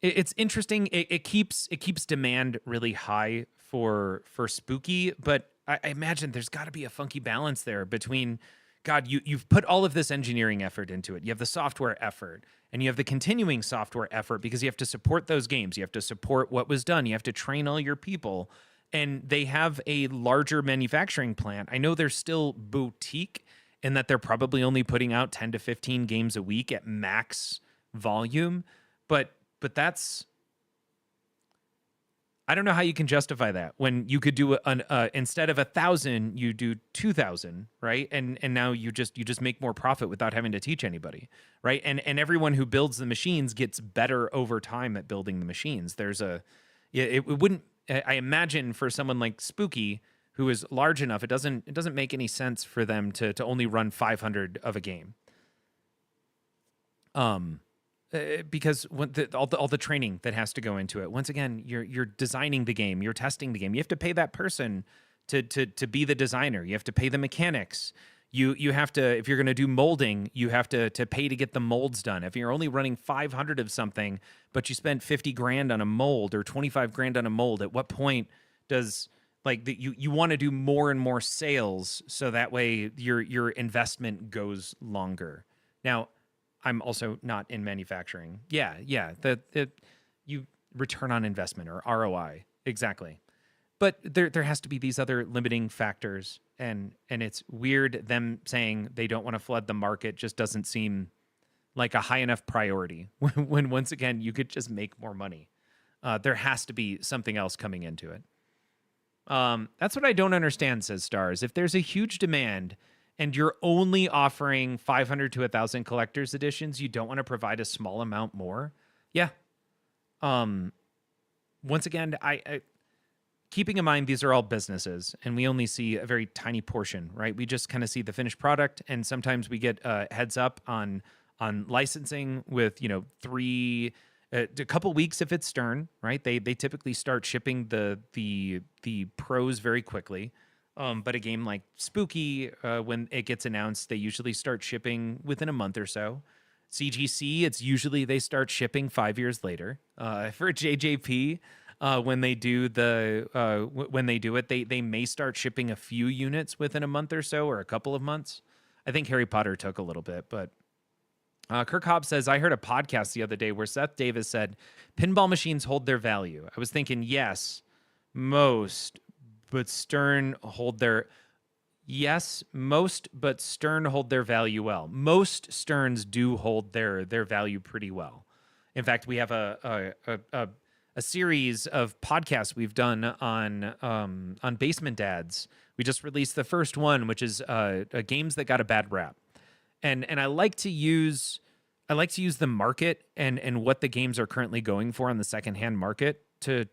It's interesting. It keeps demand really high for Spooky, but I imagine there's got to be a funky balance there between, God, you've put all of this engineering effort into it. You have the software effort, and you have the continuing software effort because you have to support those games. You have to support what was done. You have to train all your people, and they have a larger manufacturing plant. I know they're still boutique in that they're probably only putting out 10 to 15 games a week at max volume, but that's, I don't know how you can justify that when you could do instead of 1,000, you do 2,000, right? And now you just make more profit without having to teach anybody, right? And everyone who builds the machines gets better over time at building the machines. It wouldn't, I imagine for someone like Spooky, who is large enough, it doesn't make any sense for them to only run 500 of a game. Because all the training that has to go into it. Once again, you're designing the game, you're testing the game. You have to pay that person to be the designer. You have to pay the mechanics. You have to, if you're going to do molding, you have to pay to get the molds done. If you're only running 500 of something, but you spent 50 grand on a mold or 25 grand on a mold, at what point does you want to do more and more sales so that way your investment goes longer? Now, I'm also not in manufacturing. Yeah. You return on investment or ROI. Exactly. But there has to be these other limiting factors, and it's weird them saying they don't want to flood the market just doesn't seem like a high enough priority when once again you could just make more money. There has to be something else coming into it. That's what I don't understand, says Stars. If there's a huge demand and you're only offering 500 to 1,000 collector's editions, you don't want to provide a small amount more? Yeah. Once again, I keeping in mind these are all businesses, and we only see a very tiny portion, right? We just kind of see the finished product, and sometimes we get heads up on licensing with, a couple weeks if it's Stern, right? They typically start shipping the pros very quickly. But a game like Spooky, when it gets announced, they usually start shipping within a month or so. CGC, it's usually they start shipping 5 years later. For JJP, when they do it, they may start shipping a few units within a month or so, or a couple of months. I think Harry Potter took a little bit, but Kirk Hobbs says, I heard a podcast the other day where Seth Davis said, pinball machines hold their value. I was thinking, yes, most, but Stern hold their... Yes, most, but Stern hold their value well. Most Sterns do hold their value pretty well. In fact, we have a series of podcasts we've done on Basement Dads. We just released the first one, which is games that got a bad rap. And I like to use the market and what the games are currently going for on the secondhand market to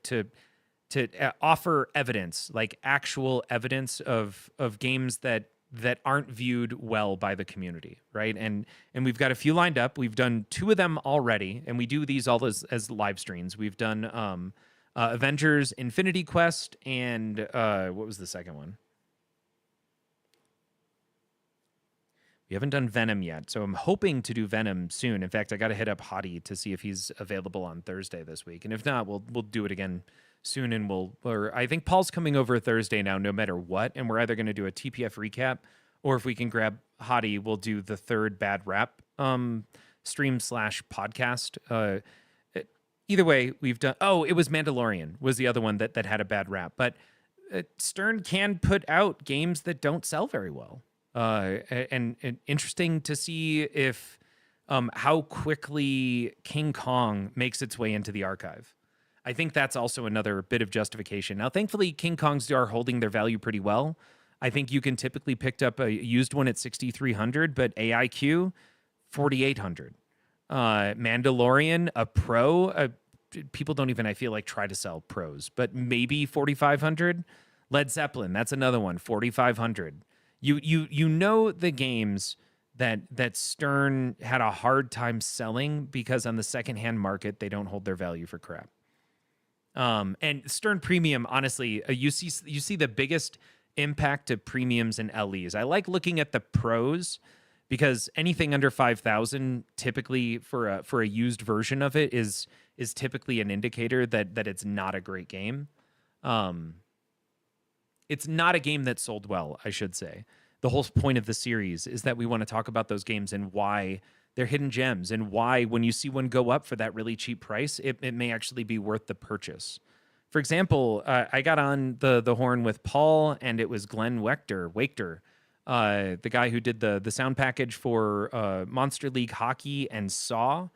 offer evidence, like actual evidence of games that aren't viewed well by the community, right? And we've got a few lined up. We've done 2 of them already, and we do these all as live streams. We've done Avengers Infinity Quest and what was the second one? We haven't done Venom yet, so I'm hoping to do Venom soon. In fact, I got to hit up Hottie to see if he's available on Thursday this week, and if not, we'll do it again soon. And I think Paul's coming over Thursday now, no matter what, and we're either going to do a TPF recap, or if we can grab Hottie, we'll do the third bad rap stream / podcast. either way, we've done. Oh, it was Mandalorian was the other one that had a bad rap. But Stern can put out games that don't sell very well. And interesting to see if how quickly King Kong makes its way into the archive. I think that's also another bit of justification. Now, thankfully, King Kongs are holding their value pretty well. I think you can typically pick up a used one at 6,300, but AIQ, 4,800. Mandalorian, a pro, people don't even, I feel like, try to sell pros, but maybe 4,500. Led Zeppelin, that's another one, 4,500. You know the games that Stern had a hard time selling because on the secondhand market they don't hold their value for crap. And Stern Premium, honestly, you see the biggest impact to premiums and LEs. I like looking at the pros because anything under 5,000 typically for a used version of it is typically an indicator that it's not a great game. It's not a game that sold well, I should say. The whole point of the series is that we want to talk about those games and why they're hidden gems and why when you see one go up for that really cheap price, it may actually be worth the purchase. For example, I got on the horn with Paul, and it was Glenn Wachter, the guy who did the sound package for Monster League Hockey and Saw,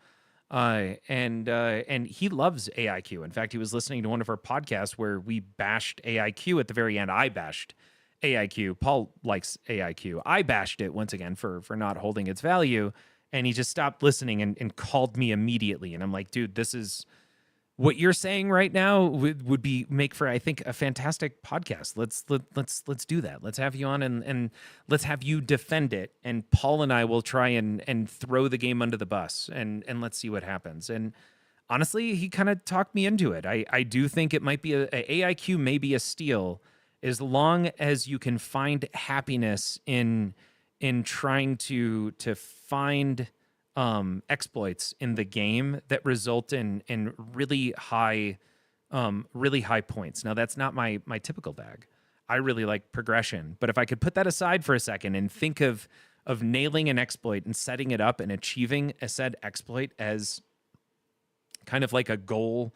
and he loves AIQ. In fact, he was listening to one of our podcasts where we bashed AIQ at the very end. I bashed AIQ. Paul likes AIQ. I bashed it once again for not holding its value, and he just stopped listening and called me immediately. And I'm like, dude, this is what you're saying right now would be make for, I think, a fantastic podcast. Let's do that. Let's have you on and let's have you defend it. And Paul and I will try and throw the game under the bus and let's see what happens. And honestly, he kind of talked me into it. I do think it might be a AIQ may be a steal as long as you can find happiness in trying to find exploits in the game that result in really high points. Now, that's not my typical bag. I really like progression, but if I could put that aside for a second and think of nailing an exploit and setting it up and achieving a said exploit as kind of like a goal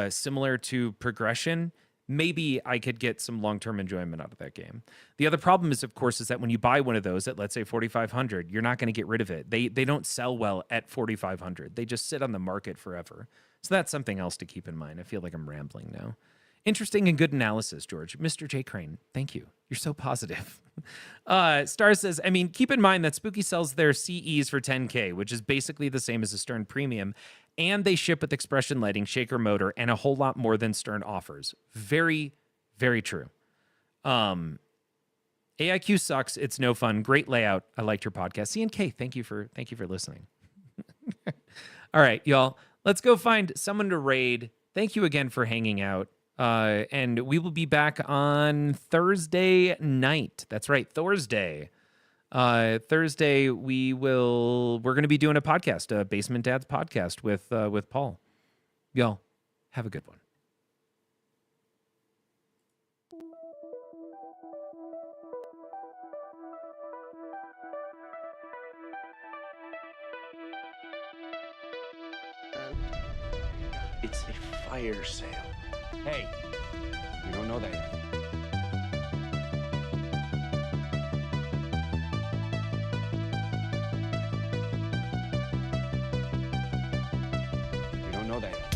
similar to progression, maybe I could get some long-term enjoyment out of that game. The other problem is, of course, is that when you buy one of those at, let's say, 4,500, you're not going to get rid of it. They don't sell well at 4,500. They just sit on the market forever. So that's something else to keep in mind. I feel like I'm rambling now. Interesting and good analysis, George. Mr. J. Crane, thank you. You're so positive. Star says, I mean, keep in mind that Spooky sells their CEs for $10K, which is basically the same as a Stern Premium, and they ship with expression lighting, shaker motor, and a whole lot more than Stern offers. Very, very true. AIQ sucks. It's no fun. Great layout. I liked your podcast. CNK, thank you for listening. All right, y'all. Let's go find someone to raid. Thank you again for hanging out. And we will be back on Thursday night. That's right, Thursday. Thursday we're going to be doing a podcast, a Basement Dads podcast with Paul. Y'all have a good one. It's a fire sale. Hey, you don't know that yet. You don't know that yet.